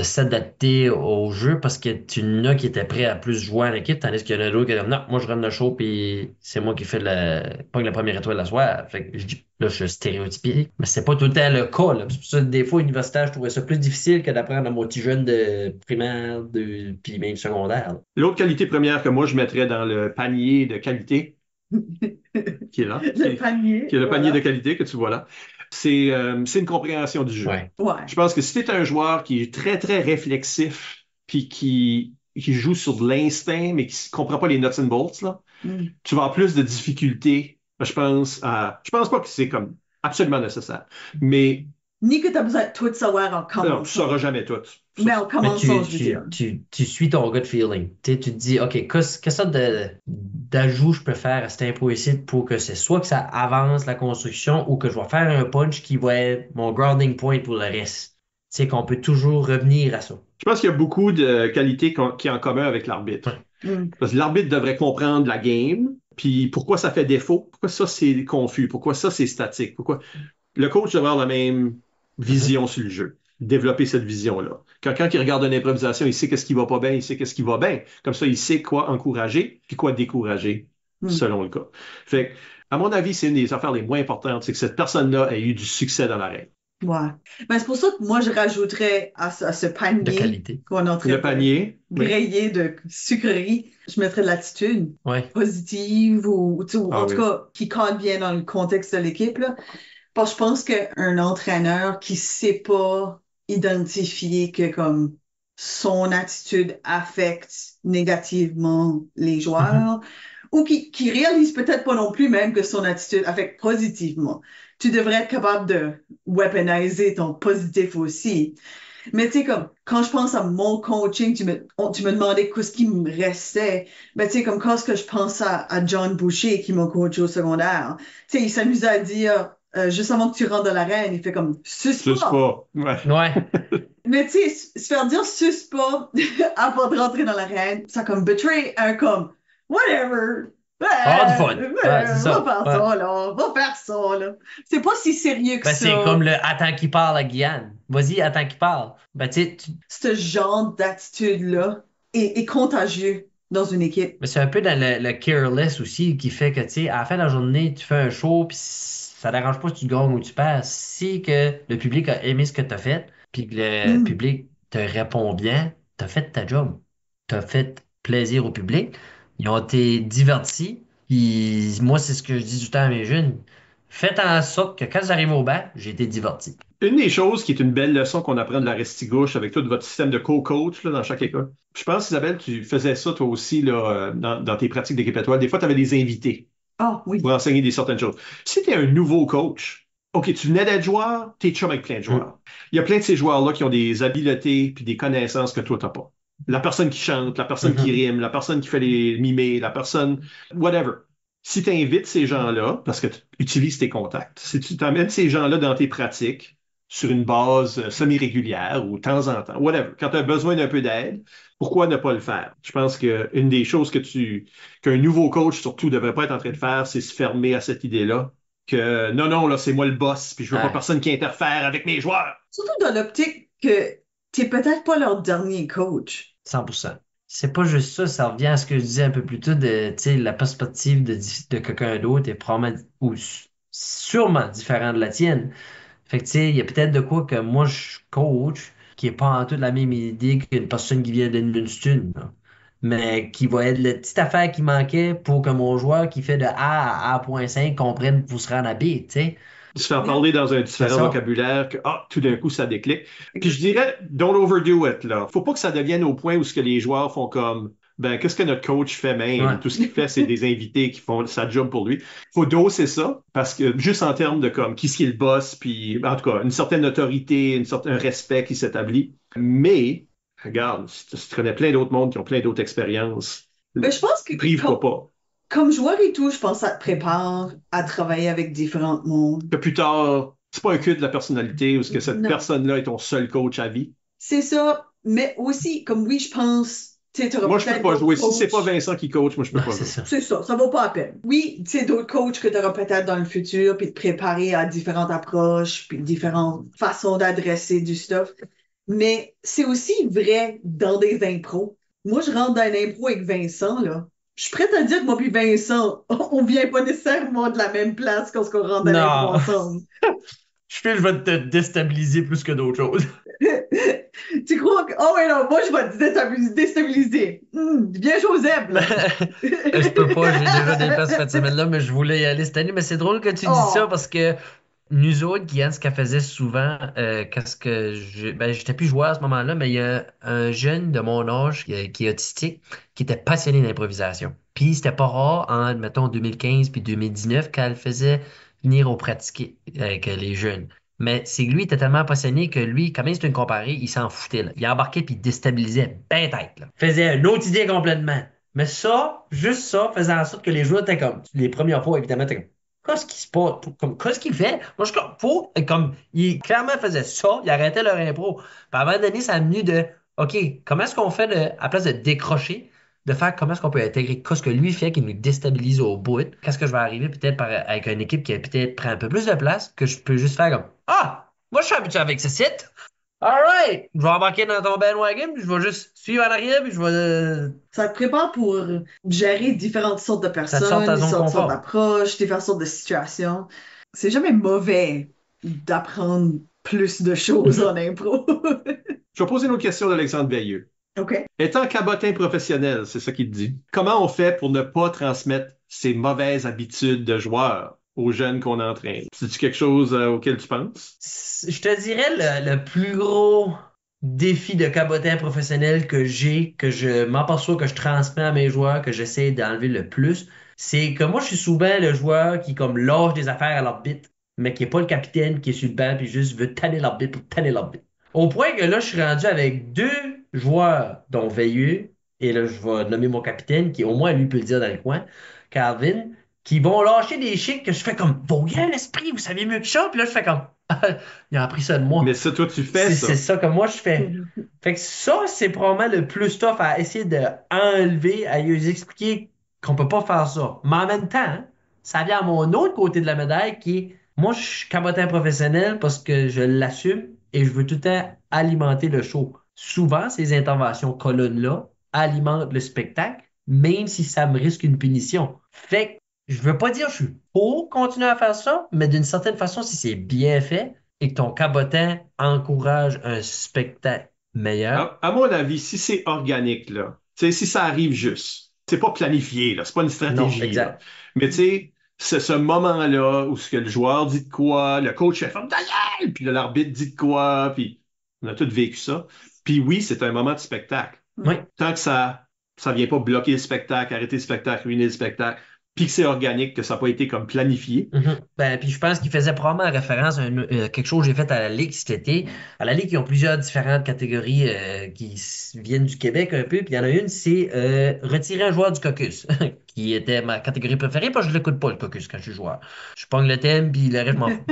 s'adapter au jeu parce que tu en as qui étaient prêts à plus jouer en équipe, tandis qu'il y en a d'autres qui étaient comme non, moi je run le show puis c'est moi qui fais pogne la première étoile la soirée. Fait que là, je suis stéréotypé, mais c'est pas tout le temps le cas, là. C'est pour ça que des fois, universitaire, je trouvais ça plus difficile que d'apprendre à mon petit jeune de primaire, puis même secondaire, là. L'autre qualité première que moi je mettrais dans le panier de qualité, qui est là, qui est le panier de qualité que tu vois là, c'est une compréhension du jeu. Ouais. Je pense que si tu es un joueur qui est très, très réflexif, puis qui joue sur de l'instinct, mais qui ne comprend pas les nuts and bolts, là, tu vas avoir plus de difficultés, je pense pas que c'est comme absolument nécessaire. Mais ni que tu as besoin de tout savoir en commençant. non, tu ne sauras jamais tout. Mais en commençant, je veux dire. Tu suis ton gut feeling. Tu sais, tu te dis, OK, quelle sorte d'ajout je peux faire à cet impôt ici pour que c'est soit que ça avance la construction ou que je vais faire un punch qui va être mon grounding point pour le reste. Tu sais, qu'on peut toujours revenir à ça. Je pense qu'il y a beaucoup de qualités qui ont en commun avec l'arbitre. Parce que l'arbitre devrait comprendre la game, puis pourquoi ça fait défaut, pourquoi ça c'est confus, pourquoi ça c'est statique, pourquoi le coach devrait avoir la même vision sur le jeu, développer cette vision-là. Quand il regarde une improvisation, il sait qu'est-ce qui va pas bien, il sait qu'est-ce qui va bien. Comme ça, il sait quoi encourager puis quoi décourager, selon le cas. Fait que, à mon avis, c'est une des affaires les moins importantes, c'est que cette personne-là ait eu du succès dans la règle. Ouais. Ben, c'est pour ça que moi, je rajouterais à ce De panier qualité. qu'on est en train Le de panier, oui. griller de sucreries, je mettrais de l'attitude Ouais. positive ou, tu sais, ou Ah en tout oui. cas, qui cadre bien dans le contexte de l'équipe, là. Parce que je pense qu'un entraîneur qui sait pas identifier que comme son attitude affecte négativement les Mhm. joueurs, ou qui réalise peut-être pas non plus même que son attitude affecte positivement. Tu devrais être capable de weaponiser ton positif aussi. Mais tu sais, comme, quand je pense à mon coaching, tu me demandais qu'est-ce qui me restait. Ben, tu sais, comme quand ce que je pense à John Boucher, qui m'a coaché au secondaire, tu sais, il s'amusait à dire, juste avant que tu rentres dans l'arène, il fait comme, suce Je sais pas. pas. Ouais. Ouais. Mais tu sais, se faire dire suce pas avant de rentrer dans l'arène, ça comme betray un comme, whatever. Avoir du fun. Ouais, c'est Va ça. faire Ouais. ça, là. Va faire ça, là. C'est pas si sérieux que Ben, c'est ça. comme le attends qu'il parle à Guyane. Vas-y, attends qu'il parle. Ben, tu sais, Ce genre d'attitude-là est contagieux dans une équipe. mais c'est un peu dans le careless aussi qui fait que, tu sais, à la fin de la journée, tu fais un show, puis ça dérange pas si tu gagnes ou tu perds. Si que le public a aimé ce que tu as fait, puis que le Hmm. public te répond bien, tu as fait ta job. Tu as fait plaisir au public. Ils ont été divertis. Moi, c'est ce que je dis tout le temps à mes jeunes. Faites en sorte que quand j'arrive au banc, j'ai été diverti. Une des choses qui est une belle leçon qu'on apprend de la Restigouche avec tout votre système de co-coach là, dans chaque école. Je pense, Isabelle, tu faisais ça toi aussi là, dans tes pratiques d'équipe étoile. Des fois, tu avais des invités Ah pour oui. enseigner des certaines choses. Si tu es un nouveau coach, OK, tu venais d'être joueur, tu es chum avec plein de Mm. joueurs. Il y a plein de ces joueurs-là qui ont des habiletés puis des connaissances que toi, tu n'as pas. La personne qui chante, la personne qui Mhm. rime, la personne qui fait les mimés, la personne, whatever. Si tu invites ces gens-là, parce que tu utilises tes contacts, si tu t'amènes ces gens-là dans tes pratiques sur une base semi-régulière ou de temps en temps, whatever, quand tu as besoin d'un peu d'aide, pourquoi ne pas le faire? Je pense qu'une des choses qu'un nouveau coach surtout devrait pas être en train de faire, c'est se fermer à cette idée-là que non, non, là, c'est moi le boss, puis je veux pas Ouais, personne qui interfère avec mes joueurs. Surtout dans l'optique que t'es peut-être pas leur dernier coach. 100%. C'est pas juste ça, ça revient à ce que je disais un peu plus tôt de, tu sais, la perspective de quelqu'un d'autre est probablement ou sûrement différente de la tienne. Fait que, tu sais, il y a peut-être de quoi que moi, je coach, qui est pas en tout la même idée qu'une personne qui vient d'une stune, là. Mais qui va être la petite affaire qui manquait pour que mon joueur qui fait de A à A.5 comprenne pour se rendre à B, tu sais. Se faire Yeah. parler dans un C'est différent ça. vocabulaire que, tout d'un coup, ça déclic. Puis je dirais, don't overdo it, là. Faut pas que ça devienne au point où ce que les joueurs font comme, ben, qu'est-ce que notre coach fait même? Ouais. Tout ce qu'il fait, c'est des invités qui font sa job pour lui. Faut doser ça, parce que juste en termes de comme, qui est le boss, puis, en tout cas, une certaine autorité, un respect qui s'établit. Mais, regarde, si tu connais plein d'autres mondes qui ont plein d'autres expériences, Mais je pense que prive-toi pas. comme joueur et tout, je pense que ça te prépare à travailler avec différents mondes. Que plus tard, c'est pas un culte de la personnalité ou ce que cette Non. personne-là est ton seul coach à vie. C'est ça. Mais aussi, comme oui, je pense, tu sais, t'auras Moi, je peux peut-être pas d'autres jouer. Si c'est pas coachs. Vincent qui coach, moi, je peux Non, pas c'est jouer. ça. C'est ça, ça vaut pas la peine. Oui, tu sais, d'autres coachs que tu auras peut-être dans le futur, puis te préparer à différentes approches, puis différentes façons d'adresser du stuff. Mais c'est aussi vrai dans des impros. Moi, je rentre dans un impro avec Vincent, là. Je suis prête à dire que moi puis Vincent, on vient pas nécessairement de la même place quand on rentre dans l'impro Non. ensemble. Je fais, je vais te déstabiliser plus que d'autres choses. Tu crois que, oh ouais, non, moi, je vais te déstabiliser. Bien, Joseph, là. Je peux pas, j'ai déjà des places cette semaine-là, mais je voulais y aller cette année. Mais c'est drôle que tu dis ça Oh, parce que nous autres, Guyane, ce qu'elle faisait souvent, qu'est-ce que ben, j'étais plus joueur à ce moment-là, mais il y a un jeune de mon âge qui est autistique, qui était passionné d'improvisation. Puis c'était pas rare, en, mettons, 2015 puis 2019, qu'elle faisait venir au pratiquer avec les jeunes. Mais c'est que lui, il était tellement passionné que lui, quand même, c'était une comparée, il s'en foutait, là. Il embarquait puis il déstabilisait ben tête, là. Faisait une autre idée complètement. Mais ça, juste ça, faisait en sorte que les joueurs étaient comme, les premières fois, évidemment, étaient comme, qu'est-ce qui se passe? Comme, qu'est-ce qu'il fait? Moi, je suis comme, comme, il clairement faisait ça, il arrêtait leur impro. Puis à un moment donné, ça a venu de, OK, comment est-ce qu'on fait à la place de décrocher, de faire comment est-ce qu'on peut intégrer qu'est-ce que lui fait qui nous déstabilise au bout? Qu'est-ce que je vais arriver peut-être avec une équipe qui a peut-être pris un peu plus de place, que je peux juste faire comme, ah, moi, je suis habitué avec ce site. All right, je vais embarquer dans ton bandwagon, puis je vais juste suivre en arrière, puis je vais ça te prépare pour gérer différentes sortes de ça te sort de personnes, ta zone de différentes sortes confort. d'approches, différentes sortes de situations. C'est jamais mauvais d'apprendre plus de choses en impro. Je vais poser une autre question d'Alexandre Veilleux. OK. Étant cabotin professionnel, c'est ça qu'il dit, comment on fait pour ne pas transmettre ces mauvaises habitudes de joueurs aux jeunes qu'on entraîne? C'est-tu quelque chose auquel tu penses? Je te dirais le plus gros défi de cabotin professionnel que j'ai, que je m'aperçois que je transmets à mes joueurs, que j'essaie d'enlever le plus, c'est que moi, je suis souvent le joueur qui comme lâche des affaires à l'arbitre, mais qui est pas le capitaine qui est sur le banc puis juste veut tanner l'arbitre pour tanner l'arbitre. Au point que là, je suis rendu avec deux joueurs, dont Veilleux, et là, je vais nommer mon capitaine, qui au moins lui peut le dire dans le coin, Calvin, qui vont lâcher des chics que je fais comme, vos gars, l'esprit, vous saviez mieux que ça, puis là, je fais comme, il a appris ça de moi. Mais ça, toi, tu fais ça. C'est ça que moi, je fais. Fait que ça, c'est probablement le plus tough à essayer d'enlever, à lui expliquer qu'on peut pas faire ça. Mais en même temps, hein, ça vient à mon autre côté de la médaille qui est, moi, je suis cabotin professionnel parce que je l'assume et je veux tout le temps alimenter le show. Souvent, ces interventions colonnes-là alimentent le spectacle, même si ça me risque une punition. Fait que je veux pas dire que je suis pour continuer à faire ça, mais d'une certaine façon, si c'est bien fait et que ton cabotin encourage un spectacle meilleur, À mon avis, si c'est organique, là, tu sais, si ça arrive juste, c'est pas planifié, là, c'est pas une non, stratégie, là. exact. Mais tu sais, c'est ce moment-là où ce que le joueur dit de quoi, le coach fait ferme ta gueule, puis là, l'arbitre dit de quoi, puis on a tous vécu ça. Puis oui, c'est un moment de spectacle. Oui. Tant que ça vient pas bloquer le spectacle, arrêter le spectacle, ruiner le spectacle, puis que c'est organique, que ça n'a pas été comme planifié. Ben, puis je pense qu'il faisait probablement référence à quelque chose que j'ai fait à la Ligue cet été. À la Ligue, ils ont plusieurs différentes catégories viennent du Québec un peu. Puis il y en a une, c'est retirer un joueur du caucus, qui était ma catégorie préférée, parce que je ne l'écoute pas, le caucus, quand je suis joueur. Je pogne le thème, puis le reste, je m'en fous.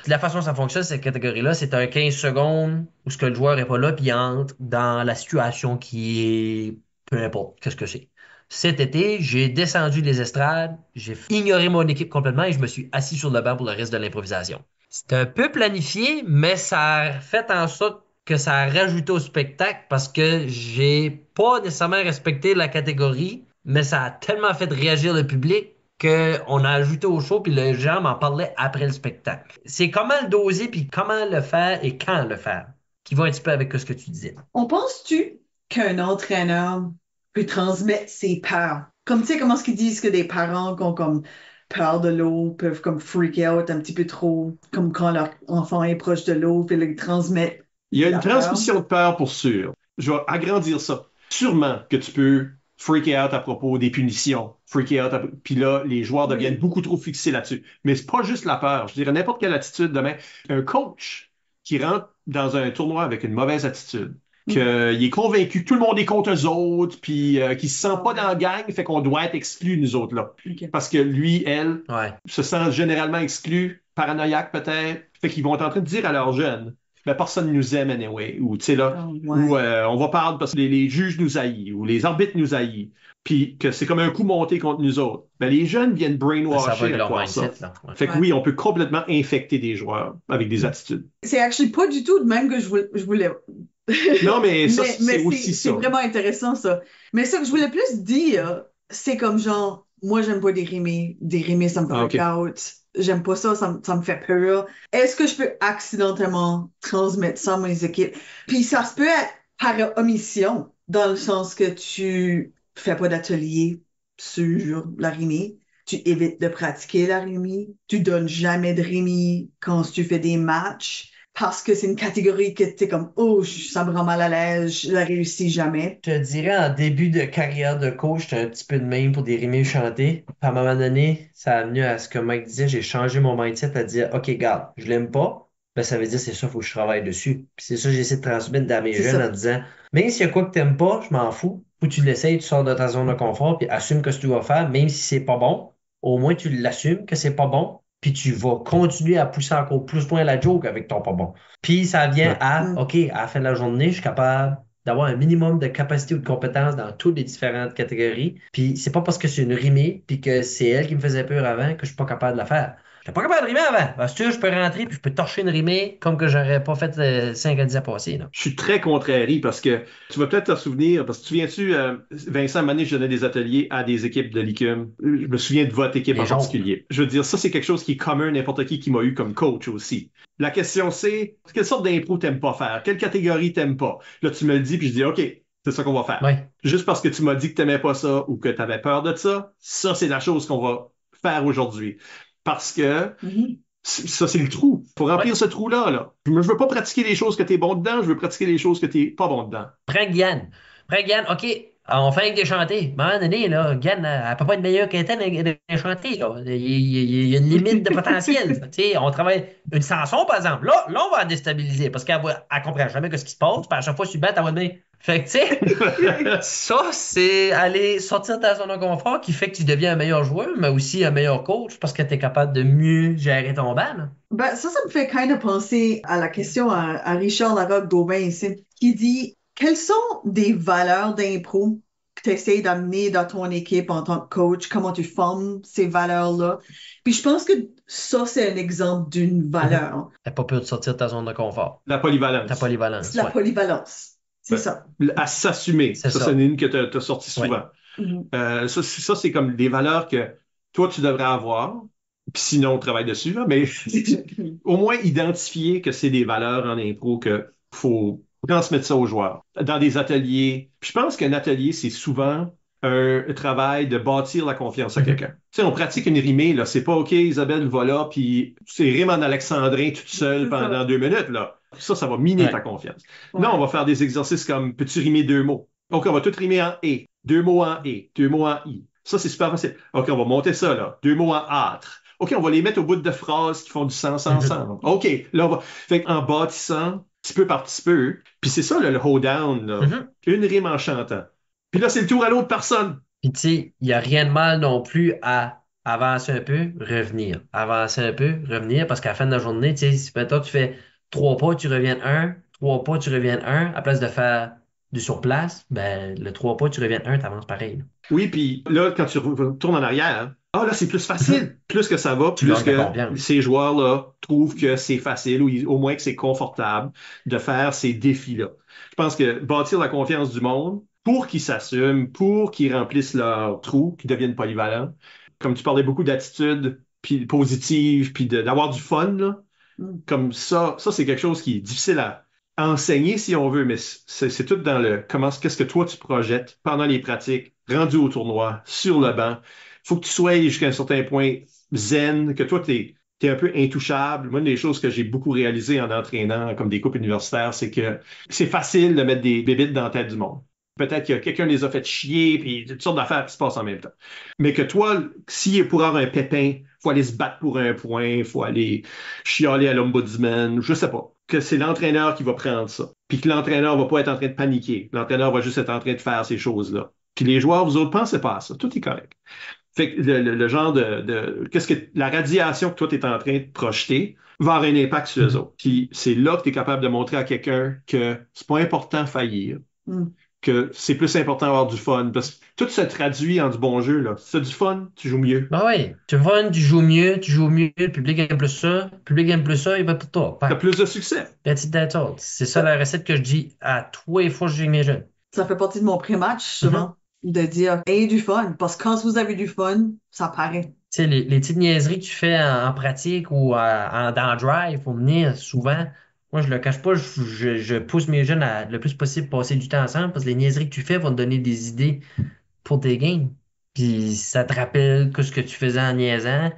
La façon dont ça fonctionne, cette catégorie-là, c'est un 15 secondes où ce que le joueur n'est pas là, puis il entre dans la situation qui est... Peu importe, qu'est-ce que c'est. Cet été, j'ai descendu les estrades, j'ai ignoré mon équipe complètement et je me suis assis sur le banc pour le reste de l'improvisation. C'était un peu planifié, mais ça a fait en sorte que ça a rajouté au spectacle parce que j'ai pas nécessairement respecté la catégorie, mais ça a tellement fait réagir le public qu'on a ajouté au show puis les gens m'en parlaient après le spectacle. C'est comment le doser puis comment le faire et quand le faire qui va un petit peu avec ce que tu disais. On pense-tu qu'un entraîneur peut transmettre ses peurs? Comme tu sais, comment est-ce qu'ils disent que des parents qui ont comme peur de l'eau peuvent comme freak out un petit peu trop, comme quand leur enfant est proche de l'eau, puis ils transmettent Il y a une la peur. transmission de peur pour sûr. Je vais agrandir ça. Sûrement que tu peux freaker out à propos des punitions, freaker out, puis là, les joueurs deviennent beaucoup trop fixés là-dessus. Mais c'est pas juste la peur. Je dirais n'importe quelle attitude demain. Un coach qui rentre dans un tournoi avec une mauvaise attitude, qu'il est convaincu que tout le monde est contre eux autres, puis qu'il se sent pas dans la gang, fait qu'on doit être exclus, nous autres, là. OK. Parce que lui, elle, Ouais. se sent généralement exclu, paranoïaque peut-être, fait qu'ils vont être en train de dire à leurs jeunes, ben personne nous aime anyway, ou tu sais là, Oh, ouais. ou on va parler parce que les juges nous haïssent, ou les arbitres nous haïssent, puis que c'est comme un coup monté contre nous autres. Ben les jeunes viennent Ça va brainwasher avec à leur croire ça. mindset, là. Ouais. Fait que Ouais. oui, on peut complètement infecter des joueurs avec des attitudes. C'est actually pas du tout de même que je voulais. Non, mais ça, Mais c'est aussi c'est ça. vraiment intéressant, ça. Mais ça que je voulais plus dire, c'est comme genre, moi, j'aime pas dérimer. Dérimer, ça me Ah, freak out. J'aime pas ça, ça me fait peur. Est-ce que je peux accidentellement transmettre ça à mes équipes? Puis ça se peut être par omission, dans le sens que tu fais pas d'atelier sur la rimée. Tu évites de pratiquer la rimée. Tu donnes jamais de rimée quand tu fais des matchs. Parce que c'est une catégorie que t'es comme, oh, ça me rend mal à l'aise, je la réussis jamais. Je te dirais, en début de carrière de coach, j'étais un petit peu de même pour des rimés chantés. Puis à un moment donné, ça a venu à ce que Mike disait, j'ai changé mon mindset à dire, OK, garde, je l'aime pas, ben ça veut dire c'est ça, faut que je travaille dessus. Puis c'est ça que j'essaie de transmettre dans mes C'est jeunes ça. en disant, même s'il y a quoi que t'aimes pas, je m'en fous. Faut que tu l'essayes, tu sors de ta zone de confort, puis assume que ce que tu vas faire, même si c'est pas bon, au moins tu l'assumes que c'est pas bon, puis tu vas continuer à pousser encore plus loin la joke avec ton pas bon. Puis ça vient à, OK, à la fin de la journée, je suis capable d'avoir un minimum de capacité ou de compétences dans toutes les différentes catégories. Puis c'est pas parce que c'est une rimée puis que c'est elle qui me faisait peur avant que je suis pas capable de la faire. J'étais pas capable de rimer avant. Parce que je peux rentrer puis je peux torcher une rimée comme que j'aurais pas fait 5 à 10 à passer, là. Je suis très contrarié parce que tu vas peut-être te souvenir, parce que tu viens-tu, Vincent, à un moment donné, je donnais des ateliers à des équipes de l'ICUM. Je me souviens de votre équipe Les en jaunes. particulier. Je veux dire, ça, c'est quelque chose qui est commun à n'importe qui m'a eu comme coach aussi. La question, c'est quelle sorte d'impro t'aimes pas faire? Quelle catégorie t'aimes pas? Là, tu me le dis, puis je dis, OK, c'est ça qu'on va faire. Oui. Juste parce que tu m'as dit que t'aimais pas ça ou que t'avais peur de ça, c'est la chose qu'on va faire aujourd'hui. Parce que Mhm. ça, c'est le trou. Faut remplir Ouais. ce trou-là, là. Je veux pas pratiquer les choses que t'es bon dedans, je veux pratiquer les choses que t'es pas bon dedans. Prends Guyane. Prends Guyane, OK, on fait avec des chantés. À un moment donné, là, Guyane, elle peut pas être meilleure qu'Étienne avec des chantés, là. Il y a une limite de potentiel. Tu sais, on travaille une chanson, par exemple. Là, on va la déstabiliser parce elle comprend jamais ce qui se passe. Puis à chaque fois que tu battes, elle va dire. Fait que, tu sais, ça, c'est aller sortir de ta zone de confort qui fait que tu deviens un meilleur joueur, mais aussi un meilleur coach parce que tu es capable de mieux gérer ton ban. Ben, ça me fait kind of penser à la question à Richard Larocque d'Aubin ici, qui dit quelles sont des valeurs d'impro que tu essaies d'amener dans ton équipe en tant que coach? Comment tu formes ces valeurs-là? Puis je pense que ça, c'est un exemple d'une valeur. T'as pas peur de sortir de ta zone de confort. La Ta polyvalence. C'est polyvalence, la ouais. polyvalence. C'est Ben, ça. à s'assumer. C'est Ça, ça. c'est une ligne que tu as sortie Ouais. souvent. Mhm. Ça, c'est comme des valeurs que toi, tu devrais avoir. Puis sinon, on travaille dessus, là, mais au moins identifier que c'est des valeurs en impro que faut transmettre ça aux joueurs. Dans des ateliers. Puis je pense qu'un atelier, c'est souvent un travail de bâtir la confiance à quelqu'un. Tu sais, on pratique une rimée, là. C'est pas OK, Isabelle va là, puis c'est rime en alexandrin toute seule C'est pendant ça. 2 minutes, là. Ça va miner ta Ouais. confiance. Ouais. Non, on va faire des exercices comme peux-tu rimer 2 mots? OK, on va tout rimer en et. 2 mots en et, 2 mots en i. Ça, c'est super facile. OK, on va monter ça, là. 2 mots en âtre. OK, on va les mettre au bout de phrases qui font du sens ensemble. OK, là, on va. Fait en bâtissant, petit peu par petit peu, puis c'est ça, là, le hold-down, là. Mhm. Une rime en chantant. Puis là, c'est le tour à l'autre personne. Puis tu sais, il n'y a rien de mal non plus à avancer un peu, revenir. Avancer un peu, revenir, parce qu'à la fin de la journée, tu sais, si maintenant tu fais 3 pas, tu reviens de un, 3 pas, tu reviens de un, à place de faire du surplace, ben le 3 pas, tu reviens de un, tu avances pareil, là. Oui, puis là, quand tu retournes en arrière, ah là, c'est plus Mhm. facile. Plus que ça va, Tu plus gagnes ta que confiance. ces joueurs-là trouvent que c'est facile ou au moins que c'est confortable de faire ces défis-là. Je pense que bâtir la confiance du monde pour qu'ils s'assument, pour qu'ils remplissent leurs trous, qu'ils deviennent polyvalents. Comme tu parlais beaucoup d'attitude puis positive, puis d'avoir du fun, là, Mm. comme ça, c'est quelque chose qui est difficile à enseigner si on veut, mais c'est tout dans le qu'est-ce que toi tu projettes pendant les pratiques, rendu au tournoi, sur le banc. Faut que tu sois jusqu'à un certain point zen, que toi t'es un peu intouchable. Moi, une des choses que j'ai beaucoup réalisées en entraînant comme des coupes universitaires, c'est que c'est facile de mettre des bébites dans la tête du monde. Peut-être que quelqu'un les a fait chier, puis toutes sortes d'affaires qui se passent en même temps. Mais que toi, s'il est pour avoir un pépin, faut aller se battre pour un point, faut aller chialer à l'ombudsman, je sais pas. Que c'est l'entraîneur qui va prendre ça. Puis que l'entraîneur va pas être en train de paniquer. L'entraîneur va juste être en train de faire ces choses-là. Puis les joueurs, vous autres, pensez pas à ça. Tout est correct. Fait que le genre qu'est-ce que la radiation que toi, tu es en train de projeter va avoir un impact sur eux Mhm. autres. Puis c'est là que tu es capable de montrer à quelqu'un que c'est pas important de faillir, Mm. que c'est plus important d'avoir du fun. Parce que tout se traduit en du bon jeu, là. Si tu as du fun, tu joues mieux. Ben oui, tu joues mieux, le public aime plus ça, le public aime plus ça, il va pour toi. Tu as Bang. plus de succès. That's it, that's all. C'est ça la recette que je dis à tous les fois que j'ai mes jeunes. Ça fait partie de mon pré-match, Mhm. souvent, de dire ayez du fun. Parce que quand vous avez du fun, ça paraît. Tu sais, les petites niaiseries que tu fais en pratique ou dans Drive pour venir souvent, moi je le cache pas, je pousse mes jeunes à le plus possible passer du temps ensemble parce que les niaiseries que tu fais vont te donner des idées pour tes games. Puis ça te rappelle que ce que tu faisais en niaisant,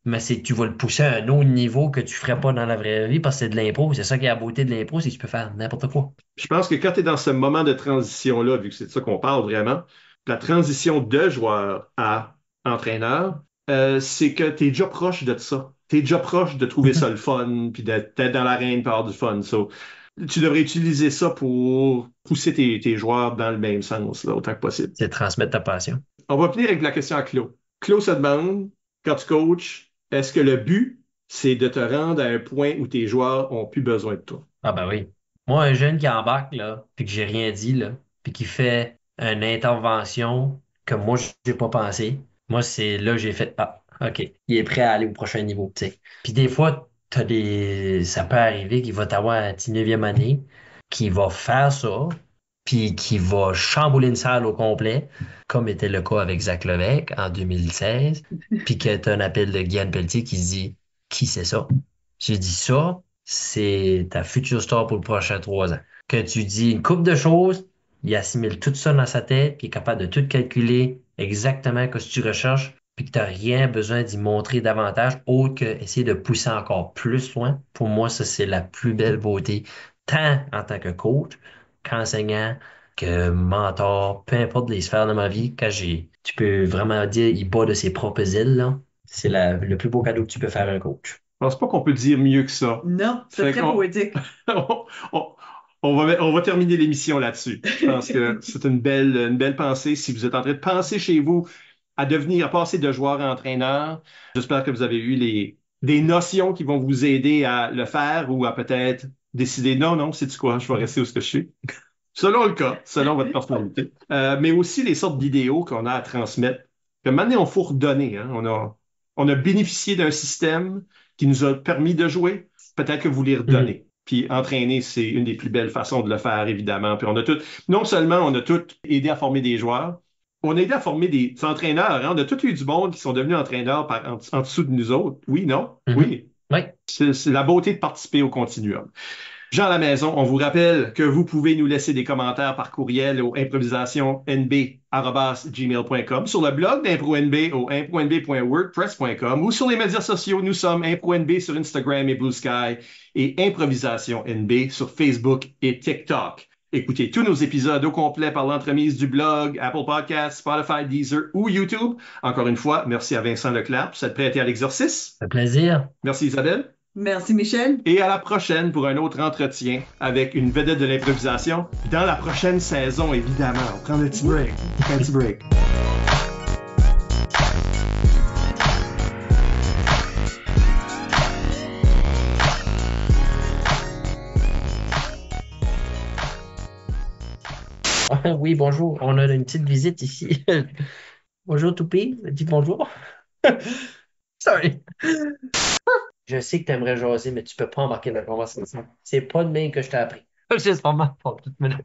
mais c'est que tu vas le pousser à un autre niveau que tu ferais pas dans la vraie vie parce que c'est de l'impro. C'est ça qui est la beauté de l'impro, c'est que tu peux faire n'importe quoi. Je pense que quand tu es dans ce moment de transition-là, vu que c'est de ça qu'on parle vraiment, la transition de joueur à entraîneur, c'est que tu es déjà proche de ça. Tu es déjà proche de trouver ça le fun, puis d'être dans l'arène par du fun. So, tu devrais utiliser ça pour pousser tes joueurs dans le même sens, là, autant que possible. C'est transmettre ta passion. On va finir avec la question à Claude. Claude se demande, quand tu coaches, est-ce que le but, c'est de te rendre à un point où tes joueurs ont plus besoin de toi? Ah ben oui. Moi, un jeune qui embarque, là, puis que j'ai rien dit, là, puis qui fait une intervention que moi, j'ai pas pensé, moi, c'est là que j'ai fait, ah. OK, il est prêt à aller au prochain niveau, tu sais. Puis des fois, ça peut arriver qu'il va t'avoir un petit 9e année, qui va faire ça, puis qui va chambouler une salle au complet, comme était le cas avec Zach Levesque en 2016, puis que tu as un appel de Guillaume Pelletier qui se dit, qui c'est ça? J'ai dit ça, c'est ta future star pour le prochain 3 ans. Que tu dis une couple de choses, il assimile tout ça dans sa tête, puis est capable de tout calculer exactement ce que tu recherches, puis que tu n'as rien besoin d'y montrer davantage, autre que essayer de pousser encore plus loin. Pour moi, ça, c'est la plus belle beauté, tant en tant que coach, qu'enseignant, que mentor, peu importe les sphères de ma vie, tu peux vraiment dire, il bat de ses propres ailes, là. C'est le plus beau cadeau que tu peux faire à un coach. Je pense pas qu'on peut dire mieux que ça. Non, c'est Fait très qu'on- poétique. on, on va terminer l'émission là-dessus. Je pense que c'est une belle pensée. Si vous êtes en train de penser chez vous à passer de joueur à entraîneur, j'espère que vous avez eu des notions qui vont vous aider à le faire ou à peut-être décider, non, non, sais-tu quoi, je vais rester où ce que je suis. Selon le cas, selon votre personnalité. Mais aussi les sortes d'idéaux qu'on a à transmettre. Que maintenant, on faut redonner. Hein. On a bénéficié d'un système qui nous a permis de jouer. Peut-être que vous les Mhm. redonnez. Puis entraîner, c'est une des plus belles façons de le faire, évidemment. Puis non seulement on a tout aidé à former des joueurs, on a aidé à former des entraîneurs. Hein. On a tout eu du monde qui sont devenus entraîneurs en dessous de nous autres. Oui, non? Mhm. Oui. Oui. C'est la beauté de participer au continuum. Gens à la maison, on vous rappelle que vous pouvez nous laisser des commentaires par courriel au improvisationnb@gmail.com, sur le blog d'ImproNB au impronb.wordpress.com ou sur les médias sociaux. Nous sommes ImproNB sur Instagram et Blue Sky et Improvisation NB sur Facebook et TikTok. Écoutez tous nos épisodes au complet par l'entremise du blog, Apple Podcasts, Spotify, Deezer ou YouTube. Encore une fois, merci à Vincent Leclerc pour s'être prêté à l'exercice. Ça fait plaisir. Merci Isabelle. Merci, Michel. Et à la prochaine pour un autre entretien avec une vedette de l'improvisation. Dans la prochaine saison, évidemment. On prend un petit break. On prend un petit break. Oui, bonjour. On a une petite visite ici. Bonjour, Toupie. Dis bonjour. Sorry. Je sais que tu aimerais jaser, mais tu peux pas embarquer dans la conversation. C'est pas de même que je t'ai appris. C'est pas ma faute, toute minute.